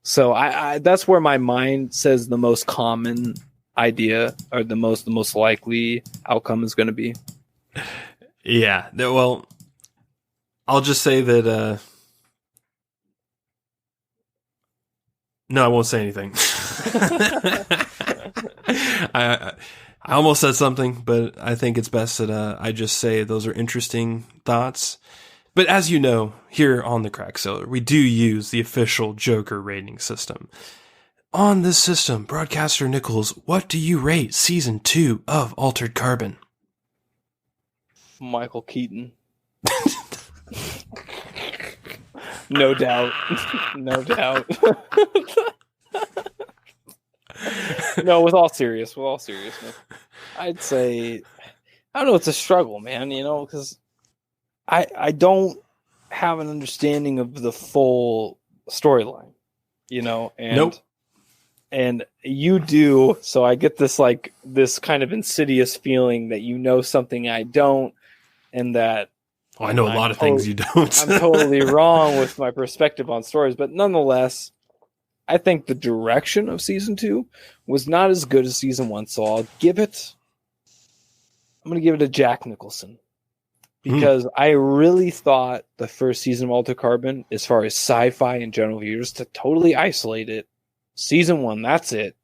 So I that's where my mind says the most common idea, or the most likely outcome is going to be. Yeah. Well, I'll just say that no, I won't say anything. I almost said something, but I think it's best that I just say those are interesting thoughts. But as you know, here on the Crack Cellar, we do use the official Joker rating system. On this system, Broadcaster Nickels, what do you rate Season 2 of Altered Carbon? Michael Keaton. No doubt. No doubt. No, with all seriousness, I'd say, I don't know, it's a struggle, man, you know, because I don't have an understanding of the full storyline, you know, and nope. And you do, so I get this kind of insidious feeling that you know something I don't, and that I know a lot of things you don't. I'm totally wrong with my perspective on stories, but nonetheless, I think the direction of season 2 was not as good as season 1, so I'm going to give it a Jack Nicholson, because I really thought the first season of Altered Carbon, as far as sci-fi and general viewers, to totally isolate it, season 1, that's it,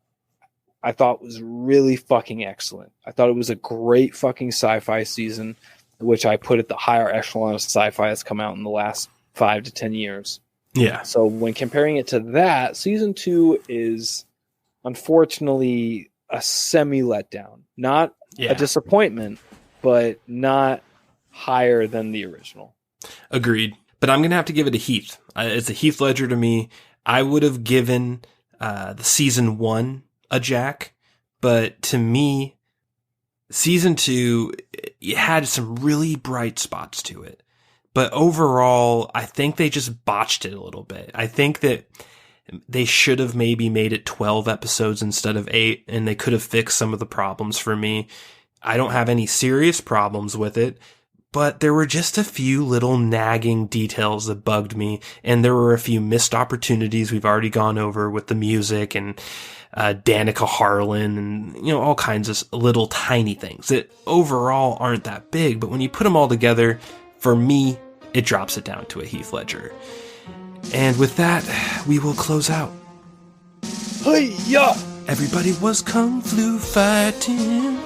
I thought was really fucking excellent. I thought it was a great fucking sci-fi season, which I put at the higher echelon of sci-fi that's come out in the last 5 to 10 years. Yeah. So when comparing it to that, season 2 is unfortunately a semi letdown. Not a disappointment, but not higher than the original. Agreed. But I'm going to have to give it a Heath. It's a Heath Ledger to me. I would have given the season 1 a Jack, but to me, season 2, it had some really bright spots to it. But overall, I think they just botched it a little bit. I think that they should have maybe made it 12 episodes instead of 8, and they could have fixed some of the problems for me. I don't have any serious problems with it, but there were just a few little nagging details that bugged me, and there were a few missed opportunities we've already gone over with the music and Danica Harlan and, you know, all kinds of little tiny things that overall aren't that big, but when you put them all together, for me, it drops it down to a Heath Ledger. And with that, we will close out. Hey-ya! Everybody was kung flu fighting.